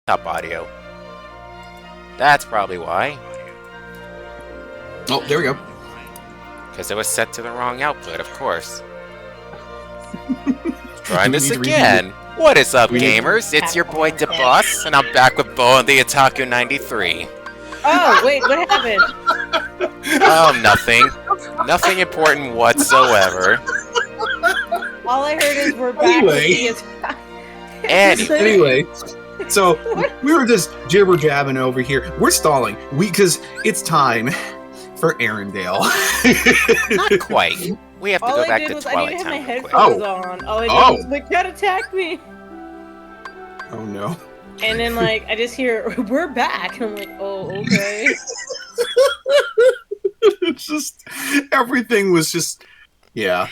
Top audio. That's probably why. Oh, there we go. Because it was set to the wrong output, of course. Trying this again. What is up, gamers? It's your boy DeBoss, and I'm back with Bo and the Otaku 93. Oh, wait, what happened? Oh, nothing. Nothing important whatsoever. All I heard is we're back with the Anyway, so we were just jibber jabbing over here. We're stalling. Because it's time for Arendelle. Not quite. We have to go back to Twilight Town. I didn't have my real quick. headphones on. All I did was the cat attacked me. Oh no. And then like I just hear we're back. And I'm like, oh, okay. It's just everything was just That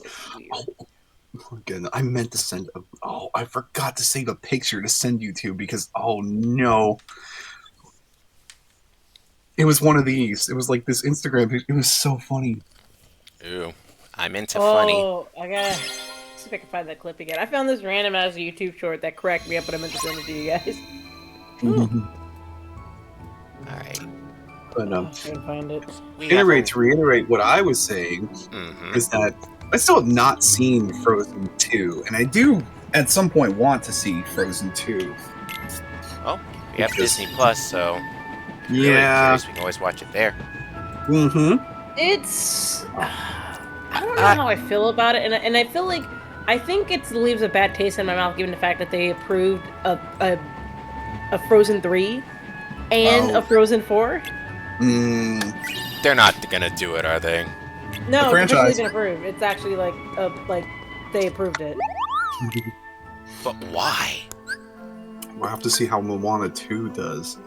was weird. Oh goodness. I meant to send I forgot to save a picture to send you to because oh no. It was one of these. It was like this Instagram picture. It was so funny. Ooh, I'm into funny. Oh, I gotta see if I can find that clip again. I found this random ass YouTube short that cracked me up, but I meant to send it to you guys. Alright. But I couldn't find it. to reiterate what I was saying is that I still have not seen Frozen 2, and I do at some point want to see Frozen 2. Well, we have Disney Plus, so yeah, we can always watch it there. It's I don't know how I feel about it, and I feel like I think it leaves a bad taste in my mouth given the fact that they approved a Frozen 3 and a Frozen 4. They're not gonna do it, are they? No, the franchise it's been approved. It's actually like they approved it. But why? We'll have to see how Moana 2 does.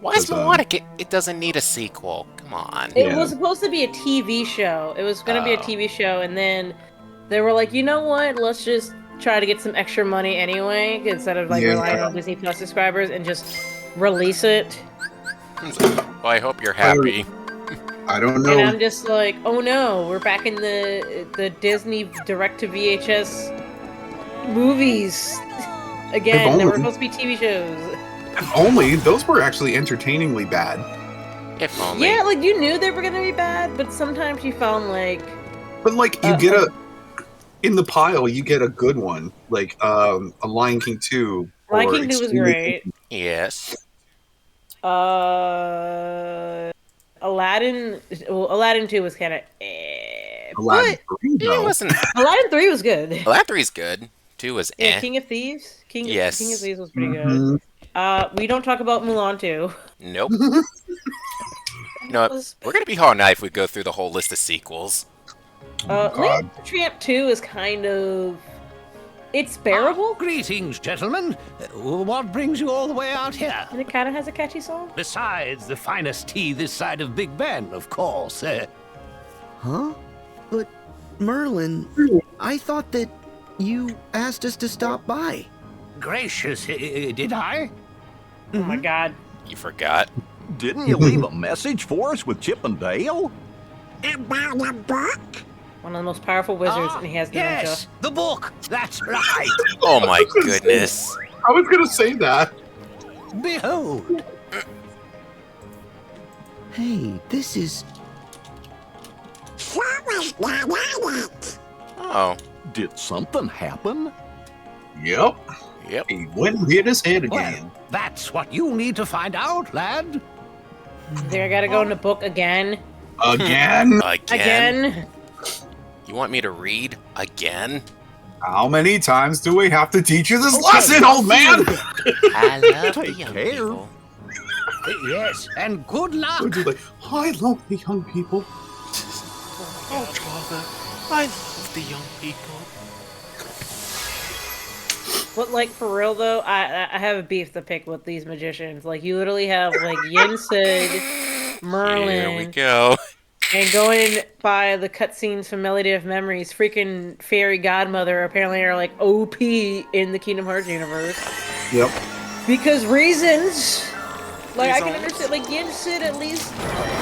Why is Moana? It doesn't need a sequel. Come on. It was supposed to be a TV show. It was going to be a TV show, and then they were like, you know what? Let's just try to get some extra money anyway, instead of like relying on Disney Plus subscribers, and just release it. Well, I hope you're happy. I don't know. And I'm just like, oh no, we're back in the Disney direct to VHS movies again. They were supposed to be TV shows. If only those were actually entertainingly bad. If only. Yeah, like you knew they were gonna be bad, but sometimes you found like. But like you get in the pile, you get a good one, like a Lion King 2. Lion King 2 was great. Yes. Aladdin 2 was kind of Aladdin 3, it wasn't. Aladdin 3 was good. Aladdin 3 is good. 2 was King of Thieves? King of Thieves was pretty good. We don't talk about Mulan 2. Nope. No, we're gonna be hard now if we go through the whole list of sequels. Lady Tramp 2 is kind of... It's bearable. Greetings, gentlemen. What brings you all the way out here? And it kind of has a catchy song. Besides the finest tea this side of Big Ben, of course. Huh? But, Merlin, I thought that you asked us to stop by. Gracious, did I? Oh my god. You forgot. Didn't you leave a message for us with Chip and Dale? About a book? One of the most powerful wizards, and he has dementia. Yes, the book. That's right. Oh my goodness. I was gonna say that. Behold. Hey, this is... Someone's not on it. Oh. Did something happen? Yep. Yep. He went and hit his head again. Well, that's what you need to find out, lad. There, I gotta go in the book again. Again? Again? You want me to read again? How many times do we have to teach you this lesson, old man? I love the young people. Yes, and good luck. Like, I love the young people. Oh, Father, I love the young people. But like for real though, I have a beef to pick with these magicians. Like you literally have like Yen Sid, Merlin. Here we go. And going by the cutscenes from Melody of Memories, freaking Fairy Godmother apparently are like OP in the Kingdom Hearts universe. Yep. Because reasons. Like I can understand, like Yen Sid at least,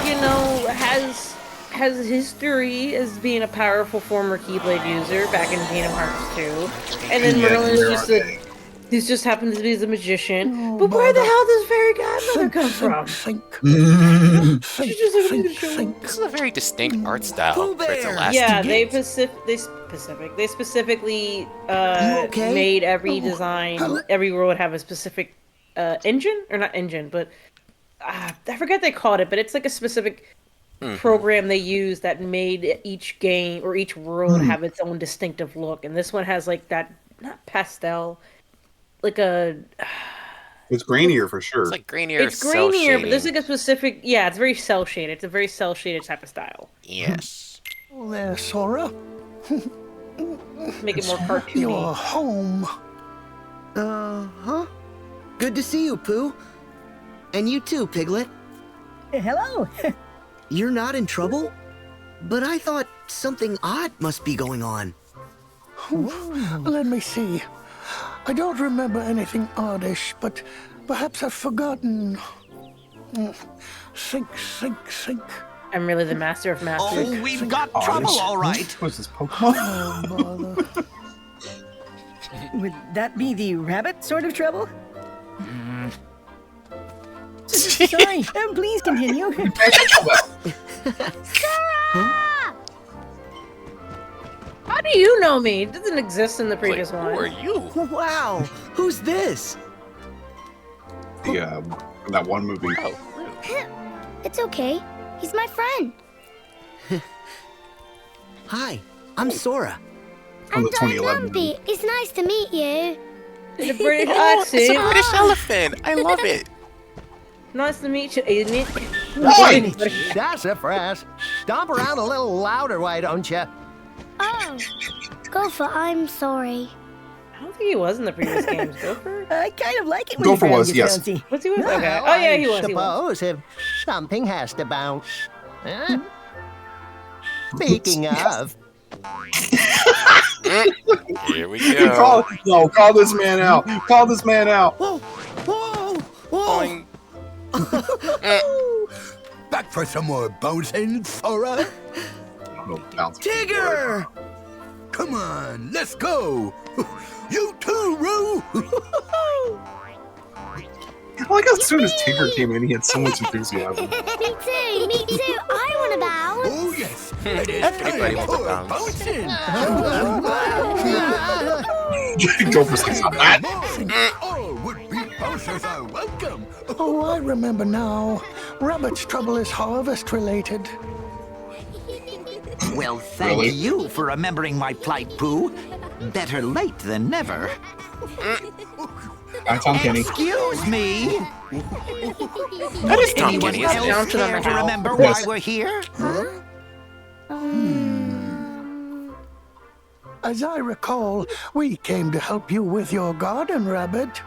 you know, has has history as being a powerful former Keyblade user back in Kingdom Hearts 2. And then Merlin's just he's just happens to be the magician. Oh, but where the hell does Fairy Godmother come from? This is a very distinct art style for its last Yeah, two they games. specifically made every design, every world have a specific engine, or not engine, but I forget they called it, but it's like a specific program they use that made each game or each world have its own distinctive look. And this one has like that, not pastel, like a... It's grainier for sure. It's like grainier, It's grainier, but there's like a specific... Yeah, it's very cel-shaded. It's a very cel-shaded type of style. Yes. Oh, there, Sora. Make it more cartoony. You're home. Uh-huh. Good to see you, Pooh. And you too, Piglet. Hello. You're not in trouble? But I thought something odd must be going on. Let me see. I don't remember anything oddish, but perhaps I've forgotten. Think. I'm really the master of masters. Oh, we've got trouble, all right. What's this Pokemon? Oh, bother. Would that be the rabbit sort of trouble? Sorry, please continue. How do you know me? It doesn't exist in the previous Who one. are you? Wow, who's this? That one movie. Oh, It's okay. He's my friend. Hi, I'm Sora. From the I'm 2011 Lumpy. It's nice to meet you. The British oh, it's a accent. British elephant. I love it. Nice to meet you, isn't it? That's a fresh. Stomp around a little louder, why don't you? Oh, Gopher, I'm sorry. I don't think he was in the previous games. Gopher? I kind of like it when Gopher your was, gets yes. bouncy. What's he was? Okay. Well, Oh yeah, I he was. He was. suppose if something has to bounce. Huh? Speaking of, Here we go. Call this man out. Call this man out. Whoa, whoa, whoa. Boing. Back for some more bouncing, Sora? Tigger! Come on, let's go. You too, Roo. I like how soon as Tigger came in, he had so much enthusiasm. Me too. I want to bounce. Oh, yes. It is Everybody time wants to for bounce. bouncing. Gopher's like, stop that. All would-be bouncers are welcome. Oh, I remember now. Rabbit's trouble is harvest-related. Well, thank Really? you for remembering my plight, Pooh. Better late than never. Hi, Tom Kenny. Excuse me. That is Tom Anyone Kenny, isn't it? else care to remember Yes. why we're here? As I recall, we came to help you with your garden, Rabbit.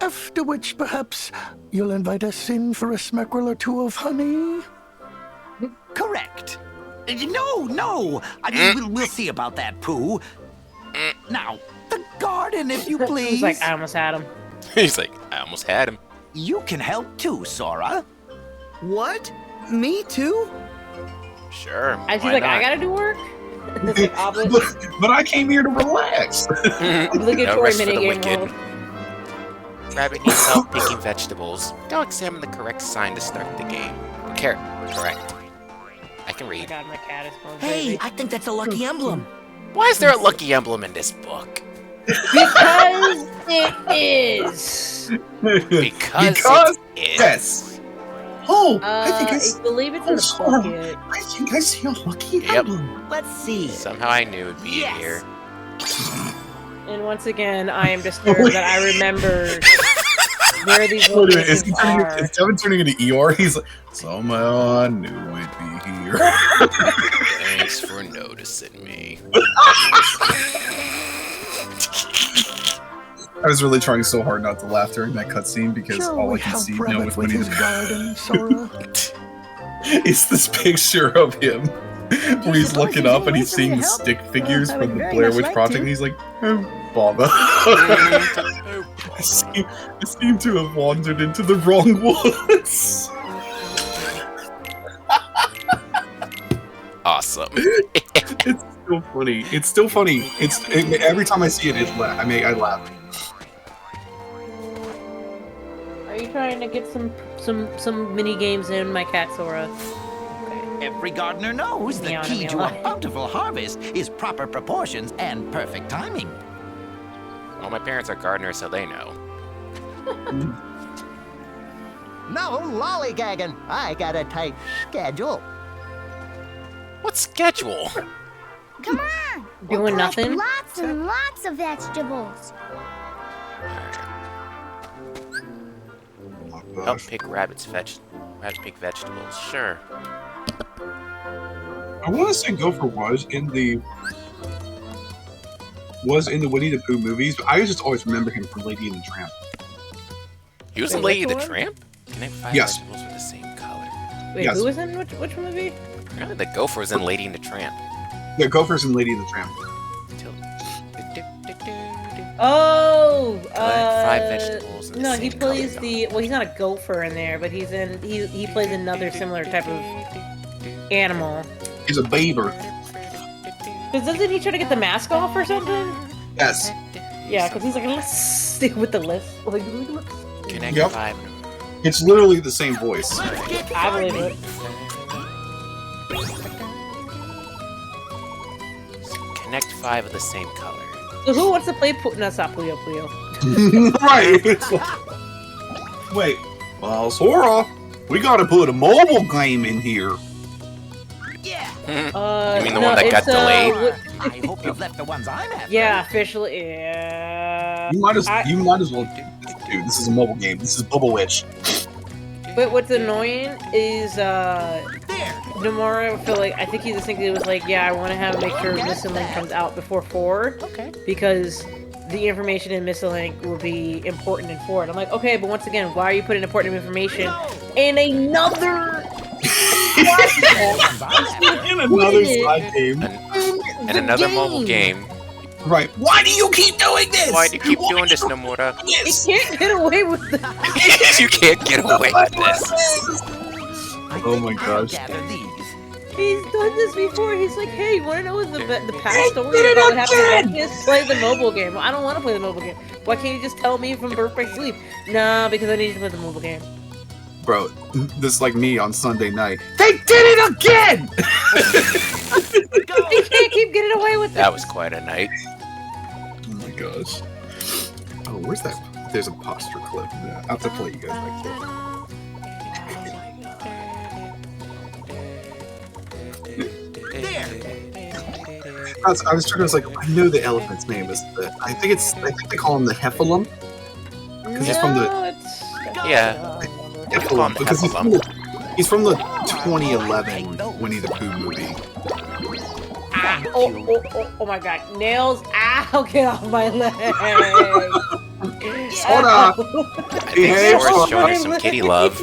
After which, perhaps, you'll invite us in for a smeckerel or two of honey? Correct. No. I mean, we'll see about that, Pooh. Now, the garden, if you please. He's like, I almost had him. He's like, I almost had him. You can help too, Sora. What? Me too? Sure. And she's why like, not? I gotta do work. It's like But I came here to relax. obligatory rest for the minigame wicked. world. Rabbit needs help picking vegetables. Don't examine the correct sign to start the game. Correct. I can Oh my read. god, my cat is going Hey, crazy. I think that's a lucky emblem. Why is there a lucky emblem in this book? Because it is. Because it is. Yes. Oh, I think I believe it's in the Sora. bucket. I think I see a lucky Yep. emblem. Let's see. Somehow I knew it'd be in Yes. here. And once again, I am disturbed that I remember where these Wait a minute, is, locations are. is Devin turning into Eeyore? He's like, somehow I knew it'd be here. Thanks for noticing me. I was really trying so hard not to laugh during that cutscene because Shall all I we can help see now Rabbit is with when his he's garden, Sora? it's this picture of him where he's looking up and he's seeing the stick figures I from would the very Blair much Witch like Project to. and he's like, oh, bother. I seem to have wandered into the wrong woods. awesome. It's so funny. It's still funny. Every time I see it, I laugh. Are you trying to get some mini games in, my cat Sora? Every gardener knows the Meow, key to meow. a bountiful harvest is proper proportions and perfect timing. Well, my parents are gardeners, so they know. No lollygagging. I got a tight schedule. What schedule? Come on. Doing We'll collect nothing? Lots and lots of vegetables. Help pick rabbits pick vegetables. Sure. I want to say Gopher was in the Winnie the Pooh movies, but I just always remember him from Lady and the Tramp. He was in Wait, Lady which the one? Tramp? Connect 5 Yes. vegetables with the same color. Wait, Yes. who was in which movie? Apparently the gopher was in Lady and the Tramp. Yeah, Gopher's in Lady and the Tramp. Oh, Collect 5 vegetables in the no, same he plays color. the. Well, he's not a gopher in there, but he plays another similar type of animal. He's a beaver. Because doesn't he try to get the mask off or something? Yes. Yeah, because he's like, let's stick with the list. Like, Connect Yep. 5. It's literally the same voice. I believe it. Connect 5 of the same color. So who wants to play? No, it's not Puyo Puyo. Right. It's like, wait. Well, Sora, we gotta put a mobile game in here. Yeah. You mean the no, one that got it's, delayed? I hope you've left the ones I'm after. Yeah, officially. Yeah. You might as well do this, dude. This is a mobile game. This is Bubble Witch. But what's annoying is Nomura I think he was thinking it was like, yeah, I want to make sure Missing Link comes out before 4. Okay. Because the information in Missing Link will be important in 4. And I'm like, okay, but once again, why are you putting important information in another In another side game. And another mobile game. Right. Why do you keep doing this? Why do you keep doing this, Nomura? It can't get away with that. You can't get away with this. Oh my gosh. He's done this before. He's like, hey, you want to know what the past story about what happened to Ventus? Play the mobile game. Well, I don't want to play the mobile game. Why can't you just tell me from birth by sleep? Nah, because I need you to play the mobile game. Bro, this is like me on Sunday night. They did it again! He can't keep getting away with That it. was quite a night. Oh my gosh. Oh, where's that? There's a posture clip. Yeah, I'll have to play you guys back here. I was trying to like, I know the elephant's name is I think they call him the Heffalump. Because he's from the Yeah. Heffalump. Because he's from the 2011 Winnie the Pooh movie. Ah, oh my god. Nails. Ow, get off my leg. Sora! Behave, Sora's showing Sora! you some kitty love.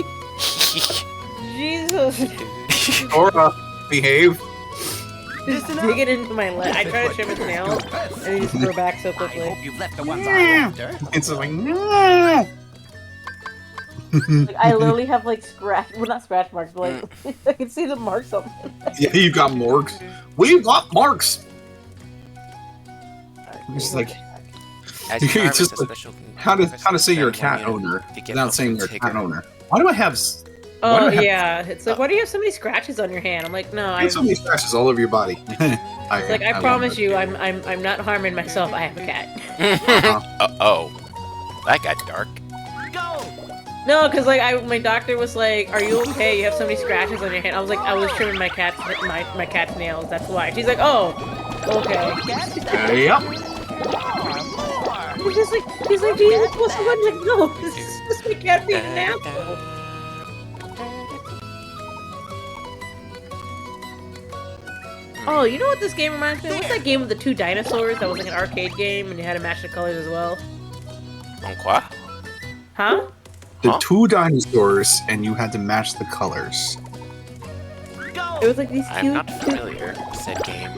Jesus. Sora, behave. Just digging into my leg. I try to trim his nails, and he just grow back so I quickly. hope you've left the ones I'm after. It's like, nah. Like, I literally have like not scratch marks, but like I can see the marks on them. Yeah, you got marks. We've got marks. It's like, As it's you harvest just a like, special how to say you're a spend cat 1 minute owner to get without saying you're a Tigger. cat owner. Why do I have? Oh yeah, it's like, why do you have so many scratches on your hand? I'm like, no, I have so many scratches all over your body. It's like, I promise you, I'm not harming myself. I have a cat. Uh-oh. That got dark. No, because like my doctor was like, "Are you okay? You have so many scratches on your hand." I was like, "I was trimming my cat's nails. That's why." She's like, "Oh, okay." Yep. He's like, Jesus, what's the one? Like, no, this is just my cat being an asshole. Oh, you know what this game reminds me of? What's that game with the 2 dinosaurs that was like an arcade game and you had to match the colors as well? En quoi? Huh? The 2 dinosaurs, and you had to match the colors. It was like these I'm cute. not familiar with said game.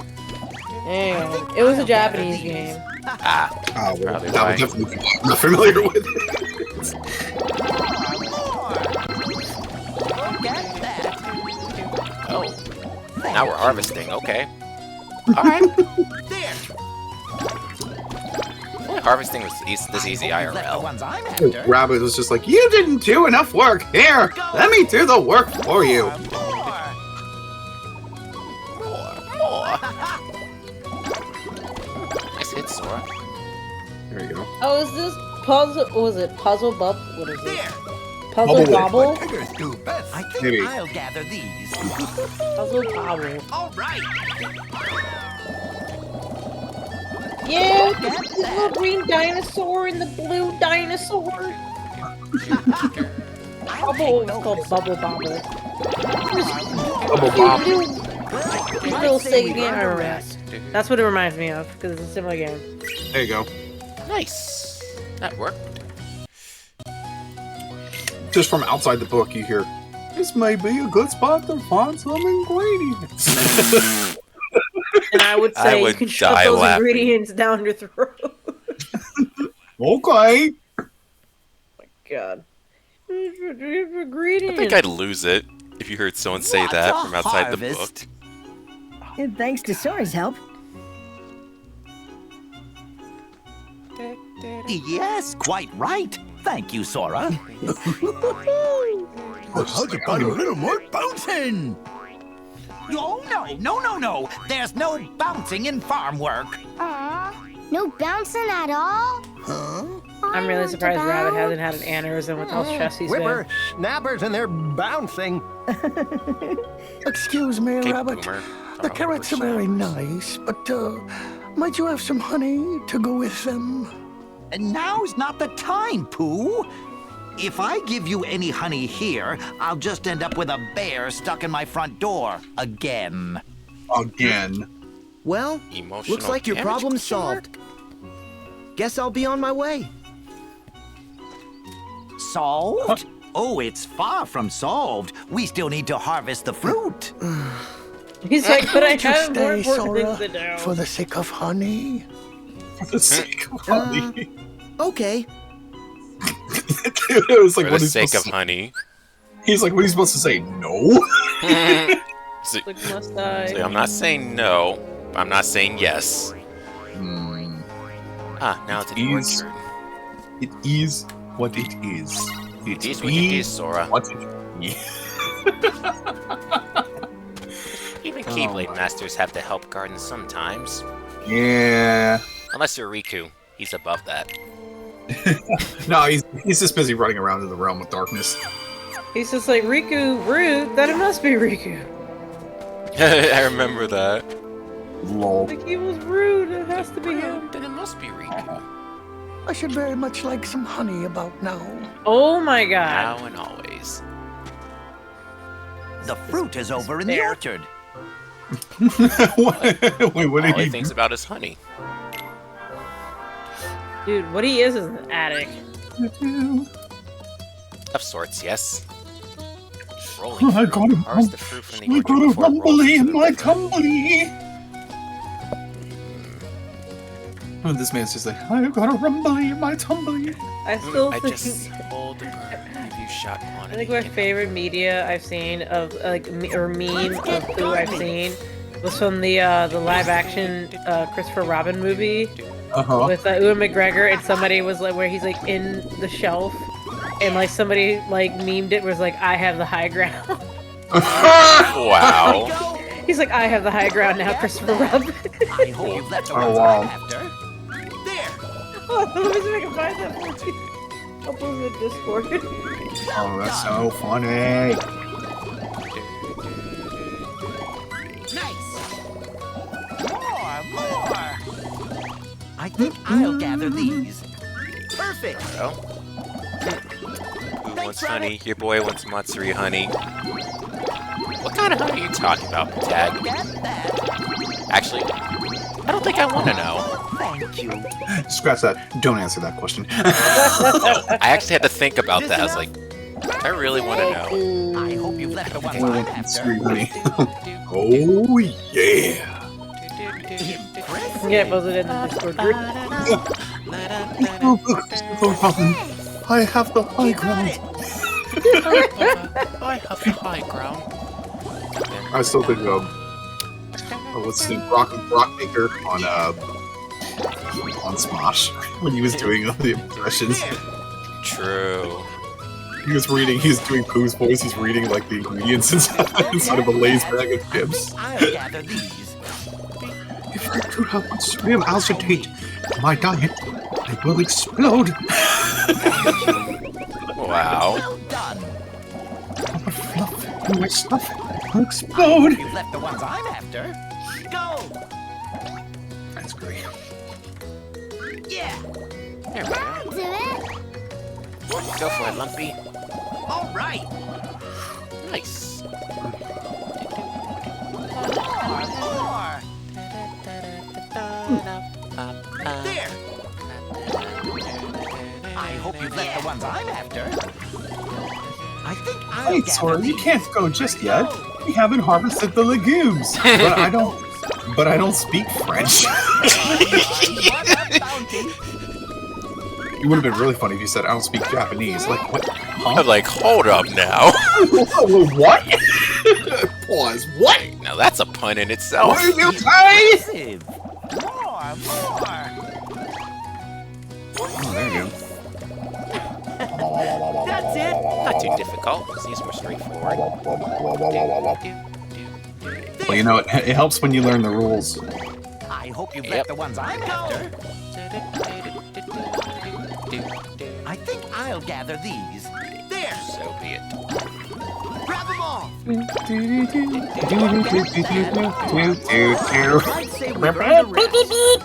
Damn. It was a Japanese game. Ah, Oh, well, probably that why. would definitely be I'm not familiar with it. Oh. Now we're harvesting, okay. Alright. There. Harvesting was this easy The IRL. ones I'm after. Rabbit was just like, you didn't do enough work. Here, let me do the work for you. More. Nice hit, Sora. There you go. Oh, is this puzzle? What was it? Puzzle Bub? What is it? There. Puzzle Bubble. Bobble? Figures do best. I think Maybe. I'll gather these. Puzzle Bobble. All right. Yeah, the little green dinosaur and the blue dinosaur. Bubble was called Bubble Bobble. Bubble Bob. Little Sega game. That's what it reminds me of, because it's a similar game. There you go. Nice. That worked. Just from outside the book, you hear, this may be a good spot to find some ingredients. And I would say you can shove die those laughing. ingredients down your throat. Okay. God. I Ingredients. think I'd lose it if you heard someone say What that a from outside the book. harvest. Thanks to Sora's help. Yes, quite right. Thank you, Sora. How's about a little more bouncing? Oh, no. There's no bouncing in farm work. Aw, no bouncing at all? Huh? I'm really surprised Rabbit hasn't had an aneurysm with how stressed he's been. Whipper, snappers, and they're bouncing. Excuse me, Okay, Rabbit. Boomer. The carrots are very nice, but might you have some honey to go with them? And now's not the time, Pooh. If I give you any honey here, I'll just end up with a bear stuck in my front door again. Again. Well, Emotional looks like your damage, problem's question mark? solved. Guess I'll be on my way. Solved? Oh, it's far from solved. We still need to harvest the fruit. He's like, but I Won't you have more stay, important Sora, things to do. for the sake of honey? For the sake of honey. Okay. It was like, For what the he's sake supposed of to honey. He's like, what are you supposed to say? No? So, Like, must I? so I'm not saying no, but I'm not saying yes. Ah, now it's a new Is- turn. It is what it is. It is what it is, Sora. What it is. Even Keyblade Masters have to help Garden sometimes. Yeah. Unless you're Riku. He's above that. No, he's just busy running around in the realm of darkness. He's just like, Riku, rude, then it must be Riku. I remember that. Lol. Like, he was rude, it has to be him. Then it must be Riku. I should very much like some honey about now. Oh my god. Now and always. The fruit is over in the There. orchard. Wait, what All did he he thinks about is honey. Dude, what he is an addict. do? Of sorts, yes. Rolling I through, got a harvest the fruit from the I orchard got a before it rolls rumbly into in the my river. tumbly. And this man's just like, I've got a rumbly in my tumbly. I still I think... just pulled the preview shot on I think my favorite media I've seen of or meme of who I've seen was from the live action Christopher Robin movie Uh-huh. with Ewan McGregor, and somebody was like where he's like in the shelf, and like somebody like memed it was like, I have the high ground. Wow. He's like, I have the high ground now, Christopher Robin. I hope you've left the Oh, ones wow. I'm after. There. Let me see if I can find that for you. I'll post it in Discord. Oh, that's so funny. Nice. More. I think I'll gather these. Perfect. Well. Who wants honey? Your boy wants Matsuri honey. What kind of honey are you talking about, Tag? Get that. Actually, I don't think I want to know. Thank you. Scratch that. Don't answer that question. I actually had to think about that. I was like, I really want to know. I hope you've left the ones Oh, I'm after. sweet honey. Oh, yeah. Yeah, post it in the Discord group. I have the high ground. I have the high ground. I still think what's his name? Brock Baker on Smosh when he was doing all the impressions. True. He was doing Pooh's voice. He's reading like the ingredients inside of a Lay's bag of chips. I'll gather these. If I do not want sodium acetate in my diet, I will explode. Wow. Well done. All the fluff in my stuff will explode. You've left the ones I'm after. Go. That's great. Yeah. There we go. I'll do it. Go for it, Lumpy. All right. Nice. More. There. I hope you've left the ones I'm after. I think I'll Wait, gather Sora, you these. can't go just yet. We haven't harvested the legumes. But I don't speak French. It would have been really funny if you said, I don't speak Japanese. Like, what? Huh? I'm like, hold up now. What? Pause. What? Now that's a pun in itself. What did you say? More. Oh, there you go. That's it. Not too difficult. Seems more straightforward. Well, you know, it helps when you learn the rules. I hope you've Yep. left the ones I'm after. I think I'll gather these. There. So be it. Grab them all. I'd say we earned the rest.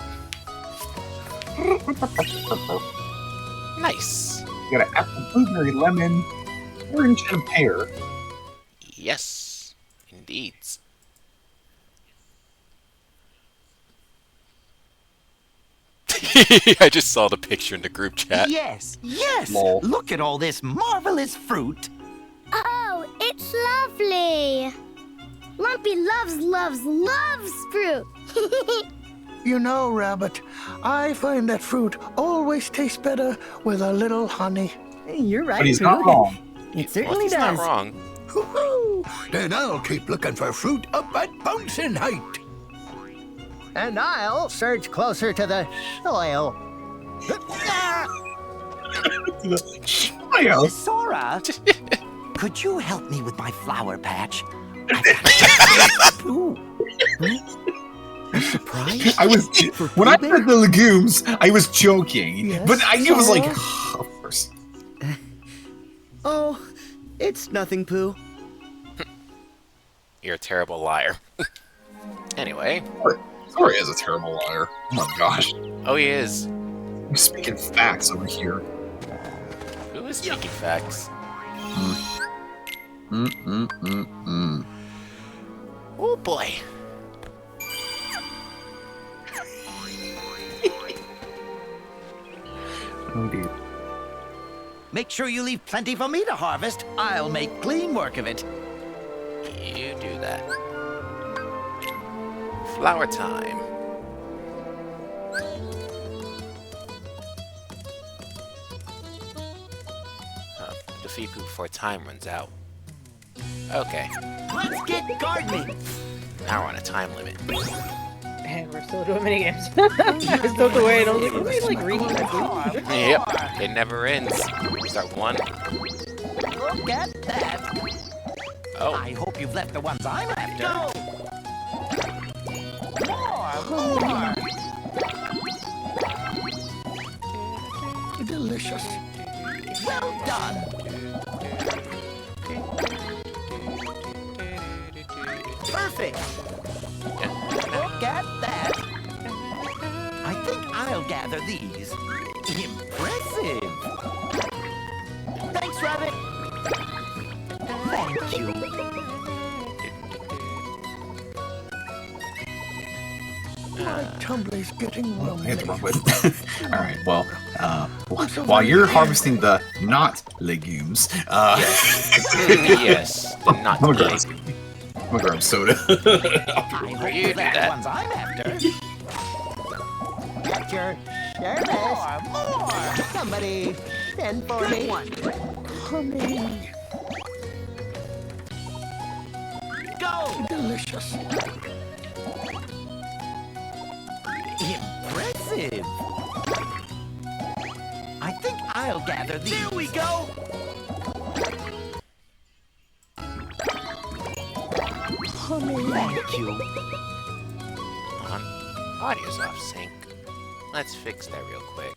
Nice. You got an apple, blueberry, lemon, orange, and a pear. Yes, indeed. I just saw the picture in the group chat. Yes. Lol. Look at all this marvelous fruit. Oh, it's lovely. Lumpy loves fruit. You know, Rabbit, I find that fruit always tastes better with a little honey. You're right, But he's Pooh. not wrong. It certainly He's does. not wrong. Hoo-hoo! Then I'll keep looking for fruit up at Bouncing Height. And I'll search closer to the soil. Sora, could you help me with my flower patch? Ooh. A surprise? I was when I said the legumes, I was joking, Yes, but I knew it was like, Sora? of course. Oh, it's nothing, Pooh. You're a terrible liar. Anyway. Sora is a terrible liar. Oh my gosh, Oh, he is. I'm speaking facts over here. Who is speaking facts? Oh boy. Oh dear. Make sure you leave plenty for me to harvest. I'll make clean work of it. You do that. Flower time. Defeat Pooh before time runs out. Okay, Let's get gardening. now we're on a time limit. And we're still doing minigames. I still have to wait. I was like, what are we like reading my food? Yep, it never ends. Start one. Look at that. Oh, I hope you've left the ones I'm after. More. Delicious. Well done. Perfect. Look at that. I think I'll gather these. Impressive. Thanks, Rabbit. Thank you. My tumbler's getting I had to rumbly. run with. All right. Well, while you're harvesting the not legumes, yes, the not I'm gonna good. grab soda. I hope You you do left that. the ones I'm after. At your service. More. Somebody send for me. Honey, Go. delicious. Impressive. I think I'll gather these. There we go. Thank you. On. Audio's off sync. Let's fix that real quick.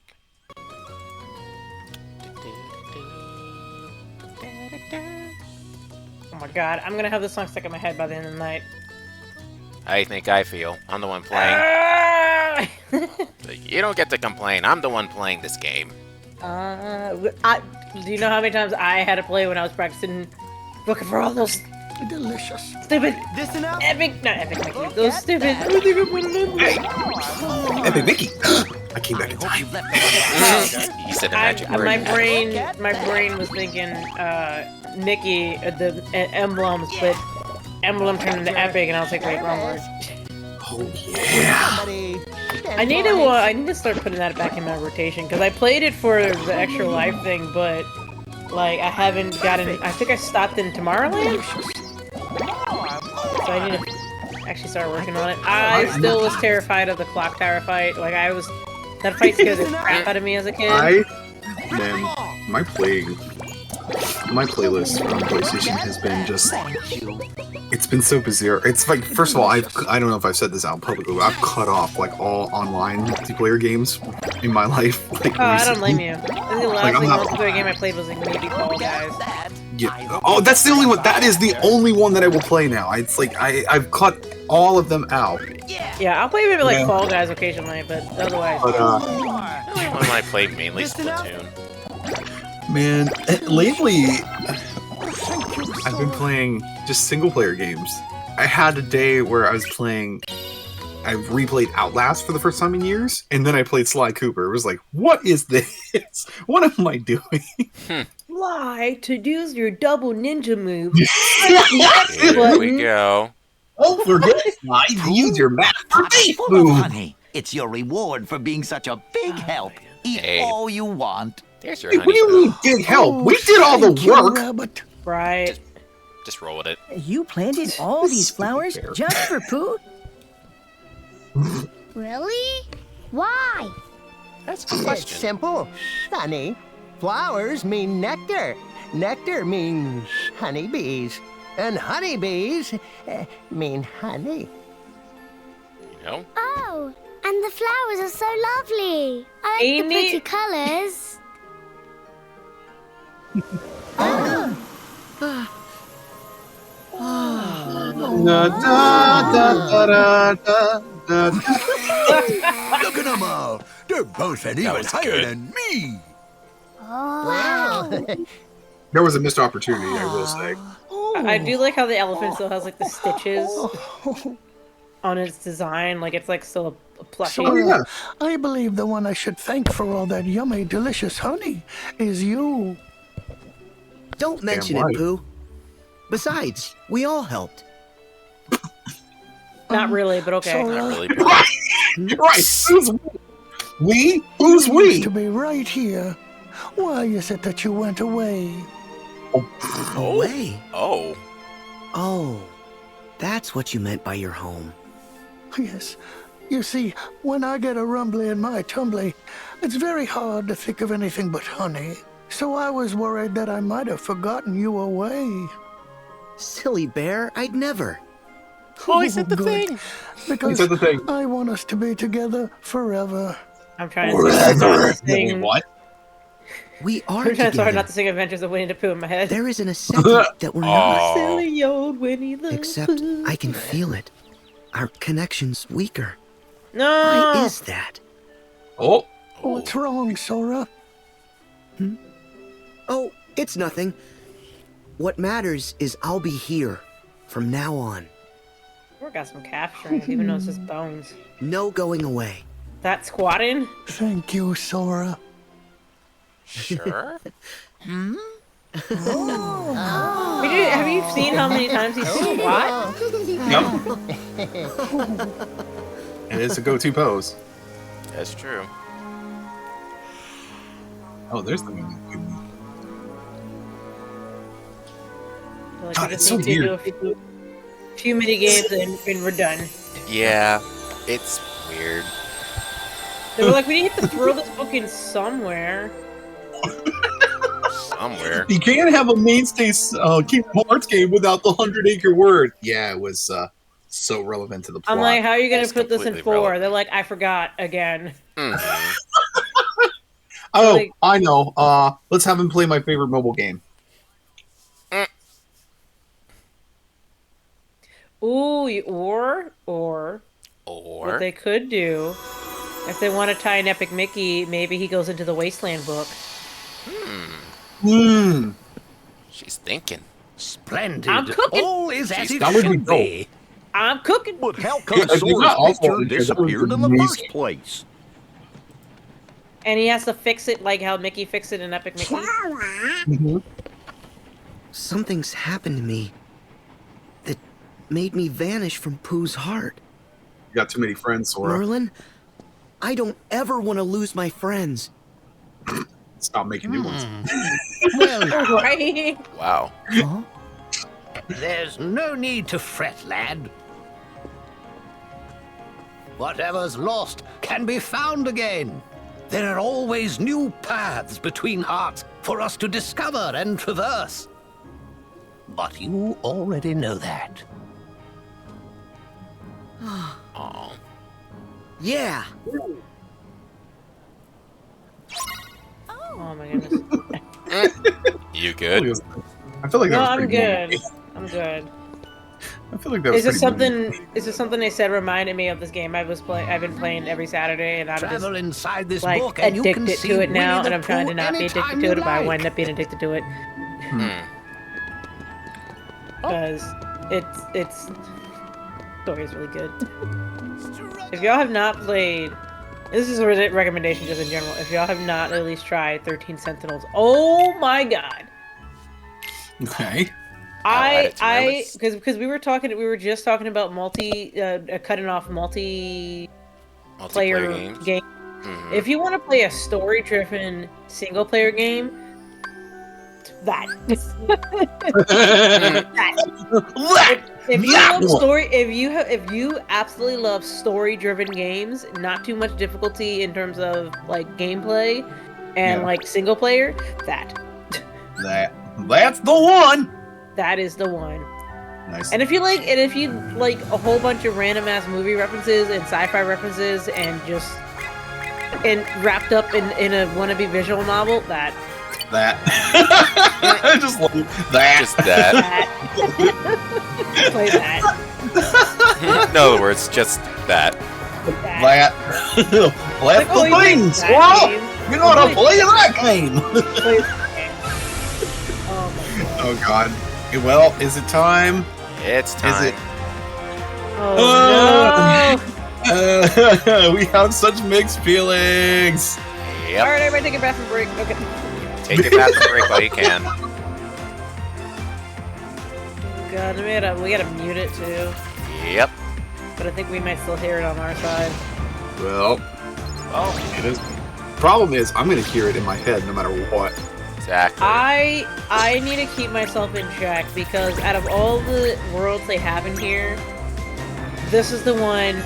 Oh my god, I'm gonna have this song stuck in my head by the end of the night. I think I feel. I'm the one playing. You don't get to complain. I'm the one playing this game. Do you know how many times I had to play when I was practicing looking for all those Delicious. stupid Listen up. epic, not epic Mickey, those stupid. Epic Mickey. I came back in time. You said a magic word. My brain was thinking Mickey, the emblems, but emblem turned into epic, and I was like, wait, wrong word. Oh yeah. I need to start putting that back in my rotation because I played it for the extra life thing, but like I haven't gotten. I think I stopped in Tomorrowland, so I need to actually start working on it. I still was terrified of the clock tower fight. Like that fight scared the crap out of me as a kid. Man, my playlist on PlayStation has been just. It's been so bizarre. It's like, first of all, I don't know if I've said this out publicly, but I've cut off like all online multiplayer games in my life. Like, I don't blame you. I think the last multiplayer game I played was like maybe Fall Guys. Yeah. Oh, that's the only one. That is the only one that I will play now. It's like I've cut all of them out. Yeah, I'll play maybe like Fall Guys occasionally, but otherwise. One I played mainly Splatoon. Man, lately I've been playing just single-player games. I had a day where I replayed Outlast for the first time in years, and then I played Sly Cooper. It was like, what is this? What am I doing? Fly to use your double ninja move. Here we go. Don't forget, Sly, to use your master beef move. Honey, it's your reward for being such a big help. Eat all you want. There's your Hey, honey. what do you mean big help? We did all the work. Rabbit. Right. Just roll with it. You planted all these flowers just for Pooh? Really? Why? That's a good It's question. simple, honey. Flowers mean nectar. Nectar means honeybees. And honeybees mean honey. You know? Oh, and the flowers are so lovely. I like the pretty colours. Look at them all. They're both an even was higher good. than me. Oh. There was a missed opportunity, I will say. I do like how the elephant still has like the stitches on its design. Like it's like still a plushie. Oh, yeah. I believe the one I should thank for all that yummy, delicious honey is you. Don't mention right. it, Pooh. Besides, we all helped. Not really, but okay. So, Not really. Right. Who's we? Who's we? Used to be right here. Why is it that you went away? Away? Oh. Oh, that's what you meant by your home. Yes. You see, when I get a rumbly in my tumbly, it's very hard to think of anything but honey. So I was worried that I might have forgotten you away. Silly bear, I'd never. Oh, he said the good. thing. Because He said the thing. I want us to be together forever. I'm trying to sing. What? We are I'm trying so hard together. not to sing Adventures of Winnie the Pooh in my head. There isn't a second that we're not. Silly old Winnie the Except Pooh. I can feel it. Our connection's weaker. No. Why is that? Oh. What's wrong, Sora? Oh, it's nothing. What matters is I'll be here from now on. We've got some calf strength, even though it's just bones. No going away. That squatting? Thank you, Sora. Sure. Have you seen how many times he squat? And it's a go-to pose. That's true. Oh, there's the Like, God, we it's just so need to weird. do a few mini games and we're done. Yeah. It's weird. They were like, we need to throw this book in somewhere. Somewhere. You can't have a mainstay Kingdom Hearts game without the 100-acre word. Yeah, it was so relevant to the plot. I'm like, how are you going It's to put this in 4? completely They're like, I forgot again. Mhm. Oh, like- I know. Let's have him play my favorite mobile game. Ooh, or what they could do, if they want to tie an Epic Mickey, maybe he goes into the Wasteland book. She's thinking. Splendid. I'm cooking. All is as it That would be should be. I'm cooking. But how Yeah, come if you're not Sora's awful, picture yeah, that would be disappeared in the amazing. first place? And he has to fix it like how Mickey fixed it in Epic Mickey. Something's happened to me that made me vanish from Pooh's heart. You got too many friends, Sora. Merlin, I don't ever want to lose my friends. Stop making new ones. Well, Right? Wow. Huh? there's no need to fret, lad. Whatever's lost can be found again. There are always new paths between hearts for us to discover and traverse. But you already know that. Aw. Yeah. Oh my goodness. You good? I feel like that No, was I'm pretty good. good. I'm good. I feel like that was Is this pretty good. something? Is this something they said reminded me of this game I've been playing every Saturday, and I'm just Travel inside this like book and you can addicted see to it now, Winnie and the I'm trying to Pooh not be addicted anytime to you it, but I like. wind up being addicted to it because it's story is really good. If y'all have not played, this is a recommendation just in general. If y'all have not at least tried 13 Sentinels, oh my god! Okay. Because we were just talking about cutting off multiplayer Multiplayer game. Mhm. If you want to play a story-driven single-player game, that. If you love if you absolutely love story-driven games, not too much difficulty in terms of like gameplay and Yeah. like single-player, That's the one. that is the one. Nice. And if you like a whole bunch of random ass movie references and sci-fi references and wrapped up in a wannabe visual novel, that. I just love that. Just that. Play that. In other words, just that. That's Like, the oh, you played thing, that Squirrel. game? You know how to play that game. Play that game. Oh my god. Oh God. Well, is it time? It's time. it- Oh no! We have such mixed feelings. Yep. Alright, everybody take a bathroom break. Okay. Take a bathroom break while you can. God, we gotta mute it too. Yep. But I think we might still hear it on our side. Well, it is. Problem is, I'm gonna hear it in my head no matter what. Exactly. I need to keep myself in check because out of all the worlds they have in here, this is the one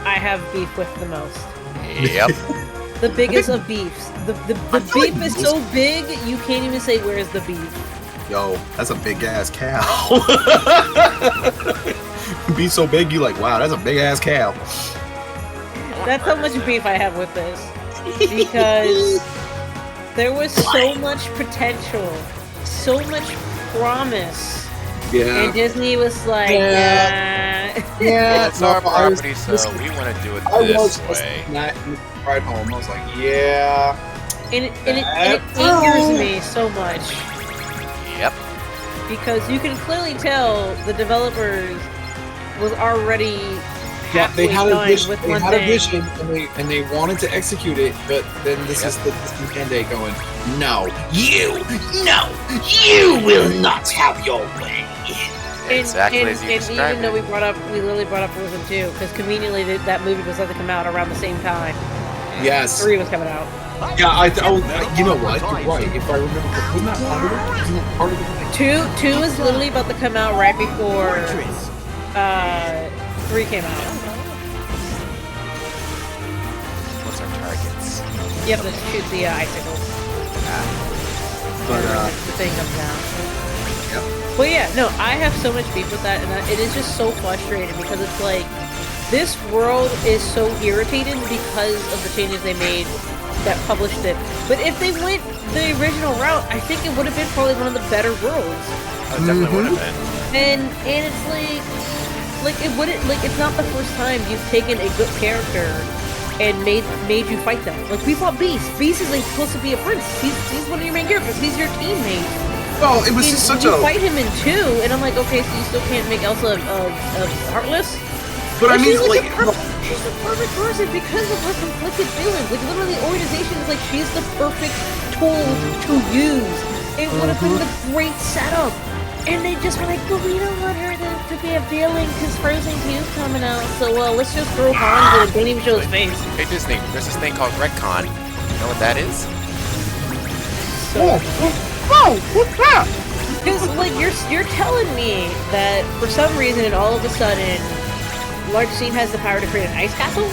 I have beef with the most. Yep. The biggest of beefs. The beef is so big you can't even say where's the beef. Yo, that's a big ass cow. Be so big, you like, wow, that's a big ass cow. That's how much beef I have with this. Because there was so much potential, so much promise. Yeah. And Disney was like, Yeah. nah. It's our property, so we want to do it this way. That right home. I was like, yeah. And it angers me so much. Yep. Because you can clearly tell the developers was already Yeah, they had a done vision. with They one had a thing. vision, and they wanted to execute it. But then this is the mandate going. No, you will not have your way. Exactly as you and described even though it. we literally brought up Frozen 2, because conveniently that movie was about to come out around the same time. Yes. 3 was coming out. Yeah, you know what? You're right. If I remember, wasn't that part of it? Isn't that part of it? 2 is literally about to come out right before 3 came out. What's our targets. Yep, let's shoot the icicles. But The thing comes down. yep. But yeah, no, I have so much beef with that, and it is just so frustrating because it's like, this world is so irritated because of the changes they made that published it. But if they went the original route, I think it would have been probably one of the better worlds. Oh, it definitely would have been. And it's like it wouldn't, like, it's not the first time you've taken a good character and made you fight them. Like, we fought Beast. Beast is like supposed to be a prince. He's one of your main characters. He's your teammate. Well, it was just such you a. fight him in 2, and I'm like, okay, so you still can't make Elsa heartless? But I mean, she's like, she's the perfect person because of her conflicted feelings. Like, literally, the organization is like, she's the perfect tool to use. It would have been the great setup. And they just were like, but we don't want her to be a feeling because Frozen 2's coming out. So, let's just throw Hans and don't even show his face. Hey Disney, there's this thing called retcon. You know what that is? So, what's that? because, like, you're telling me that for some reason, all of a sudden, Large Scene has the power to create an ice castle?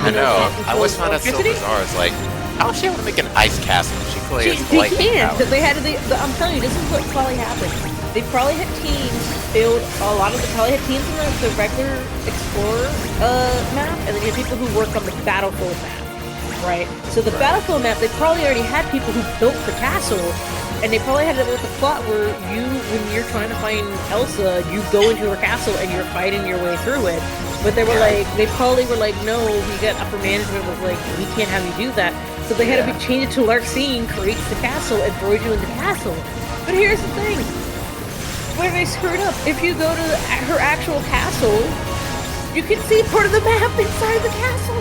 I know. I always found that so electricity? bizarre. It's like, how is she able to make an ice castle? She clearly has They lightning can, power. because they had I'm telling you, this is what probably happened. They probably had teams build probably had teams in the regular Explorer map, and then you had people who worked on the Battlefield map, right? So the Battlefield map, they probably already had people who built the castle, and they probably had it with a plot where when you're trying to find Elsa, you go into her castle and you're fighting your way through it. But they were they probably were like, no, we got upper management was like, we can't have you do that. So they had to be changed to Lark Scene, creates the castle, and throws you in the castle. But here's the thing. Where they screwed up, if you go to her actual castle, you can see part of the map inside the castle.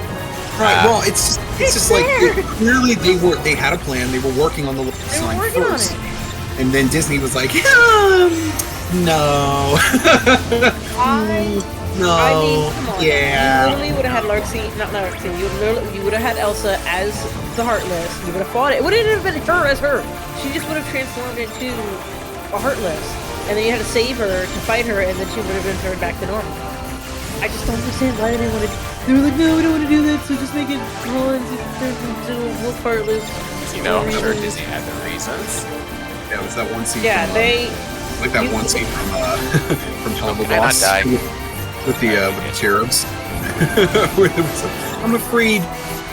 Right. Well, it's just like clearly they had a plan. They were working on the design first, and then Disney was like, no. No. I mean, come on. Yeah. You literally would have had not Lark Scene. You would have had Elsa as the Heartless. You would have fought it. It wouldn't have been her as her. She just would have transformed into a Heartless. And then you had to save her to fight her, and then she would have been turned back to normal. I just don't understand why they didn't want to. They were like, no, we don't want to do that, so just make it bronze and turn into a wolf Heartless. You know, I'm sure Disney had their reasons. Yeah, it was that one scene. Yeah, like that one scene from Hell of a Boss with the cherubs. I'm afraid.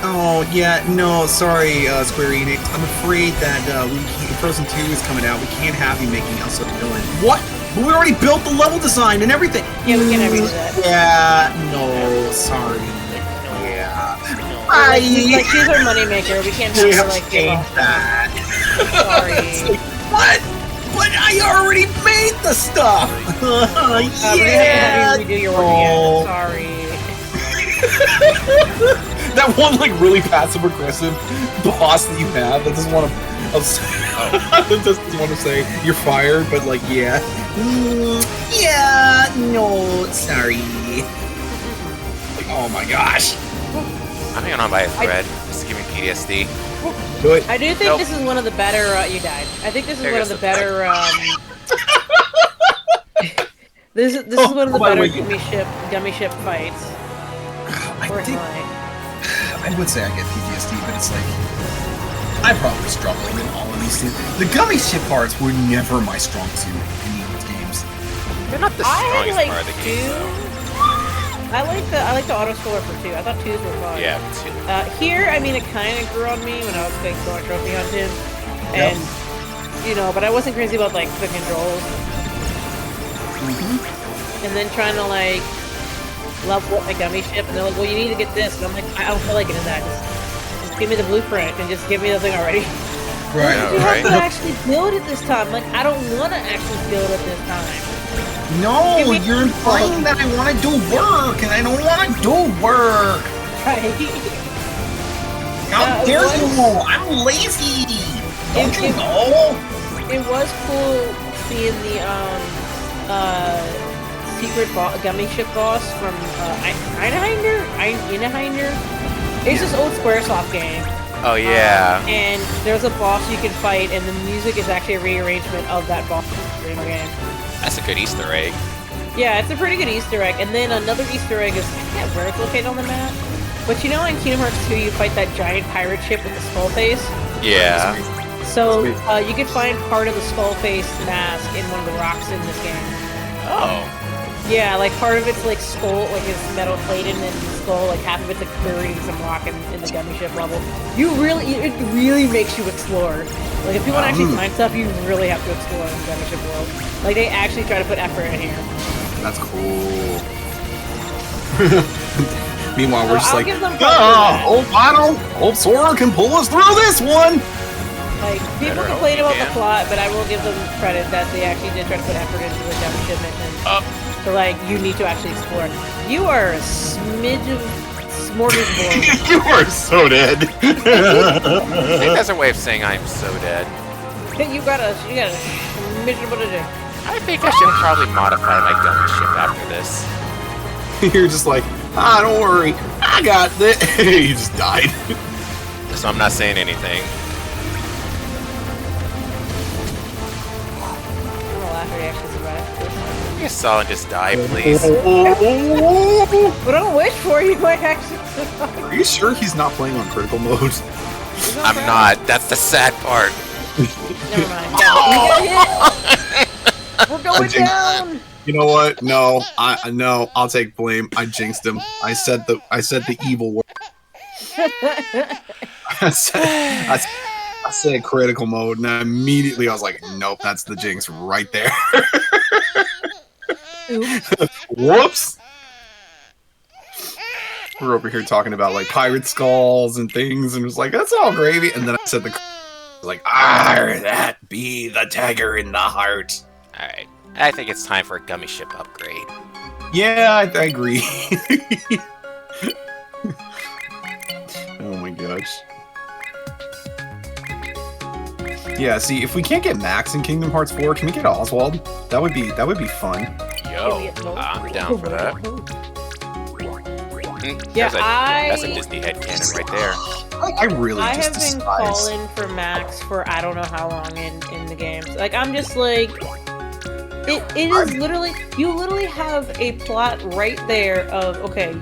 Oh yeah, no, sorry, Square Enix. I'm afraid that Frozen 2 is coming out. We can't have you making Elsa the villain. What? But we already built the level design and everything. Yeah, we can't have you do that. Yeah, no, sorry. Yeah. Like she's our moneymaker. We can't have her like give off. That. Sorry. What? But I already made the stuff. Yeah. Redo your work again. Sorry. That one like really passive aggressive boss that you have that doesn't want to that doesn't want to say you're fired, but like yeah, no, sorry. Like, oh my gosh. I'm hanging on by a thread. Just to give me PTSD. Do it. I do think this is one of the better. You died. I think this is one of the better. This is one of the better gummy ship fights. I would say I get PTSD, but it's like I probably struggle in all of these things. The gummy ship parts were never my strong suit in any of these games. They're not the strongest part of the game, though. I like the auto scroller for 2. I thought 2s were fun. Yeah, 2. Here, I mean, it kind of grew on me when I was going trophy hunting, and you know, but I wasn't crazy about like the controls. And then trying to like level up my gummy ship, and they're like, well, you need to get this, and I'm like, I don't feel like getting that. Just give me the blueprint and just give me the thing already. Right. You have to actually build it this time. Like, I don't want to actually build it this time. No, you're implying that I want to do work, and I don't want to do work. Right. How dare you? I'm lazy. Don't you know? It was cool seeing the secret gummy ship boss from Einhinder. It's this old SquareSoft game. Oh yeah. And there's a boss you can fight, and the music is actually a rearrangement of that boss in the game. That's a good Easter egg. Yeah, it's a pretty good Easter egg. And then another Easter egg is, I forget where it's located on the map, But you know in Kingdom Hearts 2 you fight that giant pirate ship with the skull face? Yeah. So you can find part of the skull face mask in one of the rocks in this game. Oh. Yeah, like part of it's like skull, like it's metal plated, and then the skull, like half of it's like buried in some rock in the gummy ship level. It really makes you explore. Like if you want to actually find stuff, you really have to explore in the gummy ship world. Like they actually try to put effort in here. That's cool. Meanwhile, we're just like, old Sora can pull us through this one. Like, people complain about the plot, but I will give them credit that they actually did try to put effort into the gummy ship mission. So, like, you need to actually explore. You are a smidge of smorgasbord. You are so dead. I think that's a way of saying I'm so dead. You got a miserable to do. I think I should probably modify my gummy ship after this. You're just like, don't worry, I got this. You just died. So I'm not saying anything. Can Solid just die, please? But don't wish for you might actually survive. Are you sure he's not playing on critical mode? I'm not. That's the sad part. Never mind. We're going down. You know what? No, I'll take blame. I jinxed him. I said the evil word. I said critical mode, and immediately I was like, nope, that's the jinx right there. Whoops. We're over here talking about like pirate skulls and things, and it was like, that's all gravy. And then I said like, that be the dagger in the heart. Alright. I think it's time for a gummy ship upgrade. Yeah, I agree. Oh my gosh. Yeah, see, if we can't get Max in Kingdom Hearts 4, can we get Oswald? That would be fun. Yo, I'm down for that. Yeah, that's a Disney headcanon right there. I really I just have been calling for Max for I don't know how long in the games. Like I'm just like it is literally you literally have a plot right there of okay,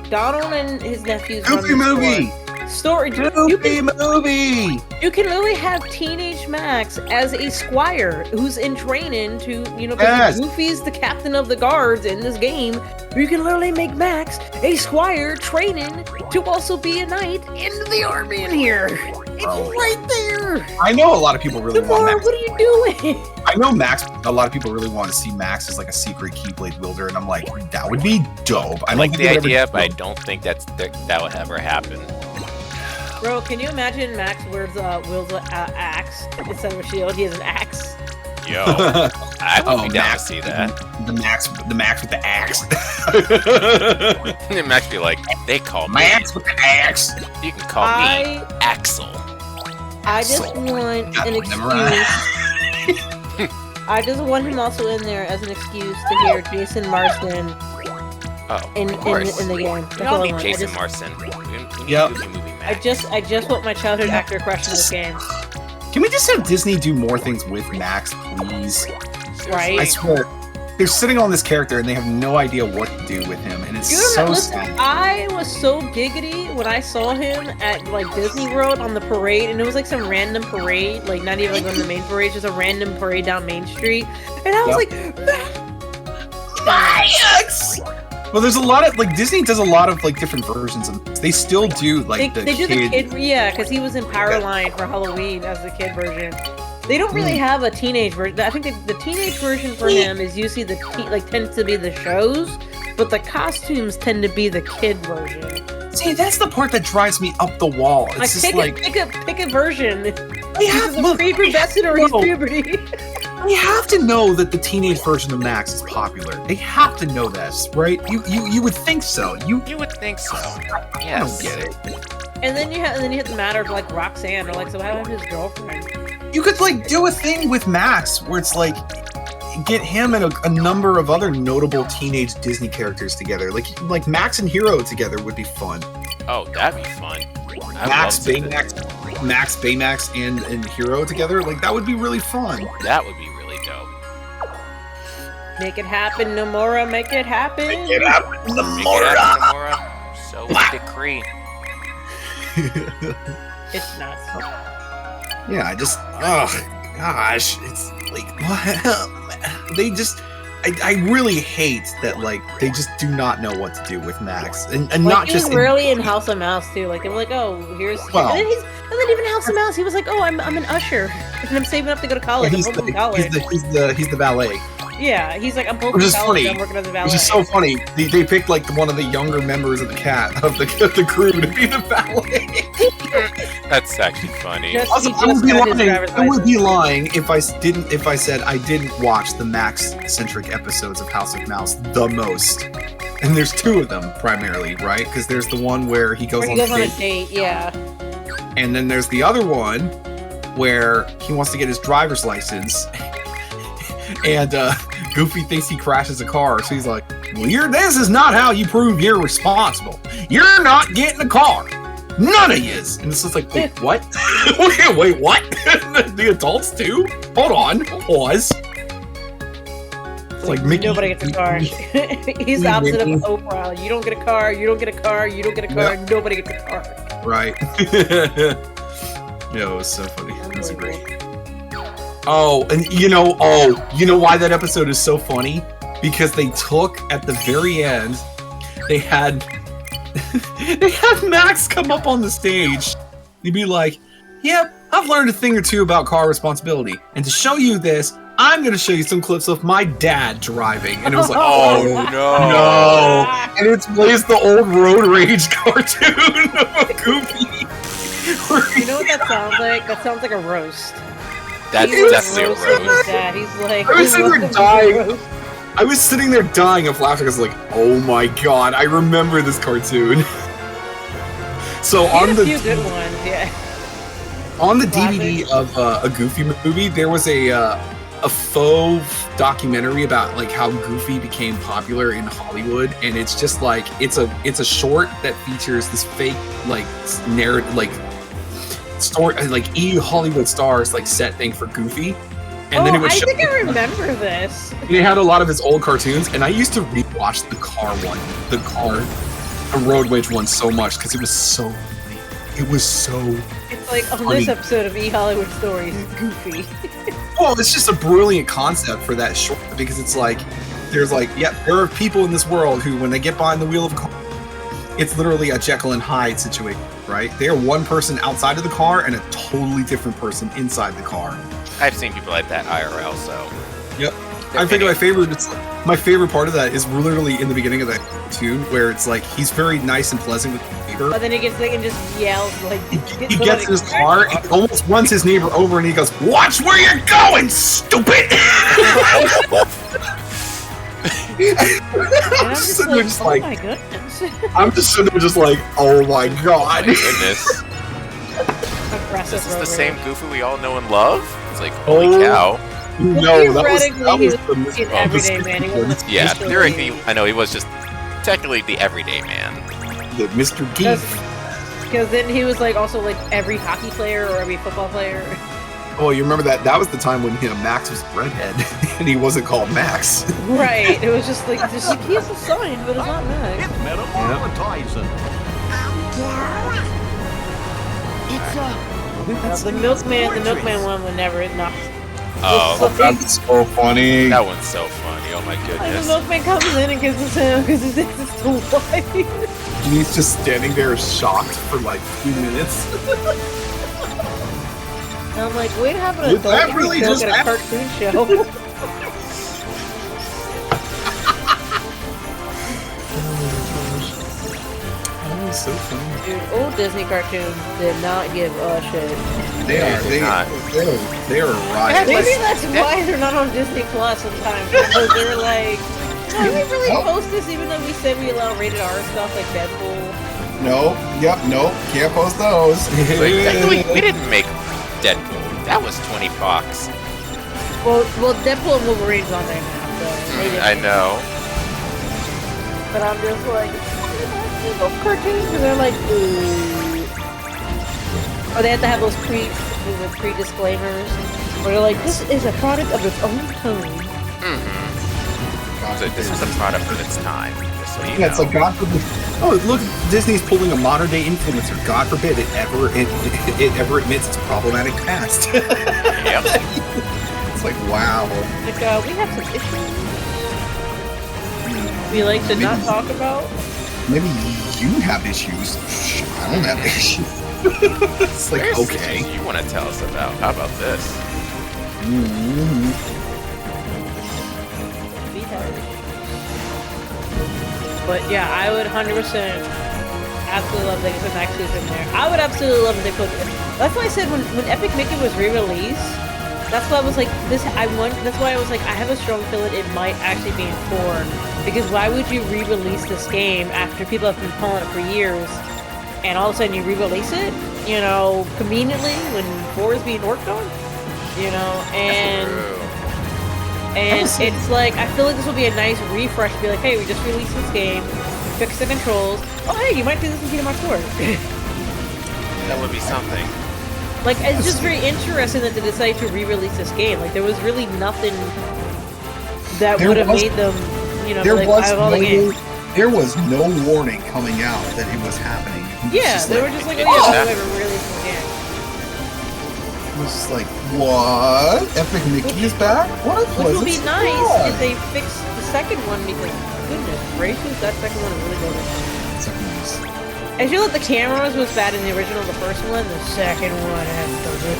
Donald and his nephews run the movie. Story movie. You can literally have teenage Max as a squire who's in training to, because Goofy's the captain of the guards in this game. You can literally make Max a squire training to also be a knight in the army in here. It's right there. I know a lot of people really want Max. What are you doing? I know Max. A lot of people really want to see Max as like a secret Keyblade wielder, and I'm like, that would be dope. I like the idea, but I don't think that will ever happen. Bro, can you imagine Max wields an axe instead of a shield? He has an axe. Yo, I would be down to see that. The Max with the axe. Max be like, they call me Max with the axe. You can call me Axel. I just want an excuse. I just want him also in there as an excuse to hear Jason Marsden. In the game. We all need Jason Marsden. I just want my childhood actor crush in this game. Can we just have Disney do more things with Max, please? Right. I swear, they're sitting on this character and they have no idea what to do with him, and it's sad. I was so giggity when I saw him at like Disney World on the parade, and it was like some random parade, like not even like one of the main parades, just a random parade down Main Street, and I was like, Max! Well, there's a lot of like Disney does a lot of like different versions of this. They still do like they do the kid, yeah, because he was in Powerline for Halloween as the kid version. They don't really have a teenage version. I think the teenage version for him is usually tends to be the shows, but the costumes tend to be the kid version. See, that's the part that drives me up the wall. It's just pick a version. They have prepubescent or he's puberty. They have to know that the teenage version of Max is popular. They have to know this, right? You would think so. You would think so. Yes. I don't get it. And then you have the matter of like Roxanne or like so what happened to his girlfriend? You could like do a thing with Max where it's like get him and a number of other notable teenage Disney characters together. Like Max and Hero together would be fun. Oh, that'd be fun. Max, Baymax, and Hero together. Like that would be really fun. That would be really dope. Make it happen, Nomura. Make it happen. Make it happen, Nomura. So we decree. It's nuts. Yeah, gosh, it's like, what? They just, I really hate that, like, they just do not know what to do with Max, and like, not he just was really in House of Mouse too. Like, they were like, oh, here's, Well, and then even House of Mouse, he was like, oh, I'm an usher, and I'm saving up to go to college. he's I'm hoping college. the valet. Yeah, he's like, I'm hoping Which is college. funny. I'm working as a valet. Which is so funny. They picked like one of the younger members of the crew to be the valet. That's actually funny. Also, I would be lying if I said I didn't watch the Max-centric episodes of House of Mouse the most. And there's 2 of them primarily, right? Because there's the one where he goes on a date, yeah. and then there's the other one where he wants to get his driver's license. And Goofy thinks he crashes a car, so he's like, well, this is not how you prove you're responsible. You're not getting a car. None of yous. And it's just like, wait, what? wait, what? The adults too? Hold on. Pause. It's like Mickey. Nobody gets a car. He's the opposite of Oprah. You don't get a car, you don't get a car, you don't get a car, nobody gets a car. Right. It was so funny. It was great. Oh, and you know why that episode is so funny? Because they took, at the very end, they had Max come up on the stage. He'd be like, yep, I've learned a thing or two about car responsibility. And to show you this, I'm going to show you some clips of my dad driving. And it was like, oh, no. And it plays the old Road Rage cartoon of Goofy. You know what that sounds like? That sounds like a roast. That's definitely a roast. Yeah, he's like, I was sitting there dying. I was sitting there dying of laughter. I was like, "Oh my god, I remember this cartoon." So on the good ones, yeah. On the DVD of a Goofy movie, there was a faux documentary about like how Goofy became popular in Hollywood, and it's just like it's a short that features this fake like narrative like story like Hollywood stars like set thing for Goofy. And then it would I show think I remember this. It had a lot of his old cartoons, and I used to rewatch the Road Rage one so much because it was so funny. It was so It's like on funny. this episode of Hollywood Stories, Goofy. Well, it's just a brilliant concept for that short because it's like there's like there are people in this world who when they get behind the wheel of a car, it's literally a Jekyll and Hyde situation, right? They are one person outside of the car and a totally different person inside the car. I've seen people like that IRL, so. Yep. I think my favorite part of that is literally in the beginning of that cartoon where it's like he's very nice and pleasant with his neighbor. But then he gets like and just yells like He gets in his car and almost runs his neighbor over and he goes, "Watch where you're going, stupid!" I'm just sitting there just like, oh my goodness. I'm just sitting there just like, oh my god. Goodness. This is the same Goofy we all know and love? It's like, holy cow. No, that was an everyday man. He wasn't yeah, theoretically, I know he was just technically the everyday man. The Mr. Geek. Because then he was like also like every hockey player or every football player. Oh, you remember that? That was the time when Max was a redhead and he wasn't called Max. Right. It was just like he has a sign, but it's not Max. It's metamorphizing. The milkman one would never not. Oh, that's so funny. That one's so funny. Oh my And goodness. the milkman comes in and kisses him because his dick is too wide. And he's just standing there shocked for like 2 minutes. And I'm like, wait, have an Did adult that really show just at a happen? cartoon show. So funny. Dude, old Disney cartoons did not give a shit. They are right. Maybe that's why they're not on Disney Plus sometimes. Because they're like, no, we really post this even though we said we allow rated R stuff like Deadpool. No, can't post those. Like, we didn't make Deadpool. That was 20 bucks. Well, Deadpool and Wolverine's on there now, so maybe. I know. But I'm just like, those cartoons, and they're like, ooh. Or they have to have those pre-disclaimers, where they're like, this is a product of its own time. Mm-hmm. So this is a product of its time. This So you Yeah, it's like God forbid. Oh, look, Disney's pulling a modern day influencer. God forbid it ever admits its problematic past. Yep. It's like, wow. Like, we have some issues we like to not talk about. Maybe you have issues. I don't have issues. It's like, There's okay. issues you want to tell us about? How about this? But yeah, I would 100% absolutely love they put Max Steel in there. I would absolutely love if they put. That's why I said when Epic Mickey was re-released. That's why I was like this. That's why I was like I have a strong feeling it might actually be in 4. Because why would you re-release this game after people have been pulling it for years, and all of a sudden you re-release it? You know, conveniently when 4 is being worked on. You know, and it's like I feel like this will be a nice refresh. Be like, hey, we just released this game, fix the controls. Oh, hey, you might do this in Kingdom Hearts 4. That would be something. Like, it's just very interesting that they decided to re-release this game. Like, there was really nothing that would have made them, you know, like, out of all the games. There was no warning coming out that it was happening. Yeah, they were just like, oh yeah, we released the game. It was just like, what? Epic Mickey is back? What a pleasant Which would be nice surprise. if they fixed the second one, because, goodness gracious, that second one is really good. Second one's... I feel like the cameras was bad in the original, the first one, the second one has so good.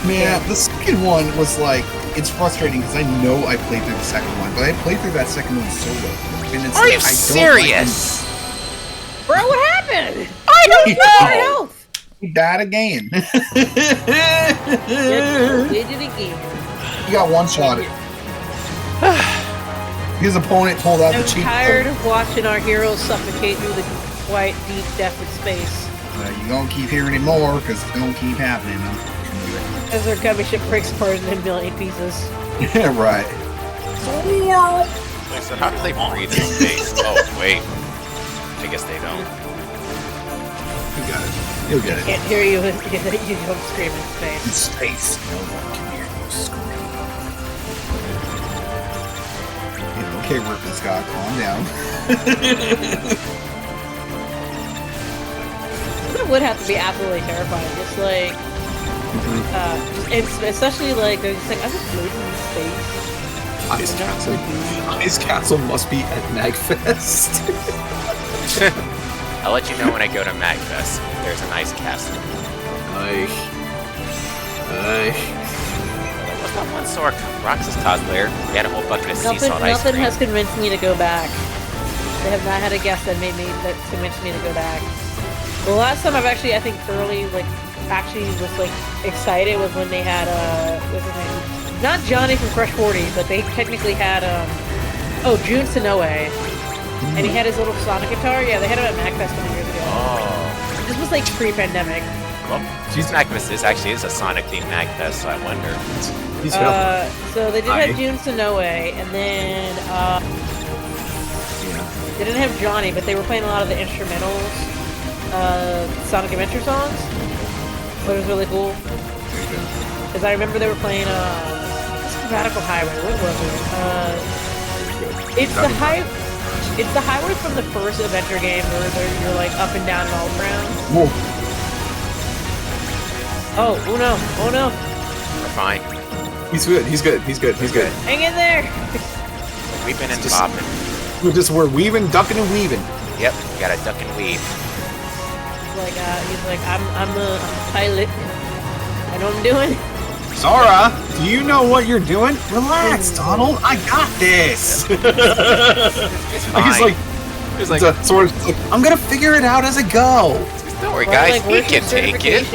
Man, the second one was like, it's frustrating because I know I played through the second one, but I played through that second one solo. And it's Are like, you serious? Bro, what happened? I don't know! Health. He died again. They did it again. He got one-shotted. His opponent pulled out the cheat code. I'm tired of watching our heroes suffocate through the quite deep depth of space. You're gonna keep hearing it more, because it's gonna keep happening. As their gummy ship breaks apart in a million pieces. Yeah, right. So how do they breathe in space? Oh, wait. I guess they don't. You got it. You'll get it. Can't hear you if you don't scream in space. In space, no one can hear you scream. Okay, Ripple Scott, calm down. It would have to be absolutely terrifying. Just like, it's especially like, they're just like, I'm just floating in space. Ice Castle must be at Magfest. I'll let you know when I go to MagFest. There's an ice castle. What's that one Sora Roxas cosplayer? He had a whole bucket of sea salt ice Nothing cream. has convinced me to go back. They have not had a guest that convinced me to go back. The last time I've actually, I think, thoroughly, like, actually was, like, excited was when they had, what's his name? Not Johnny from Crush 40, but they technically had, Jun Sonoe. And he had his little Sonic guitar. Yeah, they had him at MagFest 20 years ago. Oh. This was, like, pre-pandemic. Well, MagFest is a Sonic-themed MagFest, so I wonder. So they did have Jun Sonoe, and then, they didn't have Johnny, but they were playing a lot of the instrumentals, Sonic Adventure songs. But it was really cool. Because I remember they were playing, Radical Highway. What was it? It's the highway from the first adventure game where you're like up and down and all around. Whoa. Oh no! Oh no! We're fine. He's good. Hang in there! Weeping and bopping. We're weaving, ducking and weaving. Yep, you gotta duck and weave. He's like, I'm the pilot. I know what I'm doing. Sora, do you know what you're doing? Relax, Donald. I got this. He's like, Sora's like, I'm gonna figure it out as I go. Don't worry, guys. We can take it.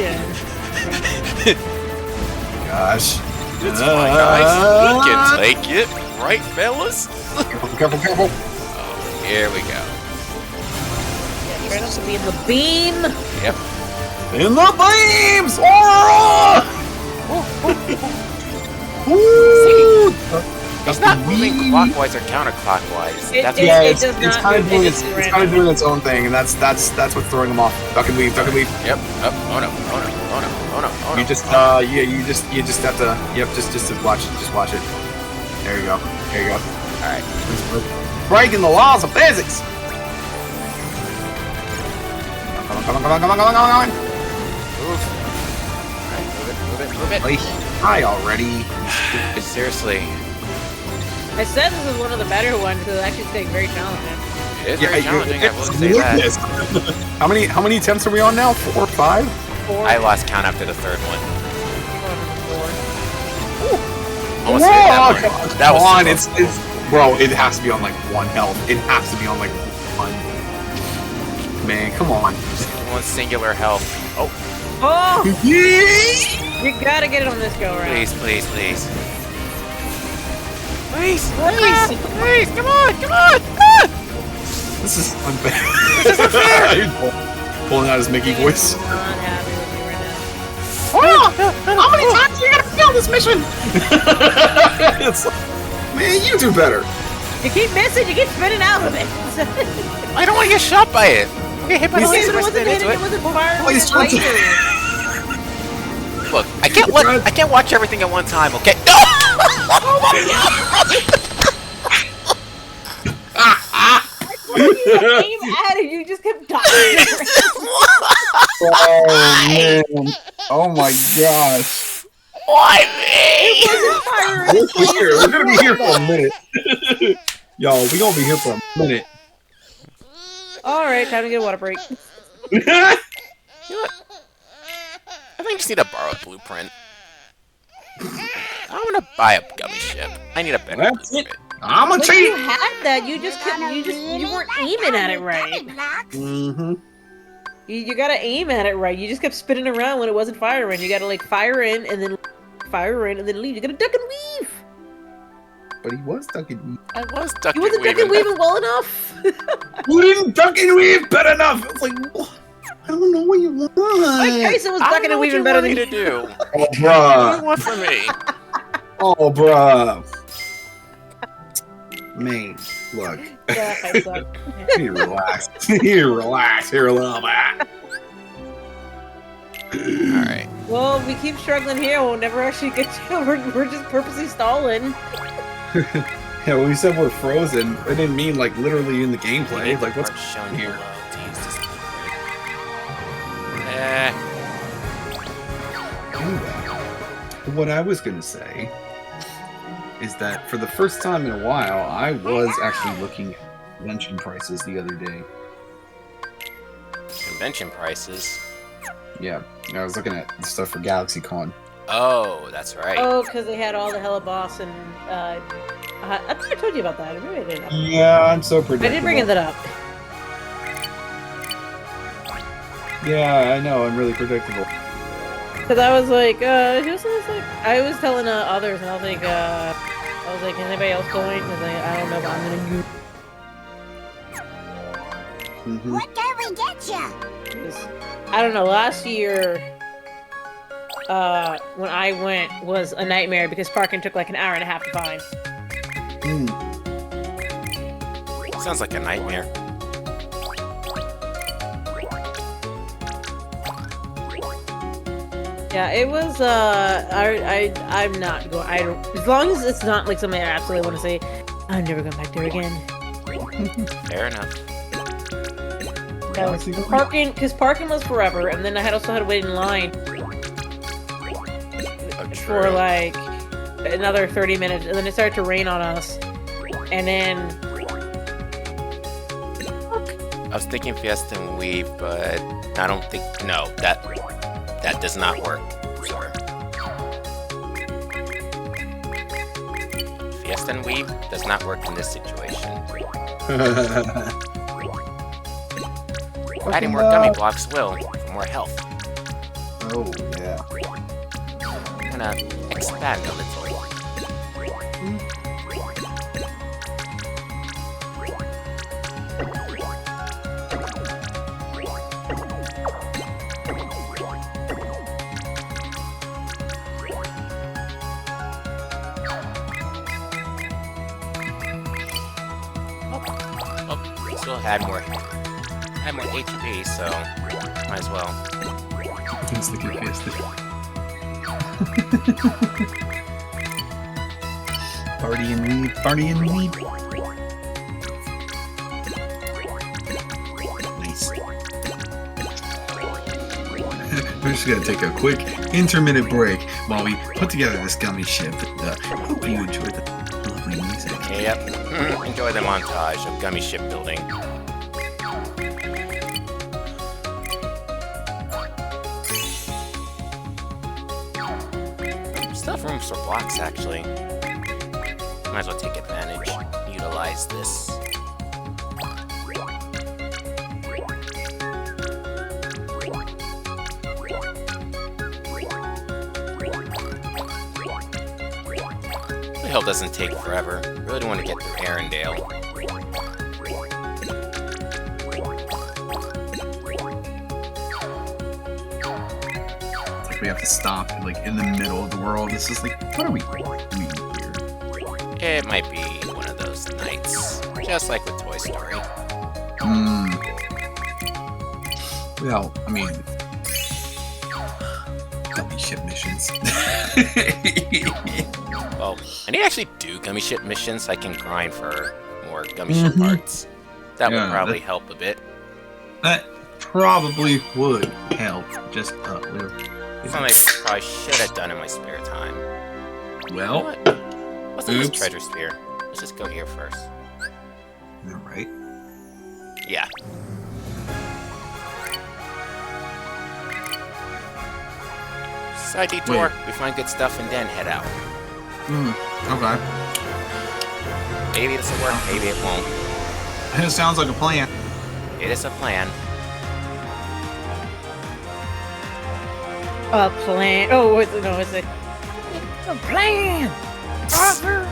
Gosh. It's fine, guys. We can take it. Right, fellas? Careful. Oh, here we go. Yeah, try not to be in the beam. Yep. In the beam, Sora! It's not moving clockwise or counterclockwise. It's kind of doing its own thing, and that's what's throwing them off. Duck and weave. Yep. Oh no. You just have to. Yep. Just watch it. Just watch it. There you go. All right. Breaking the laws of physics. on. Move. Alright, move it. Like, hi already. Seriously. I said this is one of the better ones because it's actually getting very challenging. It is very challenging, I will say that. How many attempts are we on now? 4 or 5? 4. I lost count after the third one. 4. Almost hit that one. That was on, it's bro, it has to be on like 1 health. It has to be on like 1. Man, come on. just one singular health. Oh, Oh! Yeah. You gotta get it on this go round. please. Please, come on! This is unfair. This is unfair! He's pulling out his Mickey voice. I'm not happy with you right now. How many times are you gonna fail this mission? It's like, man, you do better. You keep missing, you keep spinning out of it. I don't want to get shot by it. I'm gonna hit by the laser if I spin into it. It wasn't firing. Oh, he's trying to- Look, I can't watch everything at one time, okay? No! You aim at it, you just kept dying. Oh man! Oh my gosh! Why me? We're gonna be here for a minute. Yo, we gonna be here for a minute. Alright, time to get a water break. You know what? I think I just need to borrow a blueprint. I'm gonna buy a gummy ship. I need a better That's blueprint. I'm gonna But cheat. you had that, you weren't aiming at it right. Mm-hmm. You gotta aim at it right. You just kept spinning around when it wasn't firing. You gotta like fire in and then fire in and then leave. You gotta duck and weave. But he was ducking. I was ducking You wasn't duck and weaving well enough. You didn't duck and weave better enough. It's like, I don't know what you want. Like Tyson was ducking and weaving better than you you. to do. Oh, What do you bruh. want from me? Oh, bruh. Man, look. Yeah, I suck. You relax. You relax here a little bit. Alright. Well, we keep struggling here. We'll never actually get to. We're just purposely stalling. Yeah, when we said we're frozen, it didn't mean like literally in the gameplay. Like, what's shown here? below to use this blueprint. What I was gonna say is that for the first time in a while, I was actually looking at convention prices the other day. Convention prices. Yeah, I was looking at the stuff for GalaxyCon. Oh, that's right. Oh, because they had all the Hella Boss and I think I told you about that. Maybe I didn't. Yeah, I'm so predictable. I did bring that up. Yeah, I know, I'm really predictable. Because I was like, I was telling others, and I was like, is anybody else going? Because I don't know, but I'm gonna use. Mm-hmm. What can we get ya? I don't know. Last year, when I went, was a nightmare because parking took like an hour and a half to find. Sounds like a nightmare. Yeah, it was. I'm not going. I don't. As long as it's not like something I absolutely want to say, I'm never going back there again. Fair enough. That was parking, because parking was forever, and then I also had to wait in line for like another 30 minutes, and then it started to rain on us, and then I was thinking Fiesta and Weave, but I don't think. No, that does not work. Sorry. Fiesta and Weave does not work in this situation. Adding more gummy blocks will, for more health. Oh, yeah. I'm gonna expand a little. Still had more HP, so might as well. Sticky Fiesta. Party and weed, party and weed. Nice. We're just gonna take a quick intermittent break while we put together this gummy ship. Hope you enjoy the lovely music. Yep. Enjoy the montage of gummy ship building. Still have room for blocks, actually. Might as well take advantage. Utilize this. The hill doesn't take forever. Really don't want to get through Arendelle. We have to stop like in the middle of the world. This is like, what are we doing here? It might be one of those nights, just like with Toy Story. Well, I mean, gummy ship missions. Well, I need to actually do gummy ship missions so I can grind for more gummy ship parts. That would probably help a bit. That probably would help just a little. Something I probably should have done in my spare time. Well, what's in this treasure sphere? Let's just go here first. Alright. Yeah. Side detour. We find good stuff and then head out. Okay. Maybe this will work, maybe it won't. It sounds like a plan. It is a plan. A plan. Oh, what's it? No, it's a plan. Arthur.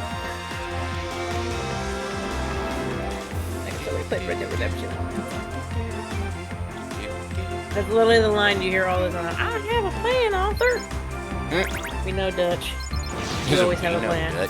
Actually, play Red Dead Redemption. That's literally the line you hear all the time. I have a plan, Arthur. We know Dutch. We always have a plan. Dutch.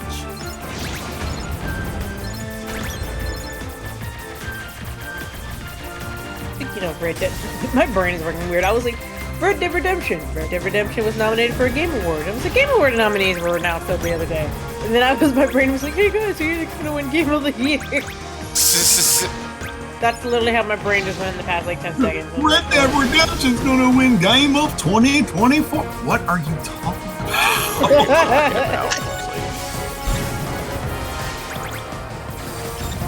I think you know Red Dead. My brain is working weird. I was like, Red Dead Redemption. Red Dead Redemption was nominated for a Game Award. It was the Game Award nominees were announced the other day. And then my brain was like, hey guys, you're gonna win Game of the Year. That's literally how my brain just went in the past like 10 seconds. Red Dead Redemption's gonna win Game of 2024. What are you talking about?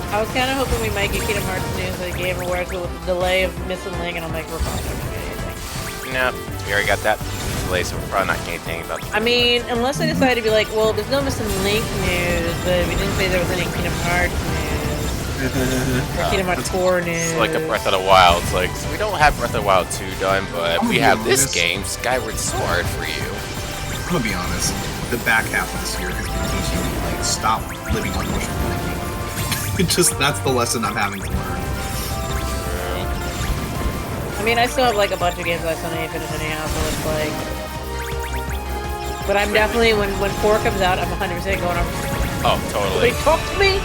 I was kind of hoping we might get Kingdom Hearts news at the Game Awards, but with the delay of Missing Link, and I'm like, we're probably not gonna get anything. Nope, we already got that delay, so we're probably not getting anything about I mean, unless I decide to be like, well, there's no Missing Link news, but we didn't say there was any Kingdom Hearts news. Or Kingdom Hearts 4 news. It's like a Breath of the Wild. It's like, so we don't have Breath of the Wild 2 done, but we have this game, Skyward Sword, for you. I'm gonna be honest, the back half of this year has been teaching me, like, stop living on wishful thinking. That's the lesson I'm having to learn. I mean, I still have like a bunch of games I still need to finish anyhow, so it's like... But I'm definitely, when 4 comes out, I'm 100% going on. Oh, totally. Nobody talk to me!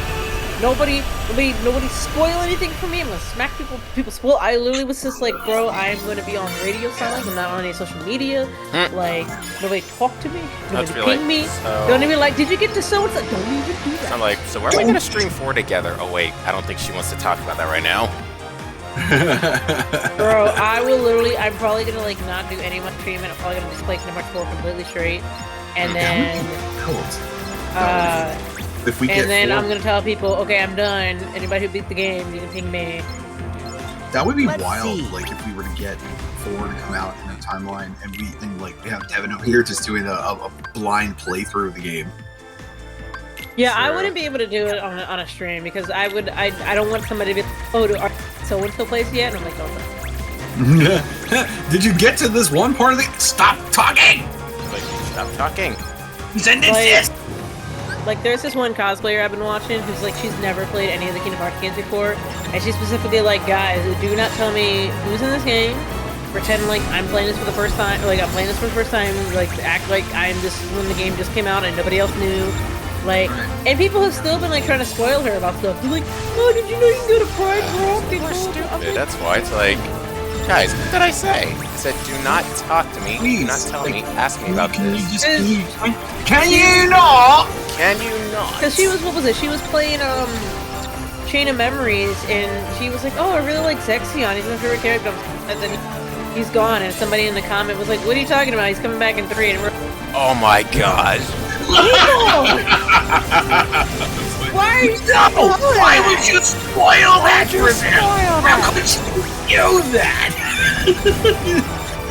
Nobody spoil anything for me. I'm gonna smack people spoil. I literally was just like, bro, I'm gonna be on radio silence. I'm not on any social media. Like, nobody talk to me. Nobody ping me. So... Don't even like, did you get to so-and-so? Don't even do that. I'm like, so where are we gonna stream 4 together? Oh wait, I don't think she wants to talk about that right now. Bro, I will literally, I'm probably gonna like not do any of my streaming. I'm probably gonna just play Kingdom Hearts 4 completely straight. And then... If we and then 4. I'm gonna tell people, okay, I'm done. Anybody who beat the game, you can ping me. That would be wild, like if we were to get 4 to come out in a timeline, and we have Devin over here just doing a blind playthrough of the game. Yeah, sure. I wouldn't be able to do it on a stream because I don't want somebody to be, oh, do so and so plays yet? And I'm like, oh. Did you get to this one part of the? Stop talking! Like, stop talking. Send this. Like, there's this one cosplayer I've been watching who's like, she's never played any of the Kingdom Hearts games before, and she's specifically like, guys, do not tell me who's in this game. Pretend like I'm playing this for the first time, like I'm playing this for the first time. Like, act like I'm just when the game just came out and nobody else knew. Like, and people have still been like trying to spoil her about stuff. They're like, oh, did you know you can go to Pride Rock? We're stupid. That's why it's like, guys, what did I say? I said, do not talk to me. Please, do not tell me. Ask me about this. Can you not? Can you not? Because she was, what was it? She was playing Chain of Memories, and she was like, oh, I really like Zexion. He's my favorite character. And then he's gone, and somebody in the comment was like, "What are you talking about? He's coming back in 3." And we're, oh my god! why are you Why would you spoil that for them? How could you do that?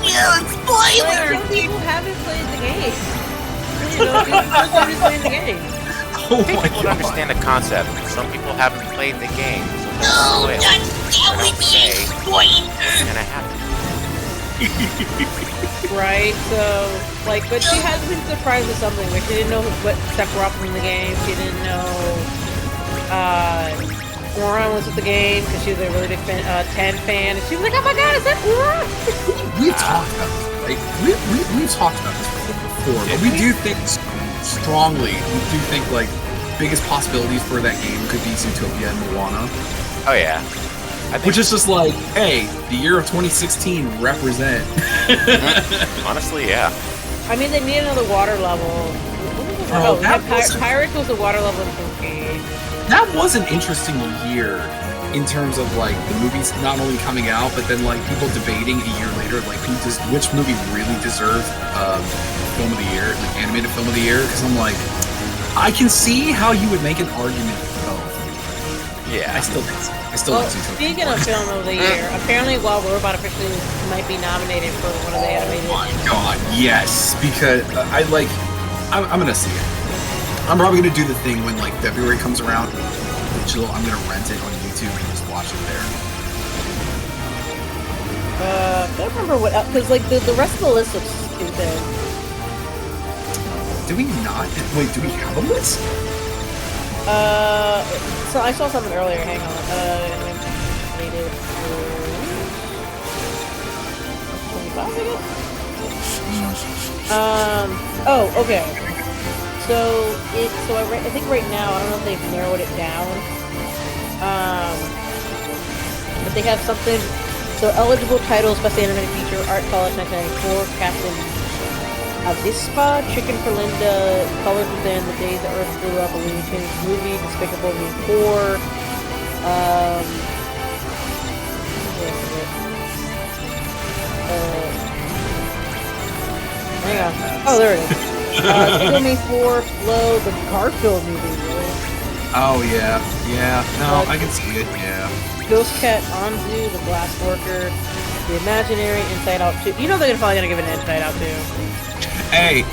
You spoiler! Some people haven't played the game. You know, people haven't played the game. Oh I think my people god. understand the concept. Some people haven't played the game. No, that's that would be a spoiler. what's gonna happen. Right, so, like, but she has been surprised with something. Like, she didn't know what Sephiroth was in the game. She didn't know, Auron was with the game, because she was a really big 10 fan. And she was like, oh my god, is that Auron? We've talked about this, right? We've talked about this before, but we do think strongly, we do think, like, biggest possibilities for that game could be Zootopia and Moana. Oh yeah. Which is just like, hey, the year of 2016 represent. Honestly, yeah. I mean, they need another water level. Pirates was a water level in 4K. That was an interesting year in terms of like the movies not only coming out, but then like people debating a year later, like which movie really deserved film of the year, like animated film of the year. Because I'm like, I can see how you would make an argument for both. Yeah. I still think so. Speaking of film of the year, apparently Wild Robot officially might be nominated for one of the animated. Oh my god, yes! Because I'm gonna see it. I'm probably gonna do the thing when like February comes around. I'm gonna rent it on YouTube and just watch it there. I don't remember what else, because like the rest of the list looks stupid. Do we not? Wait, do we have a list? So I saw something earlier. Hang on. Animated for 25, I guess. Oh, okay. So I think right now I don't know if they've narrowed it down. But they have something. So eligible titles: Best Animated Feature, Art College 1994, Captain Avispa, Chicken for Linda, Colors Within, The Days that Earth Grew Up, a Looney Tunes Movie, Despicable Me 4, hang on. Oh, there it is. Despicable Me 4, Flow, the Garfield movie, really. Oh, yeah. Yeah. No, I can see it, yeah. Ghost Cat, Anzu, The Glass Worker, The Imaginary, Inside Out 2. You know they're probably gonna give it an Inside Out 2. Hey,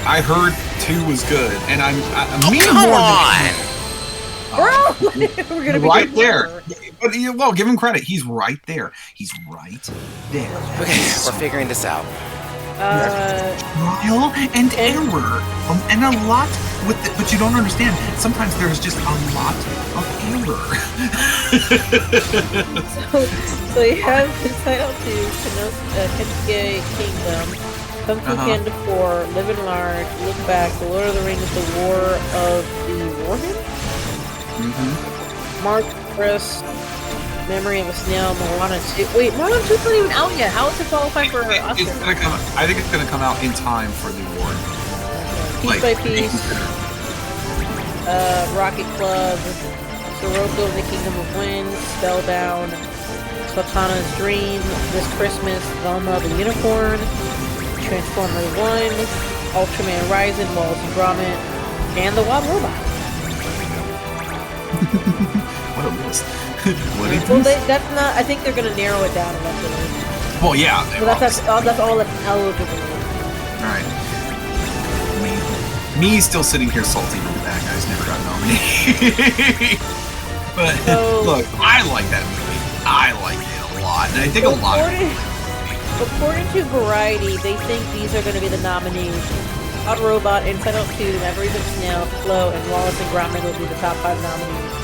I heard 2 was good, and I'm come on! Bro! We're gonna be right there. But well, give him credit. He's right there. He's right there. Okay, we're figuring this out. Trial and error, and a lot with it, but you don't understand. Sometimes there's just a lot of error. so you have Inside Out 2, Kensuke Kingdom, Kung Fu Panda 4, Live and Large, Look Back, The Lord of the Rings, The War of the Warden? Mark Chris, Memory of a Snail, Moana 2. Wait, Moana 2's not even out yet. How is it qualifying for Oscar? I think it's gonna come out in time for the award. Piece by Piece, Rocket Club, Sirocco and the Kingdom of Wind, Spellbound, Sultana's Dream, This Christmas, Velma the Unicorn, Transformer 1, Ultraman Rising, Wallace and Gromit, and The Wild Robot. What a list. Well, that's not. I think they're gonna narrow it down eventually. Well, yeah. So that's all that's eligible. All right. Me still sitting here salty that the bad guys never got nominated. But look, I like that movie. I like it a lot, and I think a lot of people. According to Variety, they think these are going to be the nominees. Hot Robot, Inside Out 2, Never Even Snail, Flow, and Wallace and Gromit will be the top 5 nominees.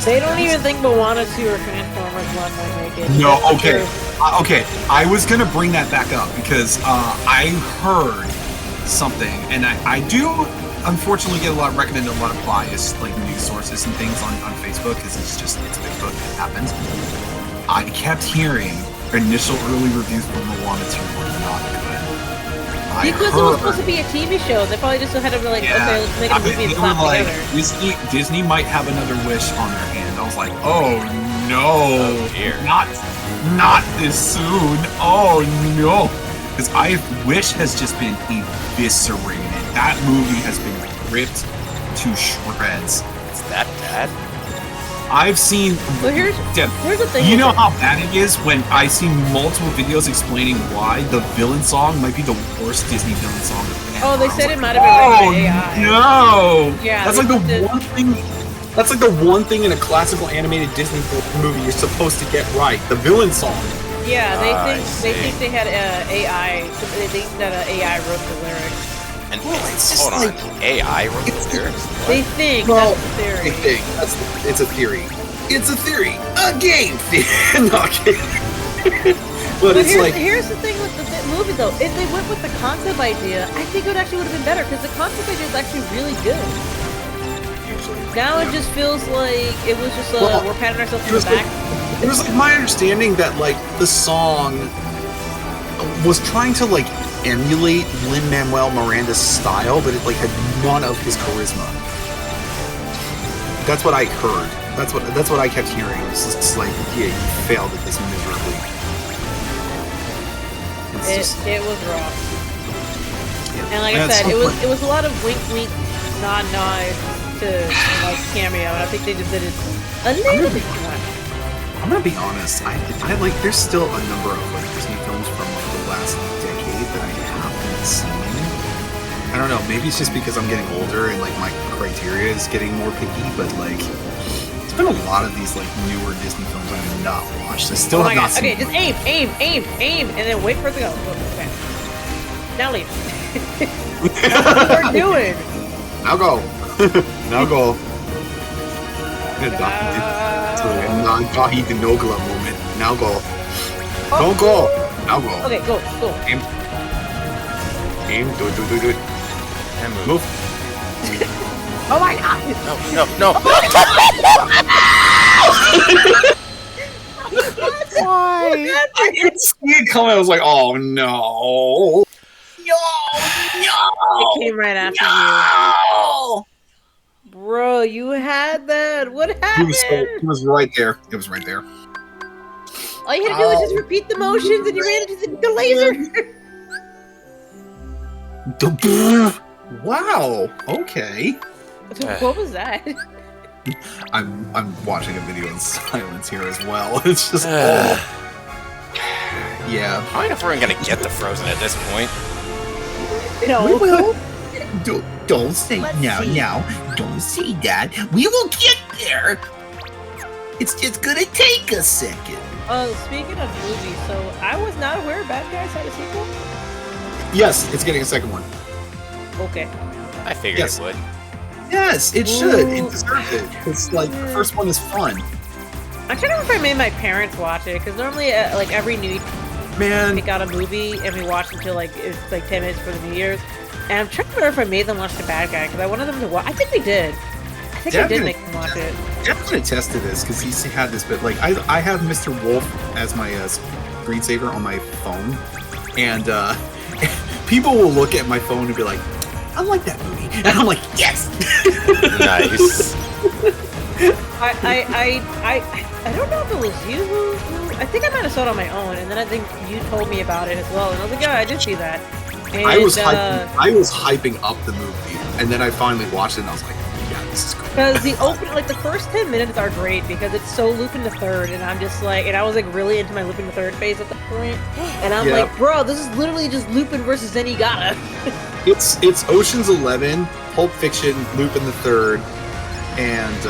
They don't even think Moana 2 or Transformers 1 might make it. No, okay. Okay, I was going to bring that back up because I heard something, and I do unfortunately get recommended a lot of biased like news sources and things on Facebook because it's Facebook, it happens. I kept hearing initial early reviews for Moana 2 were not good. Because it was supposed to be a TV show. They probably just had to be like, okay, let's make a movie and slap like, together. Disney might have another wish on their hand. I was like, oh no, not Not this soon. Oh no. Because Wish has just been eviscerated. That movie has been ripped to shreds. It's that bad? I've seen. Well, here's the thing. You know how bad it is when I see multiple videos explaining why the villain song might be the worst Disney villain song ever. Oh, they said it might have been written by AI. No! Yeah, that's like the one thing. That's like the one thing in a classical animated Disney movie you're supposed to get right. The villain song. Yeah, they think they had AI. They think that AI wrote the lyrics. And hold on, AI wrote the lyrics? They think well, that's the theory. They think it's a theory. It's a theory. A game theory. No, but it's here's the thing with the movie though. If they went with the concept idea, I think it actually would have been better because the concept idea is actually really good. Now it just feels like it was just we're patting ourselves on the back. It was like my understanding that like the song was trying to like emulate Lin-Manuel Miranda's style, but it like had none of his charisma. That's what I heard. That's what I kept hearing. It's just like, yeah, you failed at this miserably. It was rough. Yeah. And like I said, it was a lot of wink wink, nod nod to like cameo, and I think they just did it a little bit too much. I'm gonna be honest. I like. There's still a number of like Disney films from like the last decade that I haven't seen. I don't know. Maybe it's just because I'm getting older and like my criteria is getting more picky. But like, it's been a lot of these like newer Disney films I have not watched. I still have not seen. Okay, just aim, and then wait for it to go. Okay. Now leave. That's what we're doing. Now go. Now go. Non-Gahi Denogla moment. Now go. Don't go. Now go. Okay, go. Aim. Do it. And move. Oh my god! No. Why? I didn't see it coming. I was like, oh no. It came right after you. Bro, you had that. What happened? It was right there. It was right there. All you had to do was just repeat the motions and you ran into the laser. Wow. Okay. What was that? I'm watching a video in silence here as well. It's just yeah. I don't know if we're gonna get the Frozen at this point. No. We will. Don't say now. Don't say that. We will get there. It's just gonna take a second. Speaking of movies, so I was not aware Bad Guys had a sequel. Yes, it's getting a second one. Okay. I figured it would. Yes, it should. It deserves it. It's like the first one is fun. I'm trying to remember if I made my parents watch it because normally, like every New Year, we got a movie and we watch until like it's like 10 minutes for the New Year's. And I'm trying to remember if I made them watch The Bad Guy because I wanted them to watch. I think they did. I think I did make them watch it. Jeff's gonna test to this because he's had this bit. Like I have Mr. Wolf as my screensaver on my phone, and people will look at my phone and be like, "I like that movie," and I'm like, "Yes." Nice. I don't know if it was you who I think I might have saw it on my own, and then I think you told me about it as well, and I was like, yeah, I did see that. And, I was hyping up the movie, and then I finally watched it, and I was like, yeah, this is cool. Because the first 10 minutes are great because it's so Lupin the Third, and I'm just like, and I was like really into my Lupin the Third phase at that point, and I'm like, bro, this is literally just Lupin versus Zenigata. It's Ocean's 11, Pulp Fiction, Lupin the Third, and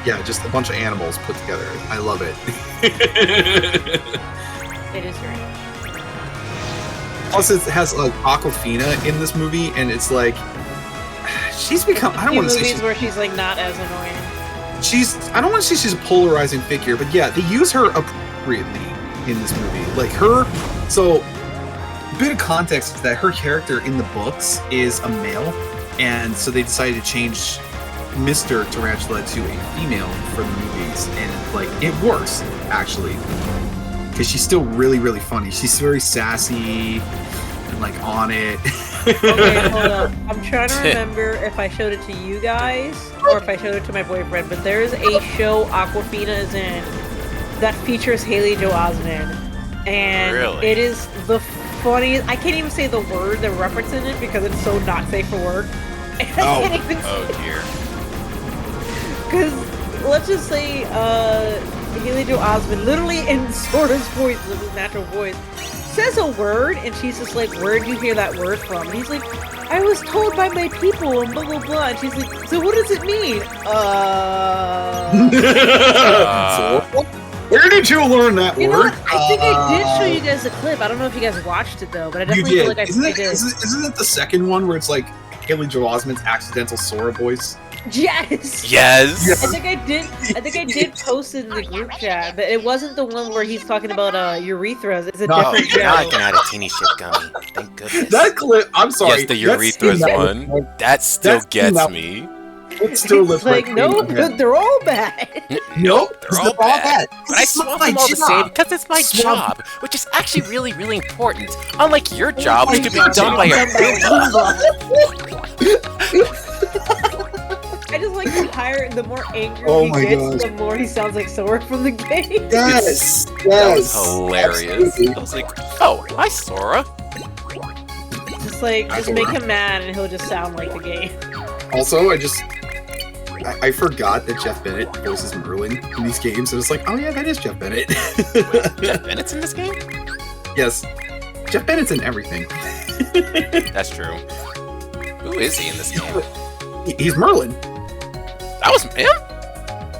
yeah, just a bunch of animals put together. I love it. It is great. Plus, it has like Aquafina in this movie, and it's like she's become. I don't want to say movies where she's like not as annoying. I don't want to say she's a polarizing figure, but yeah, they use her appropriately in this movie. Like her, so a bit of context is that her character in the books is a male, and so they decided to change Mr. Tarantula to a female for the movies, and like it works actually because she's still really, really funny. She's very sassy and like on it. Okay, hold up. I'm trying to remember if I showed it to you guys or if I showed it to my boyfriend, but there is a show Aquafina is in that features Haley Joel Osment, and Really? it is the funniest. I can't even say the word they're referencing it because it's so not safe for work. Oh dear. Because let's just say Haley Joel Osment, literally in Sora's voice, with his natural voice, says a word, and she's just like, "Where'd you hear that word from?" And he's like, "I was told by my people," and blah blah blah. And she's like, "So what does it mean?" Where did you learn that You know word? what? I think I did show you guys the clip. I don't know if you guys watched it though, but I You definitely feel did. like I did. Isn't it the second one where it's like Haley Joel Osment's accidental Sora voice? Yes. Yes. I think I did post it in the group chat, but it wasn't the one where he's talking about urethras. It's a different Now I show. can add a teeny shit gummy. Thank goodness. That clip, I'm sorry. Yes, the urethras one. That still gets me. It still looks like no, they're all bad. Nope, They're all bad. But I swap them all the same because it's my job, which is actually really, really important. Unlike your job, which could be done by a I just like the higher, the more angry Oh he my gets, gosh. the more he sounds like Sora from the game. Yes, That was hilarious. I was like, oh, hi, Sora. Just make him mad and he'll just sound like the game. Also, I forgot that Jeff Bennett voices Merlin in these games, and it's like, oh yeah, that is Jeff Bennett. Wait, Jeff Bennett's in this game? Yes, Jeff Bennett's in everything. That's true. Who is he in this game? He's Merlin. That was him?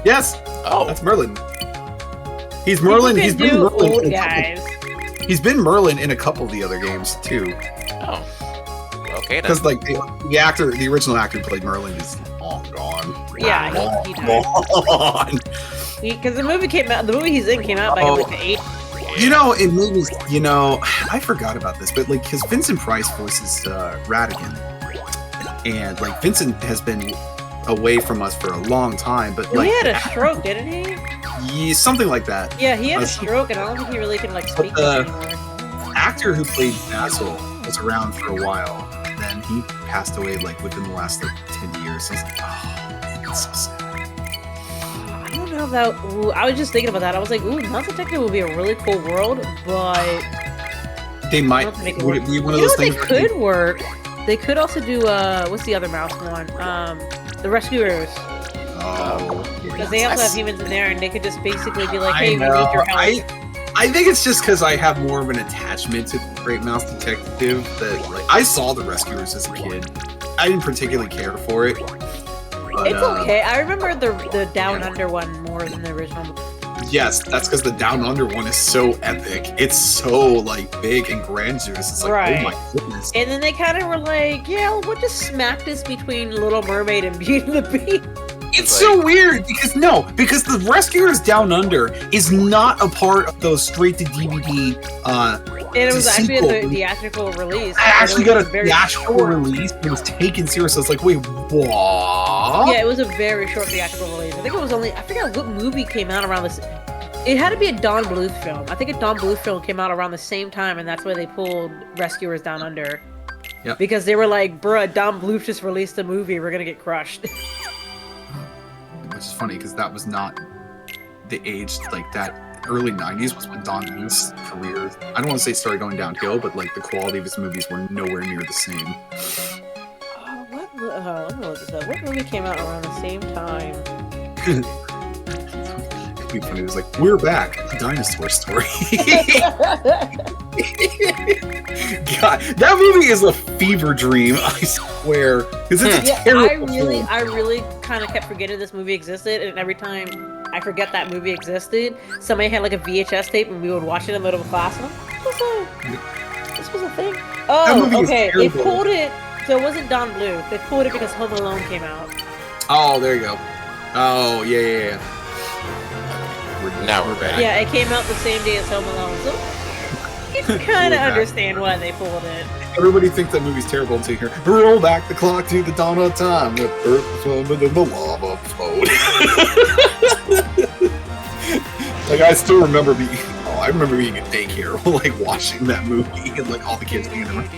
Yes. Oh. That's Merlin. He's Merlin. He's been Merlin. old guys. He's been Merlin in a couple of the other games too. Oh. Okay then. Because like the original actor who played Merlin is long gone. Yeah, he died. Gone. Because the movie came out. The movie he's in came out back in like the 80s. You know, in movies, I forgot about this, but like, because Vincent Price voices Ratigan, and like Vincent has been away from us for a long time, but like he had a stroke, didn't he? Yeah, something like that. Yeah, he had a stroke, and I don't think he really can like speak anymore. Actor who played Basil was around for a while, and then he passed away like within the last like 10 years. So I was like, oh, that's so sad. I don't know that. Ooh, I was just thinking about that. I was like, ooh, Monster Detective would be a really cool world, but They might. Would it be one of those things? They could work. They could also do what's the other mouse one? The Rescuers. Oh. Because they also have humans in there, and they could just basically be like, hey, we need your help. I think it's just because I have more of an attachment to Great Mouse Detective that like I saw the Rescuers as a kid. I didn't particularly care for it. But, it's okay. I remember the Down Under one more than the original. Yes, that's because the Down Under one is so epic. It's so like big and grandiose. It's like, oh my goodness. And then they kind of were like, yeah, we'll just smack this between Little Mermaid and Beauty and the Beast. It's so weird because the Rescuers Down Under is not a part of those straight to DVD. And it was actually a theatrical release. I actually got a theatrical release. It was taken serious. I was like, wait, what? Yeah, it was a very short theatrical release. I think it was only, I forgot what movie came out around this. It had to be a Don Bluth film. I think a Don Bluth film came out around the same time, and that's why they pulled Rescuers Down Under. Yep. Because they were like, bruh, Don Bluth just released a movie. We're gonna get crushed. Which is funny because that was not the age, like that early 90s was when Don Bluth's career, I don't want to say started going downhill, but like the quality of his movies were nowhere near the same. Let me look this up. What movie came out around the same time? It'd be funny. It was like, we're back, a dinosaur story. God, that movie is a fever dream, I swear. Because it's a terrible film. I really kind of kept forgetting this movie existed, and every time I forget that movie existed, somebody had like a VHS tape, and we would watch it in the middle of class. And this was a thing. Oh, okay. They pulled it. So it wasn't Don Bluth. They pulled it because Home Alone came out. Oh, there you go. Oh, yeah. Now we're ready. Yeah, it came out the same day as Home Alone, so you can kind of understand why they pulled it. Everybody thinks that movie's terrible until you hear, roll back the clock to the dawn of time, the earth was and the lava flowed. Like, I still remember being at daycare, like, watching that movie, and, like, all the kids being there.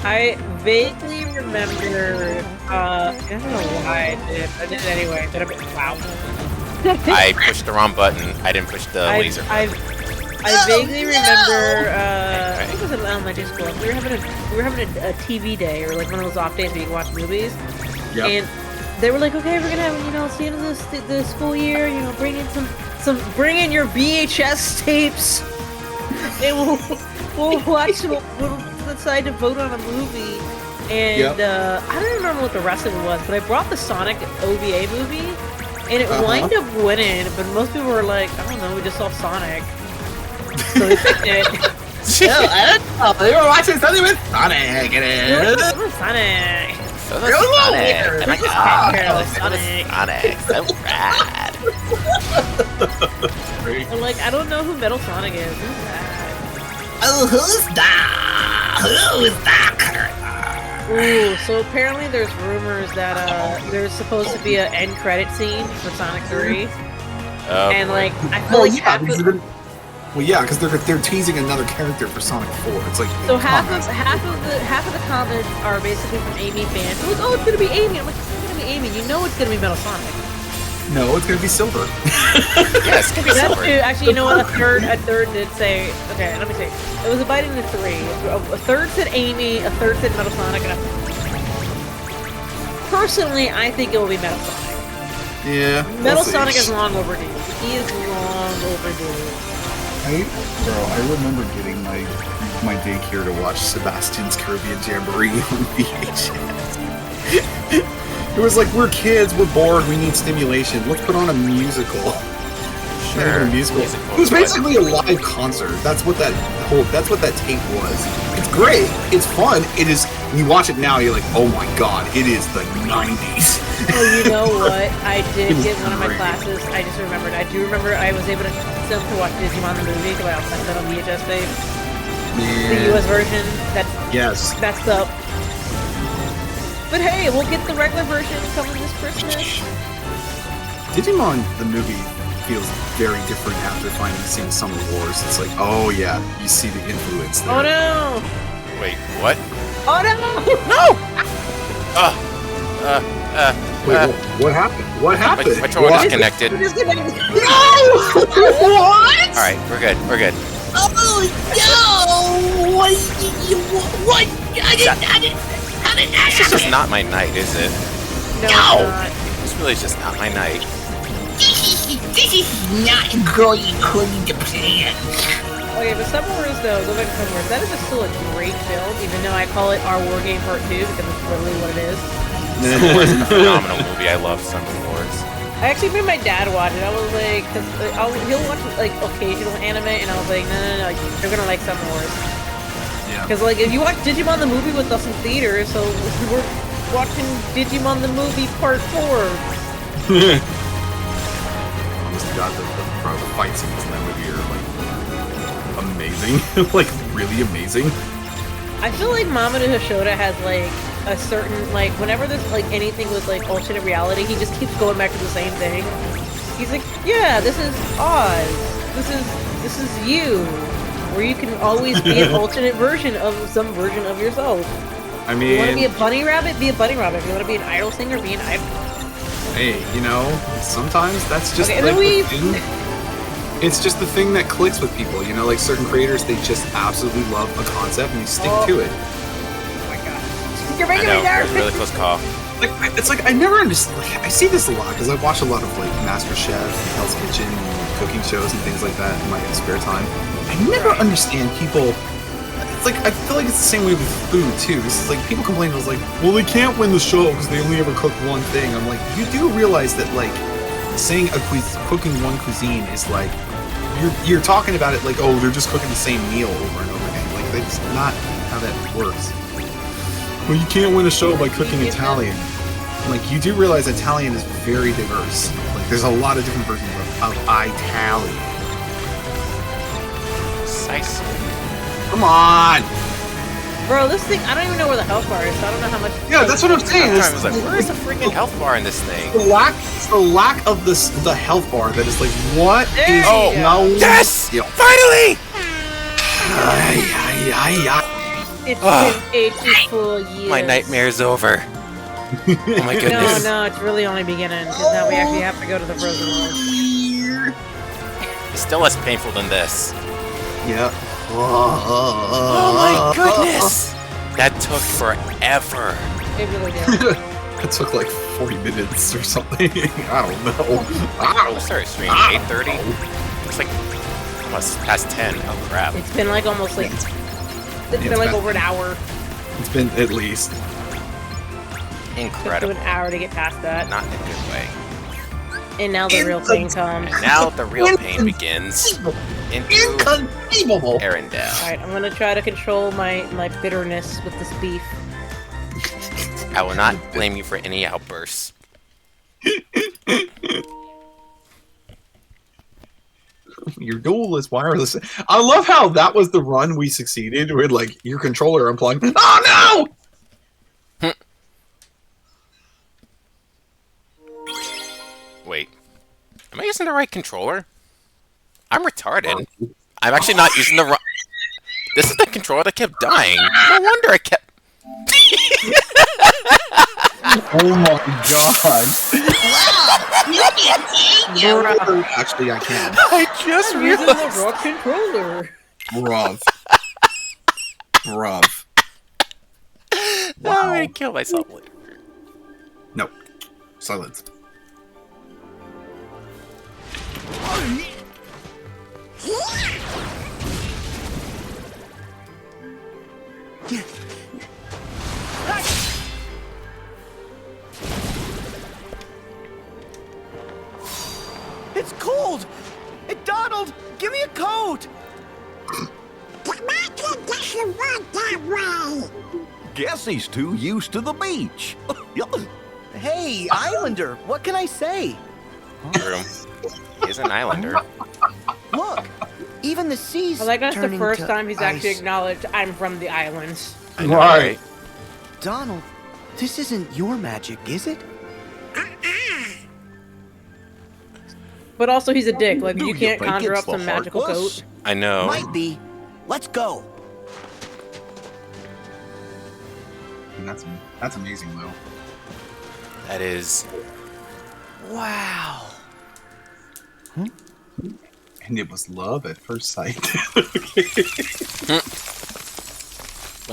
I vaguely remember, I don't know why I did it anyway, but wow. I pushed the wrong button. I didn't push the laser button. I vaguely remember, I think it was in elementary school. We were having a TV day, or like one of those off days where you can watch movies. Yep. And they were like, okay, we're gonna have, it's the end of the school year, bring in your VHS tapes, and we'll watch, we'll decide to vote on a movie. And I don't remember what the rest of it was, but I brought the Sonic OVA movie, and it wound up winning, but most people were like, I don't know, we just saw Sonic. So they picked it. I don't know. They were watching something with Sonic in it. Sonic. So Sonic. Sonic. So rad. I'm like, I don't know who Metal Sonic is. Who's that? Oh, who's that? Who's that? Ooh, so apparently there's rumors that there's supposed to be an end credit scene for Sonic 3. And like, I feel like half of... Well, yeah, because they're teasing another character for Sonic 4. It's like so half of the comments are basically from Amy fans. They're like, oh, it's gonna be Amy. I'm like, it's not gonna be Amy. You know, it's gonna be Metal Sonic. No, it's gonna be Silver. Yeah, it's gonna be Silver. Actually, you know what? A third did say. Okay, let me see. It was divided into three. A third said Amy. A third said Metal Sonic. And personally, I think it will be Metal Sonic. Yeah. Metal Sonic is long overdue. He is long overdue. I remember getting my daycare to watch Sebastian's Caribbean Jamboree on VHS. It was like, we're kids, we're bored, we need stimulation. Let's put on a musical. Sure. It was basically a live concert. That's what that tape was. It's great. It's fun. It is. When you watch it now, you're like, oh my god, it is the 90s. Oh, you know what? I did get one of my classes. I just remembered. I do remember I was able to watch Digimon the movie because I also had that on VHS tape. The US version. That's up. But hey, we'll get the regular version coming this Christmas. Digimon the movie feels very different after finally seeing Summer Wars. It's like, oh yeah, you see the influence there. Oh no! Wait, what? Oh no! No! Wait, what happened? What happened? My controller disconnected. No! What? Alright, we're good. We're good. Oh no! What? This is just not my night, is it? No! It's not. This really is just not my night. This is not going according to plan. Okay, but Summer Wars though, go back to Summer Wars. That is still a great film, even though I call it Our War Game Part 2 because it's literally what it is. Summer Wars is a phenomenal movie. I love Summer Wars. I actually made my dad watch it. I was like, cause he'll watch like occasional anime, and I was like, no, you're gonna like Summer Wars. Yeah. Because like, if you watch Digimon the movie with us in theaters, so we're watching Digimon the movie Part 4. God, the fight scenes in that movie are like amazing, like really amazing. I feel like Mamoru Hosoda has like a certain like whenever there's like anything with like alternate reality, he just keeps going back to the same thing. He's like, yeah, this is Oz. This is you, where you can always be an alternate version of some version of yourself. I mean, you want to be a bunny rabbit? Be a bunny rabbit. If you want to be an idol singer, be an idol. Hey, sometimes that's just okay, like the thing. It's just the thing that clicks with people, like certain creators, they just absolutely love a concept and you stick to it. Oh my god. You're making me It nervous! was a really close call. It's like, I never understand, I see this a lot, because I watch a lot of like Master Chef, Hell's Kitchen, cooking shows and things like that in my spare time. I never understand people. It's like, I feel like it's the same way with food, too. This is like, people complain, I was like, well, they can't win the show because they only ever cook one thing. I'm like, you do realize that, like, saying cooking one cuisine is like, you're talking about it like, oh, they're just cooking the same meal over and over again. Like, that's not how that works. Well, you can't win a show by cooking Italian. Like, you do realize Italian is very diverse. Like, there's a lot of different versions of Italian. Precisely. Come on! Bro, this thing, I don't even know where the health bar is, so I don't know how much... Yeah, that's what I'm saying. I was like, where is the freaking health bar in this thing? It's the lack of the health bar that is like, what is... Oh, no... Yes! Finally! It's been 84 years. My nightmare's over. Oh my goodness. No, it's really only beginning, because now we actually have to go to the frozen world. It's still less painful than this. Yeah. Oh my goodness! That took forever. It really did. It took like 40 minutes or something. I don't know. We started streaming 8:30. It's like almost past 10. Oh crap. It's been like almost like... It's been like over an hour. It's been at least. Incredible. Took an hour to get past that. Not in a good way. And now the real pain comes. And now the real pain begins. Inconceivable. Arendelle. Alright, I'm gonna try to control my bitterness with this beef. I will not blame you for any outbursts. Your duel is wireless. I love how that was the run we succeeded with, like, your controller unplugged. Oh no! Wait. Am I using the right controller? I'm retarded. I'm actually not using the right... This is the controller that kept dying. No wonder I kept... Oh my god. Wow! Actually, I can. I just using the realized... wrong controller. Bruv. Wow. I'm gonna kill myself later. No. Silence. It's cold! Hey, Donald, give me a coat! Guess he's too used to the beach. Hey, Islander, what can I say? True. He's an islander. Look, even the sea's I like that's the turning first to time he's actually ice. acknowledged I'm from the islands. I know, right? Donald, this isn't your magic, is it? But also he's a dick. Like, Do you you can't think conjure it's up the some magical Heartless? coat. I know. Might be. Let's go. And that's amazing, though. That is... Wow. And it was love at first sight. Wouldn't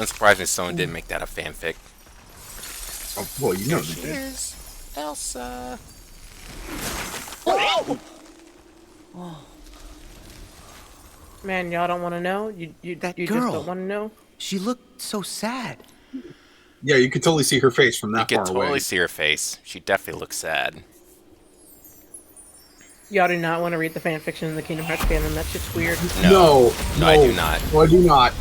surprise me if someone did make that a fanfic. Oh, well, you know they did. Here's Elsa. Man, y'all don't want to know? You That just girl. don't want to know? She looked so sad. Yeah, you could totally see her face from You that can far totally away. see her face. She definitely looks sad. Y'all do not want to read the fanfiction in the Kingdom Hearts canon. That shit's weird. No, I do not. No, I do not.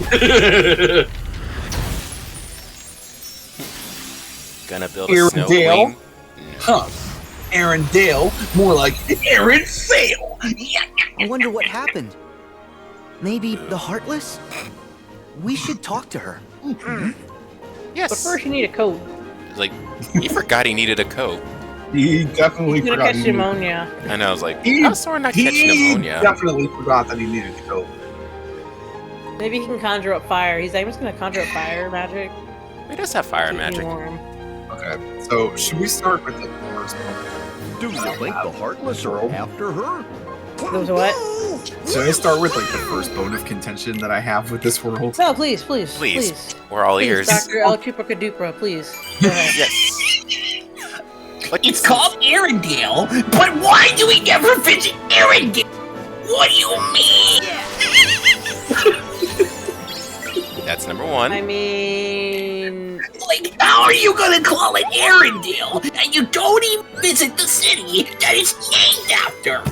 Gonna build a snow Arendelle? queen. Huh. Arendelle, more like Aaron Fail. I wonder what happened. Maybe the Heartless? We should talk to her. Yes. But first you need a coat. Like, he forgot he needed a coat. He definitely He's gonna forgot. catch pneumonia. And I was like, how does someone not catch pneumonia? He definitely forgot that he needed to go. Maybe he can conjure up fire. He's like, I'm just gonna conjure up fire magic. He does have fire Keep me magic. warm. Okay, so should we start with the first one? Do you think the Heartless are after her? Those what? Should I start with like the first bone of contention that I have with this world? No, please, please, Please. please. We're all Please, ears. Dr. El Chupacadupra, please. Go ahead. Yes. But It's called Arendelle, but why do we never visit Arendelle? What do you mean? that's number one. I mean... Like, how are you gonna call it Arendelle, and you don't even visit the city that it's named after?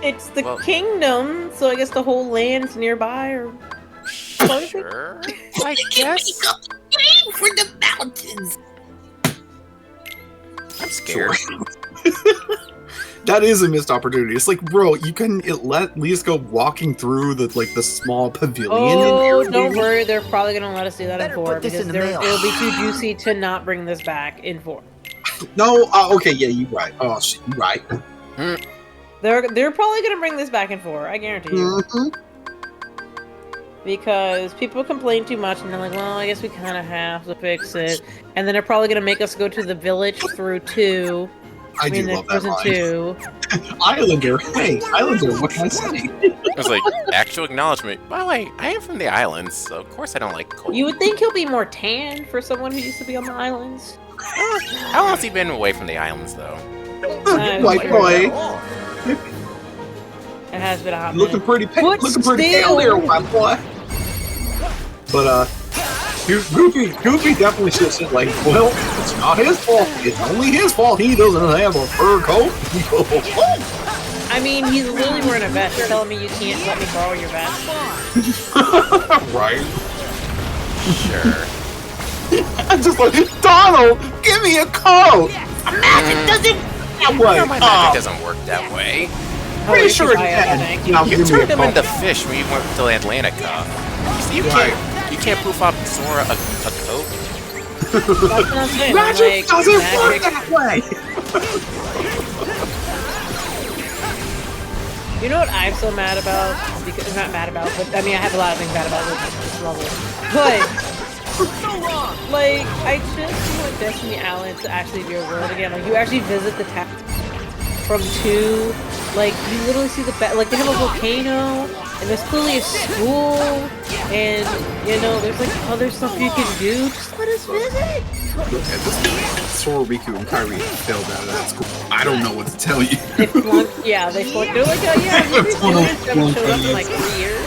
It's the kingdom, so I guess the whole land's nearby, or... Sure. I guess. Make up a name for the mountains. I'm scared. That is a missed opportunity. It's like, bro, you can at least go walking through the small pavilion. Oh, in don't worry, they're probably gonna let us do that Better in 4, put this because in the mail. it'll be too juicy to not bring this back in 4. No, okay, yeah, you're right. Oh, shit, you're right. They're probably gonna bring this back in 4, I guarantee you. Mm-hmm. because people complain too much, and they're like, well, I guess we kind of have to fix it. And then they're probably going to make us go to the village through 2. I do love that line. 2. Islander, hey, Islander, what can I say? It was like, actual acknowledgement. By the way, I am from the islands, so of course I don't like cold. You would think he'll be more tan for someone who used to be on the islands. How long has he been away from the islands, though? White boy. It has been a hot Looking pretty pale there, white boy. But, Goofy definitely should have said, like, well, it's not his fault. It's only his fault he doesn't have a fur coat. I mean, he's literally wearing a vest. You're telling me you can't let me borrow your vest? Right. Sure. I'm just like, Donald, give me a coat. Magic doesn't that No, way. my magic doesn't work that way. Pretty sure it can. You turned him into fish when you went to Atlantica. You can't poof up Sora a coat. That's what I'm saying. Magic doesn't work that way. You know what I'm so mad about? Because not mad about, but I mean I have a lot of things mad about this level. But like I just want Destiny Island to actually be a world again. Like you actually visit the town from 2. Like you literally see the like they have a volcano and there's clearly a school and you know there's like other stuff you can do. Just let us visit. Look at this. Sora, Riku, and Kairi failed out of that school. I don't know what to tell you. They flunked. Yeah, they flunked. They're like, oh yeah, we showed up in like 3 years.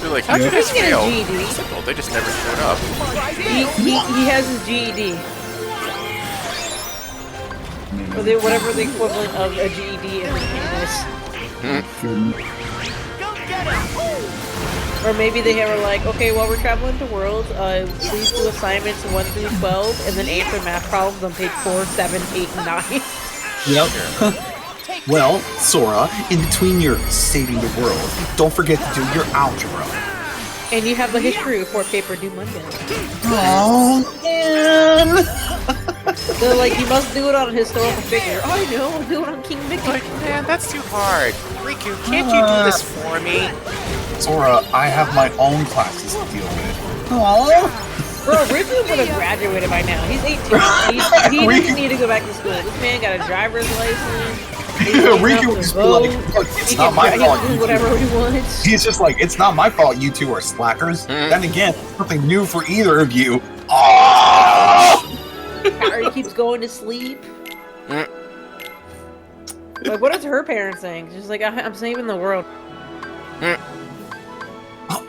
They're like, how did He's this fail? getting a GED. Simple, they just never showed up. He has his GED. Or whatever the equivalent of a GED in English. Or maybe they were like, okay, while we're traveling to worlds, please do assignments 1 through 12, and then answer math problems on page 4, 7, 8, and 9. Yep. Well, Sora, in between your saving the world, don't forget to do your algebra. And you have the history report paper due Monday. Oh, man! They're like, you must do it on a historical figure. Oh, I know, I'll do it on King Mickey. Like, man, that's too hard. Riku, can't you do this for me? Sora, I have my own classes to deal with. Aww. Bro, Riku would have graduated by now. He's 18. He doesn't need to go back to school. This man got a driver's license. Riku would just be like, look, it's not my fault. He can do whatever he wants. He's just like, it's not my fault you two are slackers. Then again, something new for either of you. Oh! Kairi keeps going to sleep. Like, what is her parents saying? She's like, I'm saving the world.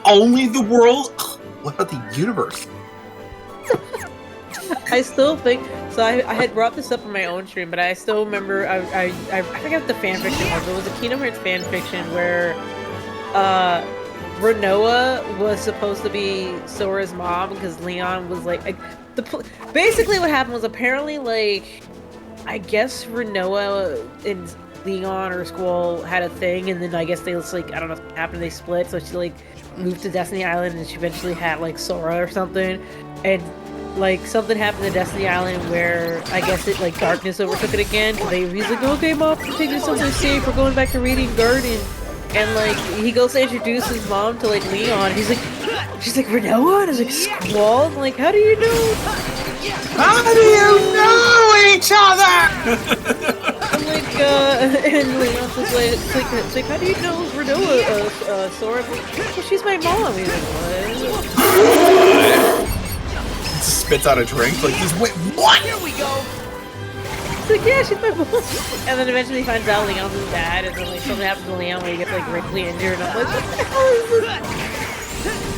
Only the world? What about the universe? I still think so. I had brought this up in my own stream, but I still remember. I forget what the fan fiction was. It was a Kingdom Hearts fan fiction where Renoa was supposed to be Sora's mom because Leon was like basically what happened was apparently like I guess Renoa and Leon or Squall had a thing, and then I guess they just like I don't know what happened. They split, so she like moved to Destiny Island, and she eventually had like Sora or something, and. Like, something happened to Destiny Island where, I guess it, like, darkness overtook it again. He's like, okay, Mom, take me somewhere safe. We're going back to Reading Garden. And, like, he goes to introduce his mom to, like, Leon. He's like, she's like, Renoa? And I was like, Squall? I'm like, how do you know? How do you know each other? I'm like, and Leon's just like, it's like, how do you know Renoa, Sora? I'm like, well, she's my mom. He's like, what? Spits out a drink, like, just wait, what? Here we go. It's like, yeah, she's my mom. And then eventually he finds out Leon's his dad, and then like something happens to Leon where he gets like gravely injured, and I'm like, what the hell is this?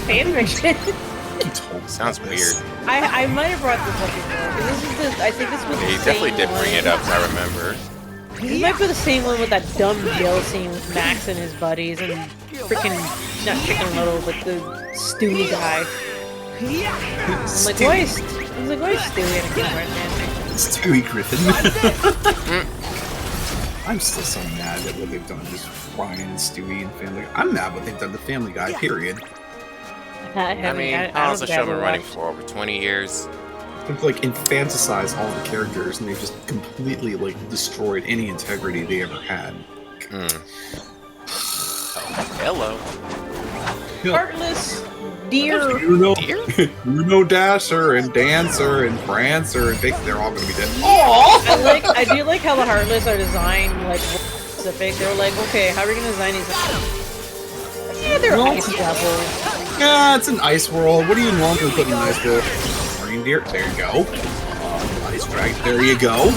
Fan fiction. Sounds weird. I might have brought this up before. I think this was He the definitely same did one. bring it up, I remember. This might be the same one with that dumb jail scene with Max and his buddies and freaking, not Chicken Little, but the Stewie guy. I'm like, why is Stewie in a Kingdom Hearts fan fiction? Stewie Griffin. I'm still so mad at what they've done to just Ryan and Stewie and Family Guy. I'm mad what they've done to Family Guy, period. I mean, how has the show been running for over 20 years? They've like infantilized all the characters and they've just completely like destroyed any integrity they ever had. Oh, hello. Heartless Deer. Bruno Dasher and Dancer and Prancer and they're all gonna be dead. I do like how the Heartless are designed like specific. They're like, okay, how are we gonna design these? Yeah, they're ice devils. Yeah, it's an ice world. What do you normally put in an ice world? Reindeer. There you go. Ice dragon. There you go.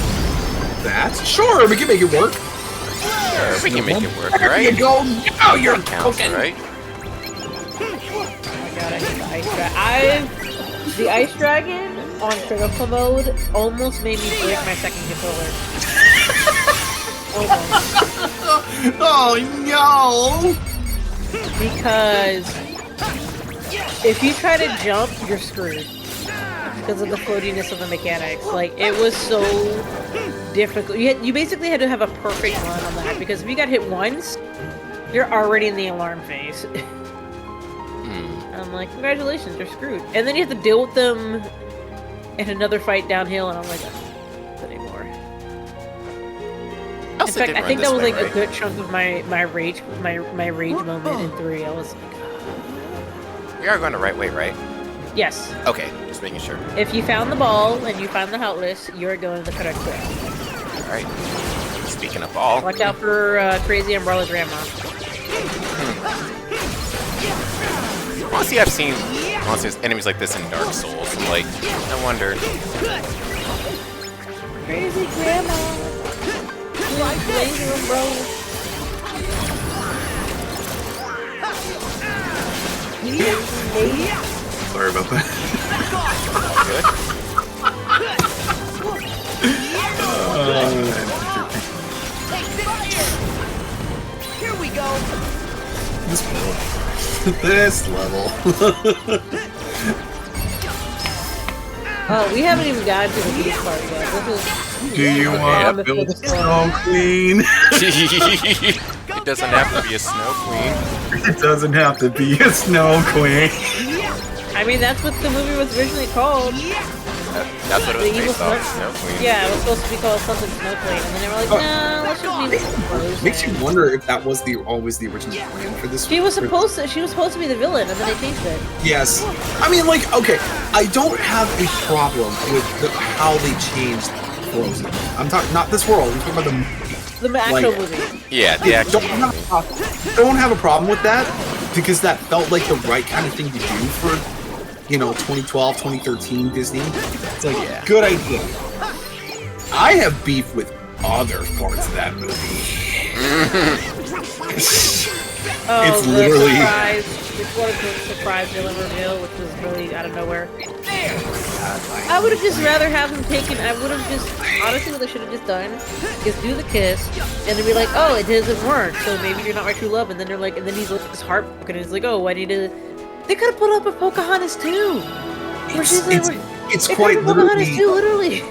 That. Sure, we can make it work. Sure, we can make it work, There right? you go. Now you're Counts, cooking. right? Oh my god, I hate the ice dragon. The ice dragon on critical mode almost made me break my second controller. Almost. Oh no! Because if you try to jump, you're screwed. Because of the floatiness of the mechanics. Like, it was so difficult. You basically had to have a perfect run on that. Because if you got hit once, you're already in the alarm phase. I'm like, congratulations, you're screwed. And then you have to deal with them in another fight downhill, and I'm like, not anymore. In fact, I think that was like a good chunk of my rage moment in 3. I was like, We are going the right way, right? yes. Okay, just making sure. If you found the ball and you found the Heartless, you're going the correct way. Alright. Speaking of ball. Watch out for Crazy Umbrella Grandma. Honestly, I've seen monsters, enemies like this in Dark Souls. I'm like, I wonder. Crazy Grandma. Crazy Umbrella. Sorry about that. Here we go. This level. Oh, we haven't even gotten to the beach part yet. This is. Do you want to build a snow queen? It doesn't have to be a snow queen. It doesn't have to be a snow queen. I mean, that's what the movie was originally called. That's what it was The based evil off, snow- Snow Queen. Yeah, it was supposed to be called something Snow Queen, and then they were like, no, let's just be Frozen. Makes you wonder if that was always the original plan for this. She was supposed to be the villain, and then they changed it. Yes. I mean, like, okay, I don't have a problem with how they changed Frozen. I'm talking not this world. I'm talking about the movie. The actual movie. Yeah, the actual don't have a problem with that because that felt like the right kind of thing to do for 2012, 2013 Disney. It's like, good idea. I have beef with other parts of that movie. It's literally the surprise villain reveal, which was really out of nowhere. I would have just rather have him taken. I would have just honestly what they should have just done is do the kiss, and then be like, oh, it doesn't work, so maybe you're not my true love. And then they're like, and then he's like, his heartbroken, and he's like, oh, I need to. They could have put up a Pocahontas too. It's quite literally.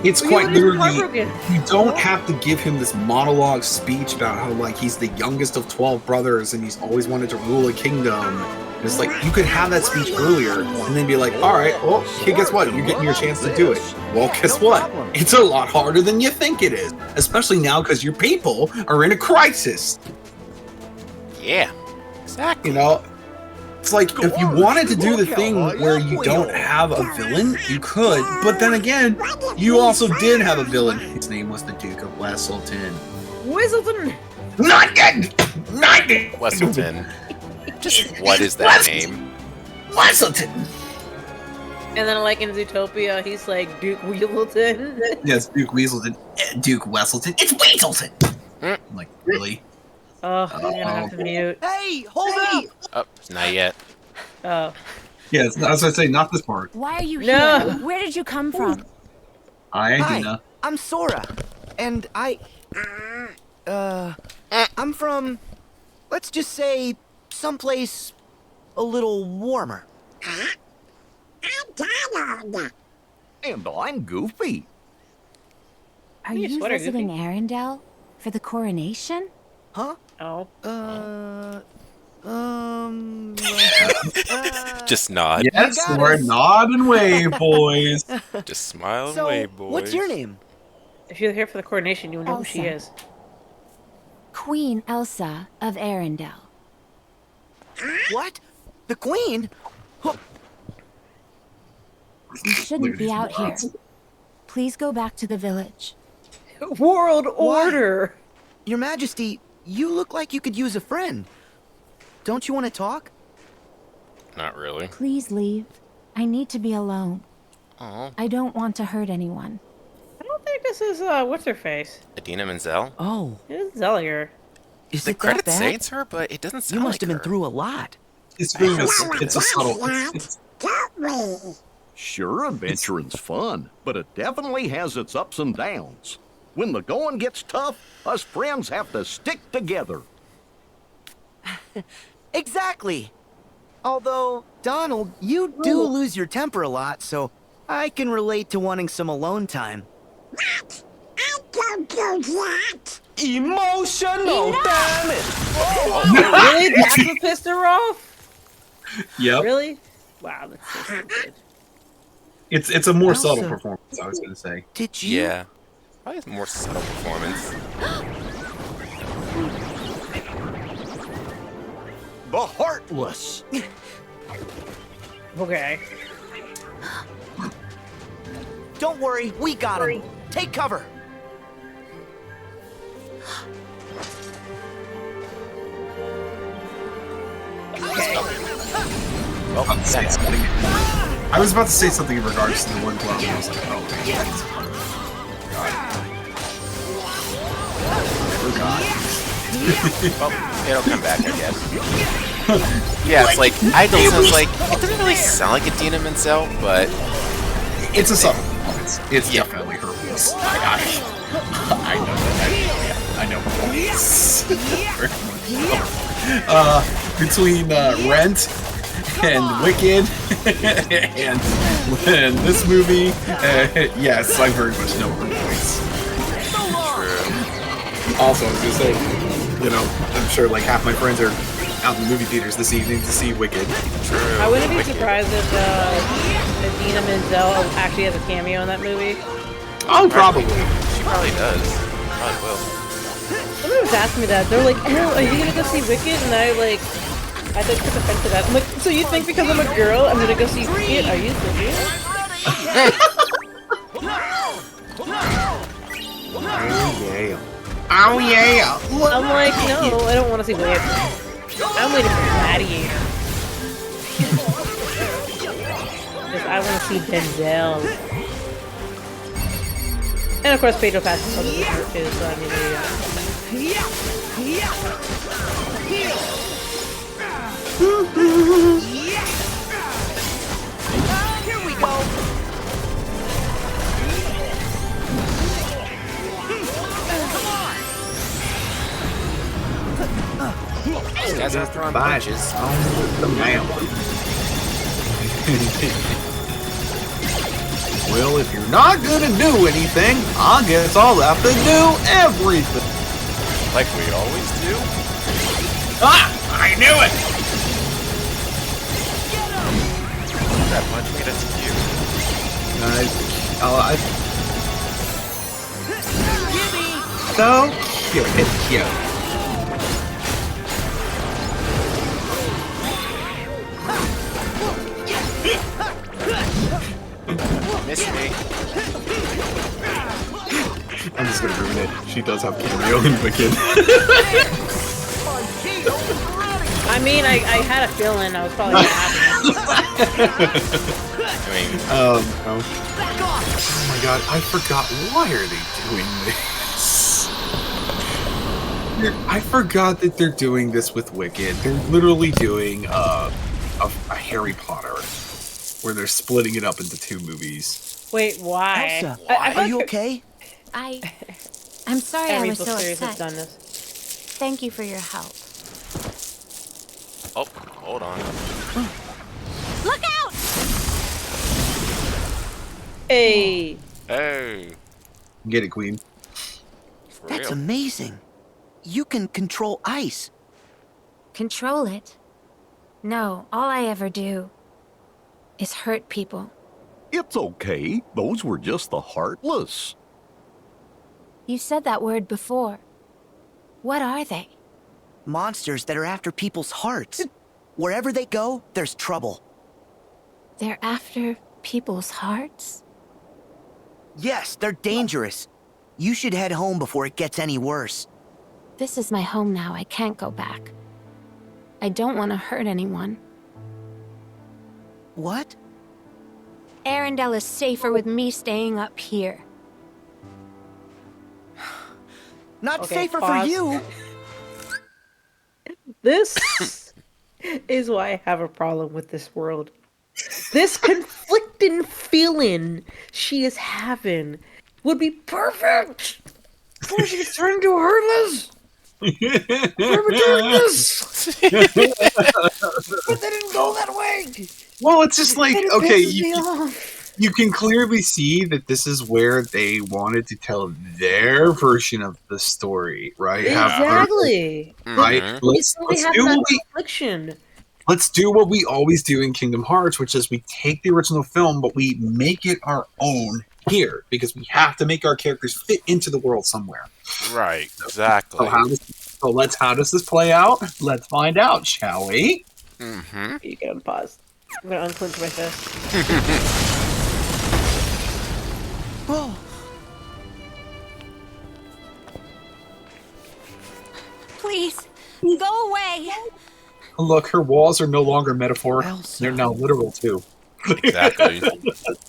It's quite literally. You don't have to give him this monologue speech about how like he's the youngest of 12 brothers and he's always wanted to rule a kingdom. It's like you could have that speech earlier and then be like, all right, well, hey, guess what? You're getting your chance to do it. Well, guess what? It's a lot harder than you think it is, especially now because your people are in a crisis. Yeah, exactly. It's like, if you wanted to do the thing where you don't have a villain, you could. But then again, you also did have a villain. His name was the Duke of Wesselton. Whistleton! Not good! Not good! Wesselton. Just what is that name? Wesselton! And then, like in Zootopia, he's like Duke Weaselton. Yes, Duke Weaselton. Duke Wesselton. It's Weaselton! I'm like, really? Oh, I'm gonna have to mute. Hey, hold up! Oh, not yet. Oh. Yeah, I was gonna say, not this part. Why are you No. here? Where did you come from? Hi, I'm Sora, and I'm from, let's just say, someplace a little warmer. I'm Donald. And I'm Goofy. Are you sweater, visiting Arendelle for the coronation? Huh? Oh. Just nod. Yes, we're nod and wave, boys. Just smile and So, wave, boys. what's your name? If you're here for the coronation, you will know who she is. Queen Elsa of Arendelle. What? The Queen? You shouldn't be out here. Please go back to the village. World order! Your Majesty, you look like you could use a friend. Don't you want to talk? Not really. Please leave. I need to be alone. Oh. I don't want to hurt anyone. I don't think this is, what's her face? Idina Menzel? Oh. It is Zelliger. Is The it that credits bad? say it's her, but it doesn't sound You must like have been her. through a lot. It's a subtle. Sure, adventuring's fun, but it definitely has its ups and downs. When the going gets tough, us friends have to stick together. Exactly. Although, Donald, you do lose your temper a lot, so I can relate to wanting some alone time. What? I don't do that. Emotional damage! Really? That's what pissed her off? Yep. Really? Wow, that's so stupid. It's a more Also, subtle performance, I was gonna say. Did you? Yeah. Probably a more subtle performance. The Heartless. Okay. Don't worry, we got him. Take cover. Well, that's I was about to say something in regards to the one glove, and I was like, oh, well, it'll come back, I guess. Yeah, it's like, I don't know, it's like, it doesn't really sound like Idina Menzel, but... It's a subtle performance. It's definitely her voice. I know. Between Rent and Wicked and this movie, yes, I very much know her voice. Also, I was gonna say, you know, I'm sure like half my friends are out in the movie theaters this evening to see Wicked. True. I wouldn't be surprised if Idina Menzel actually has a cameo in that movie. Oh, probably. She probably does. Probably will. Somebody was asking me that. They're like, "Oh, are you gonna go see Wicked?" And I took offense to that. I'm like, so you think because I'm a girl, I'm gonna go see Wicked? Are you serious? Oh yeah. I'm like, no, I don't want to see Wicked. I'm waiting for Gladiator. Because I want to see Denzel. And of course, Pedro Pascal is hurt too, so I mean, there Here we go. These guys are throwing punches. The man. Well, if you're not gonna do anything, I guess I'll have to do everything. Like we always do? Ah! I knew it! That punch get us to you. So cute. It's cute. Miss me. I'm just gonna ruin it. She does have cameo in Wicked. I mean, I had a feeling I was probably gonna happen. I mean, oh my god, I forgot. Why are they doing this? I forgot that they're doing this with Wicked. They're literally doing a Harry Potter, where they're splitting it up into 2 movies. Wait, why? Elsa, are you okay? I'm sorry I was so series has upset. done this. Thank you for your help. oh, hold on. Look out! Hey. Hey. Get it, Queen. For That's real. amazing. You can control ice. Control it? No, all I ever do is hurt people. It's okay. Those were just the Heartless. You said that word before. What are they? Monsters that are after people's hearts. Wherever they go, there's trouble. They're after people's hearts? Yes, they're dangerous. You should head home before it gets any worse. This is my home now. I can't go back. I don't want to hurt anyone. What? Arendelle is safer with me staying up here. Not Okay, safer pause. for you. This is why I have a problem with this world. This conflicting feeling she is having would be perfect before she gets turned into a heartless. Darkness. But they didn't go that way. Well, it's just like, And it okay, pisses me off. you can clearly see that this is where they wanted to tell their version of the story, right? Exactly. Right? Let's do what we always do in Kingdom Hearts, which is we take the original film, but we make it our own here, because we have to make our characters fit into the world somewhere. Right, exactly. How does this play out? Let's find out, shall we? Mm-hmm. You can pause. I'm gonna unclench my fist. Oh. Please, go away. Look, her walls are no longer metaphor. They're now literal, too. Exactly.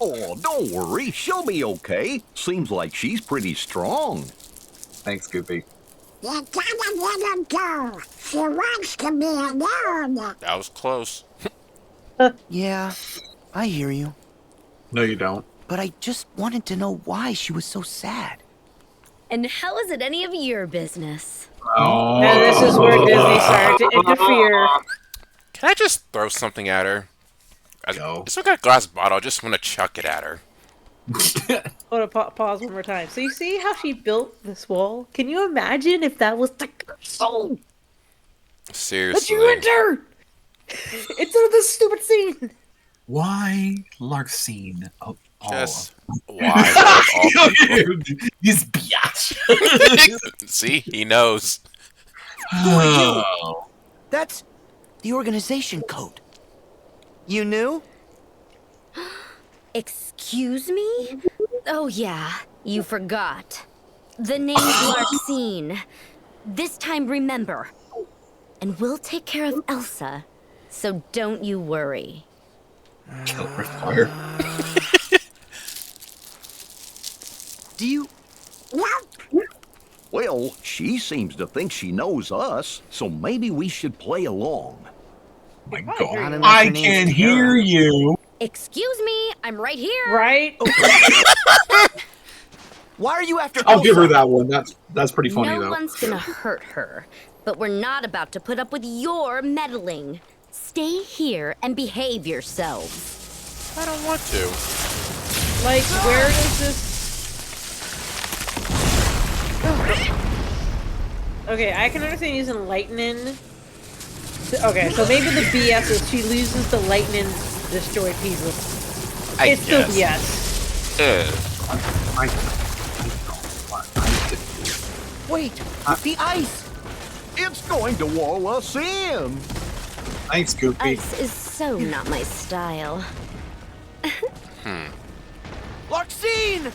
Oh, don't worry. She'll be okay. Seems like she's pretty strong. Thanks, Goofy. You gotta let her go. She wants to be alone. That was close. Yeah, I hear you. No, you don't. But I just wanted to know why she was so sad. And how is it any of your business? Oh. And this is where Disney started to interfere. Can I just throw something at her? I still got a glass bottle. I just want to chuck it at her. Hold on, pause one more time. So you see how she built this wall? Can you imagine if that was the soul Seriously. that you enter into this stupid scene? Why Larxene? Of all Just of why? This biatch. See, he knows. Oh. That's the organization code. You knew? Excuse me? Oh yeah, you forgot. The name's Larxene. This time remember. And we'll take care of Elsa, so don't you worry. Kill her with fire. Do you... Well, she seems to think she knows us, so maybe we should play along. My God, I can hear you. Excuse me, I'm right here. Right? Why are you after I'll give her Elsa? that one. That's pretty funny, No though. one's gonna hurt her, but we're not about to put up with your meddling. Stay here and behave yourselves. I don't want to. Like, where is this? Okay, I can understand using lightning. Okay, so maybe the BS is she loses the lightning to destroy people. It's still BS. Wait, the ice! It's going to wall us in! Thanks, Goofy. Ice is so not my style. Larxene!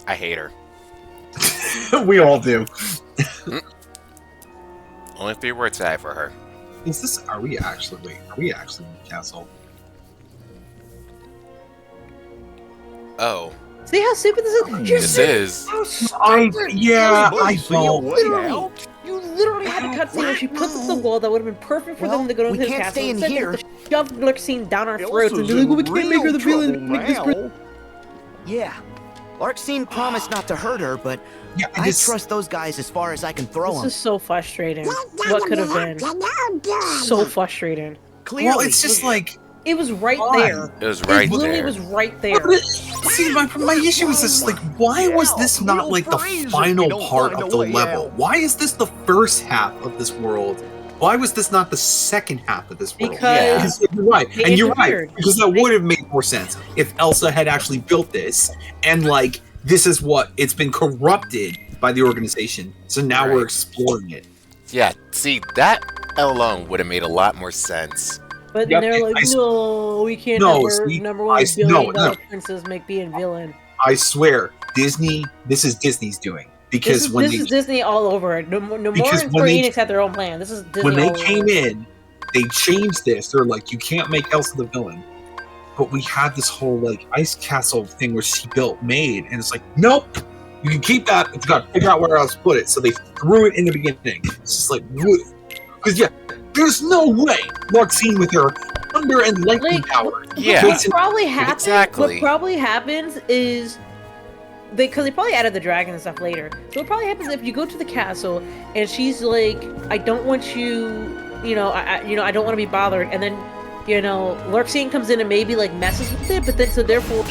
I hate her. We all do. Only 3 words I have for her. Is this? Are we actually in the castle? Oh. See how stupid this is? This is. I felt. You literally had a cutscene where she puts up the wall that would have been perfect for them to go into we the can't castle. stay in Instead, here. they shoved Larxene down our throats and be like, well, we can't make her the villain. Make this Yeah. Larxene promised not to hurt her, but I trust those guys as far as I can throw This them. is so frustrating. What could have been? So frustrating. Clearly. Well, it's just like it was right there. It was right literally there. was right there. See, my issue is this: like, why was this not like the final part of the level? Why is this the first half of this world? Why was this not the second half of this world? Because you're right, they and you're interfered. right, because that would have made more sense if Elsa had actually built this, and like this is what it's been corrupted by the organization. So now we're exploring it. Yeah, see, that alone would have made a lot more sense. But then they're like, no, we can't have our #1 billion-dollar princess make being villain. I swear, Disney. This is Disney's doing because this is Disney all over it. No more and Square Enix had their own plan. This is Disney. When they came in, they changed this. They're like, you can't make Elsa the villain. But we had this whole like ice castle thing where she made, and it's like, nope, you can keep that. But you got to figure out where else to put it. So they threw it in the beginning. It's just like, because there's no way Larxene with her thunder and lightning power. Yeah, what probably happens. Exactly. What probably happens is because they probably added the dragon and stuff later. So what probably happens if you go to the castle and she's like, I don't want you. I don't want to be bothered, and then. Larxene comes in and maybe like messes with it, but then so therefore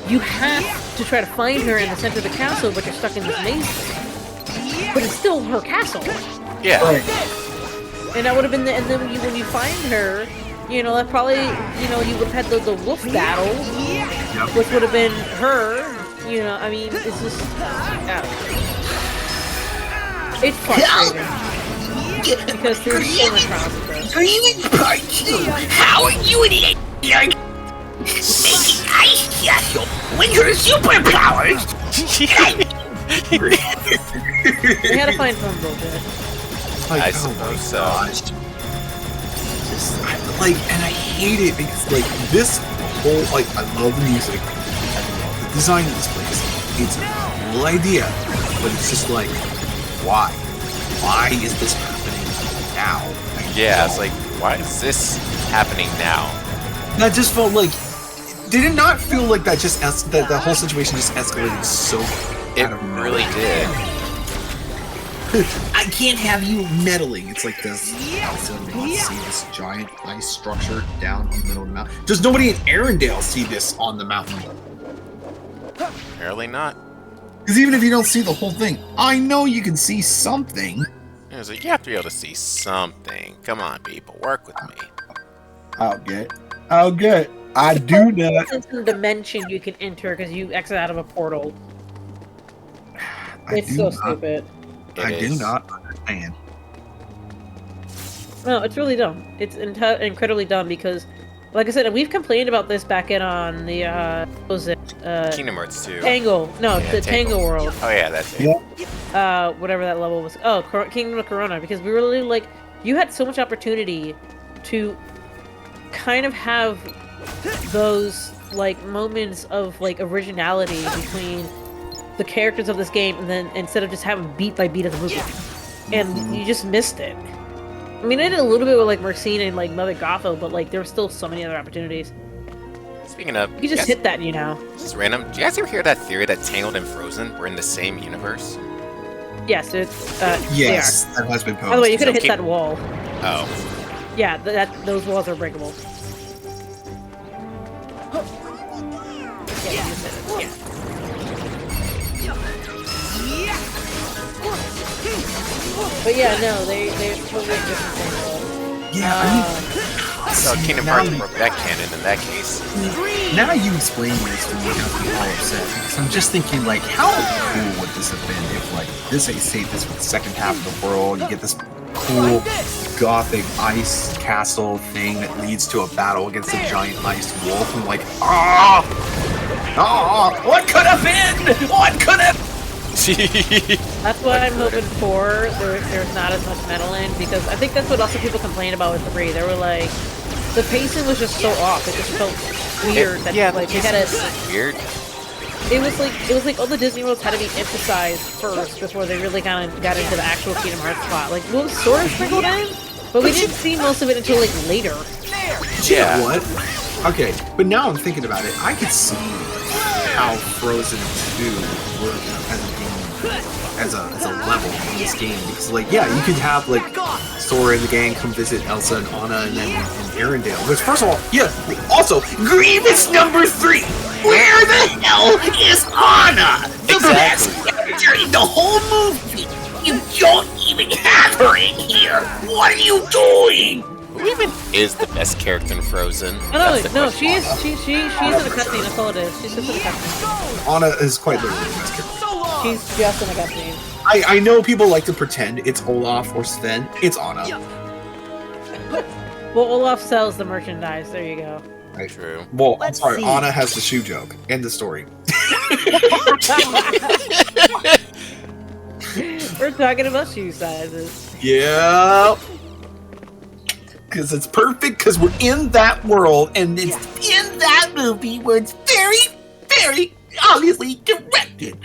you have to try to find her in the center of the castle, but you're stuck in this maze. But it's still her castle. Yeah. Right. And that would have been and then when you find her, that probably you would have had the wolf battle, which would have been her. I mean, it's just it's frustrating. Because there's so much consequence. How are you an idiot? Making ice castle with your superpowers? They had to find some bullshit. I suppose so. And I hate it because this whole I love the music, I love the design of this place. It's a cool idea, but it's just like, why? Why is this happening now? Yeah, it's like, why is this happening now? That just felt like, did it not feel like that that the whole situation just escalated so It really did. I can't have you meddling. It's like this. Also, let's see this giant ice structure down in the middle of the mountain. Does nobody in Arendelle see this on the mountain? Apparently not. Because even if you don't see the whole thing, I know you can see something. It was like, you have to be able to see something. Come on, people, work with me. I'll get. I do not. It's a dimension you can enter because you exit out of a portal. It's so stupid. I do not understand. No, it's really dumb. It's incredibly dumb because, like I said, we've complained about this back on the what was it? Kingdom Hearts 2. Tangle. No, yeah, the Tangle World. Oh yeah, that's it. Yeah. Whatever that level was. Oh, Kingdom of Corona, because we really like you had so much opportunity to kind of have those like moments of like originality between the characters of this game, and then instead of just having beat by beat of the movie, and you just missed it. I mean, I did a little bit with like Mercine and like Mother Gothel, but like there were still so many other opportunities. Speaking of, you just hit that, you know. This is random. Do you guys ever hear that theory that Tangled and Frozen were in the same universe? Yes, it's yes, they are. That has been posted. By the way, you could have hit that wall. Oh. Yeah, those walls are breakable. Yeah, you just hit it. Yeah. But yeah, no, they're totally different things. Yeah, I mean, so Kingdom Hearts broke that canon in that case. Now you explain this to me, how people all upset. Because I'm just thinking, like, how cool would this have been if, like, this this was the second half of the world, you get this cool gothic ice castle thing that leads to a battle against a giant ice wolf, and like, what could have been? What could have? That's what I'm hoping for. There's not as much meddling, because I think that's what also people complained about with 3. They were like, the pacing was just so off. It just felt weird. Like they had weird. It was like all the Disney worlds had to be emphasized first before they really kind of got into the actual Kingdom Hearts plot. Like, well, sort of sprinkled in, but we didn't see most of it until like later. Yeah. You know what? Okay, but now I'm thinking about it. I could see how Frozen 2 worked as a game, as a level in this game, because like, yeah, you could have like Sora and the gang come visit Elsa and Anna and then in Arendelle. Because first of all, yeah, also Grievous number 3. Where the hell is Anna? The best character in the whole movie. You don't even have her in here. What are you doing? Who even is the best character in Frozen? No, she's in a cutscene. That's all it is. She's just in a cutscene. Anna is quite literally the best character. She's just in a cutscene. I know people like to pretend it's Olaf or Sven. It's Anna. Well, Olaf sells the merchandise. There you go. Right. True. Well, I'm sorry. Anna has the shoe joke. End the story. We're talking about shoe sizes. Yeah. Because it's perfect because we're in that world and it's in that movie where it's very, very obviously directed.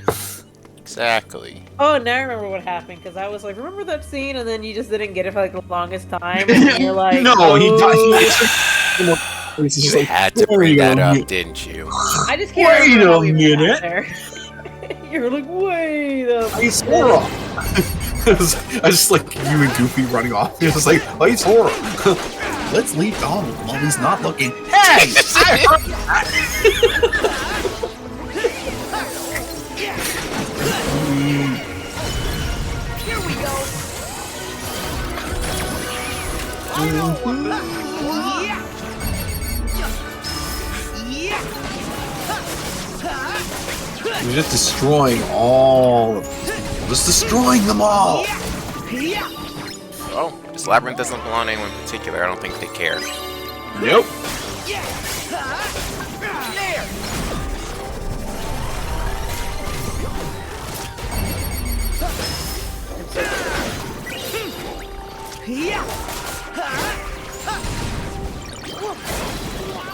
Exactly. Oh, now I remember what happened because I was like, remember that scene? And then you just didn't get it for like the longest time. And you're like, no, oh. You had to bring that up, didn't you? I just can't wait remember how a we minute. got there. You're like, wait a I Sora. I was just like you and Goofy running off. It was like, hey Sora, let's leave Donald while he's not looking. Hey, I heard that. Here we go. You're just destroying all of these people. Just destroying them all. Oh, this labyrinth doesn't belong to anyone in particular. I don't think they care. Nope.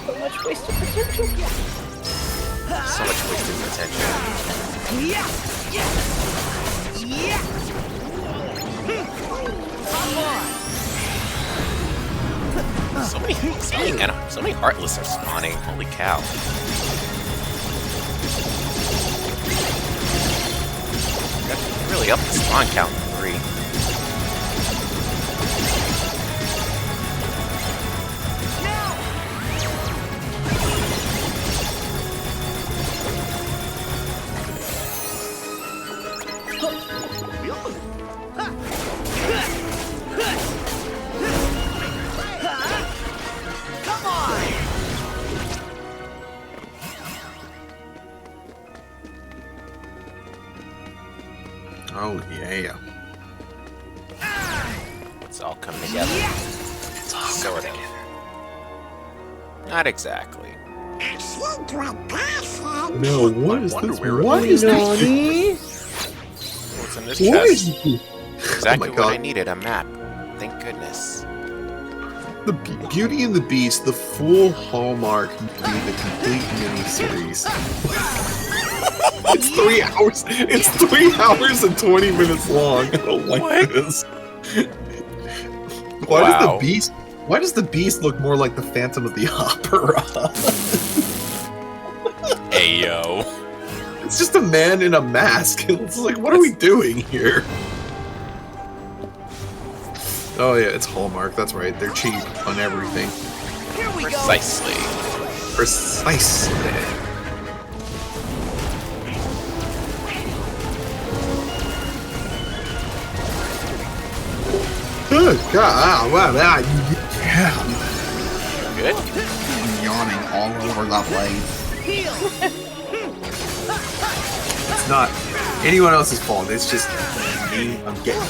So much wasted potential. So much wasted potential. So many Heartless are spawning. Holy cow. That's really up the spawn count to 3. Oh yeah. It's all coming together. It's all sort of. Not exactly. No, what is this? What is this? What's in this What is chest? this? Exactly Oh my what I God. needed, a map. Thank goodness. The Beauty and the Beast, the full Hallmark movie, the complete miniseries. It's 3 hours. It's 3 hours and 20 minutes long. I don't like this. Why does the Beast look more like the Phantom of the Opera? Ayo. It's just a man in a mask. It's like, what are we doing here? Oh yeah, it's Hallmark. That's right. They're cheap on everything. Here we Precisely. Precisely. Good God! Wow! Yeah. Good. I'm yawning all over the place. It's not anyone else's fault. It's just me. I'm getting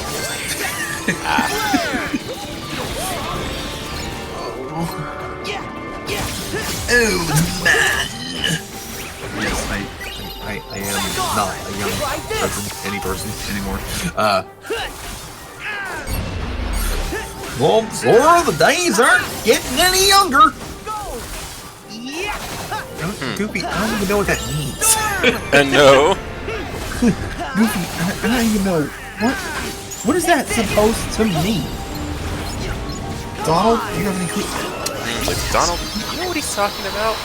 Oh man! Yes, I am not a young person, any person anymore. Well, Zora, the days aren't getting any younger. Goofy, I don't even know what that means. No. Goofy, I don't even know what is that supposed to mean? Donald, you have any clue? Like Donald, you know what he's talking about?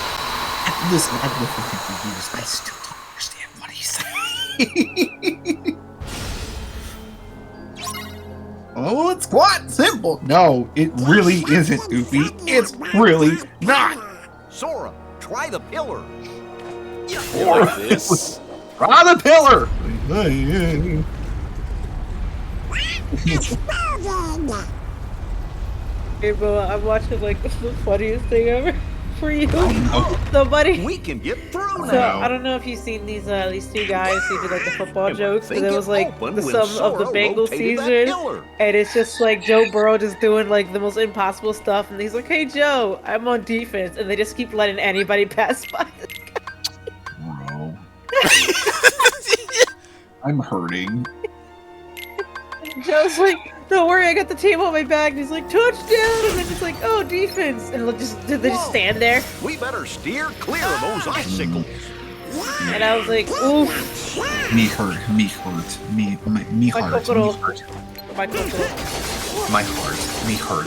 Listen, I've listened to him for years. I still don't understand what he's saying. Oh, it's quite simple. No, it really isn't, Goofy. It's really not. Sora, try the pillar. You like this? Try the pillar. Hey, bro, I'm watching like the funniest thing ever. for you. Nobody. We can get through So now. I don't know if you've seen these two guys who did like the football jokes, but think it it was like opened the when sum of the Sora Bengal rotated that season, pillar. and it's just like Joe Burrow just doing like the most impossible stuff, and he's like, "Hey Joe, I'm on defense," and they just keep letting anybody pass by. Bro. I'm hurting. Joe's like, "Don't worry, I got the team on my back." And he's like, "Touchdown!" And then it's like, "Oh, defense!" And they just stand there. We better steer clear of those icicles. And I was like, "Oof." Me hurt. Me hurt. Me heart. Me hurt. My cocoa. My heart. Me hurt.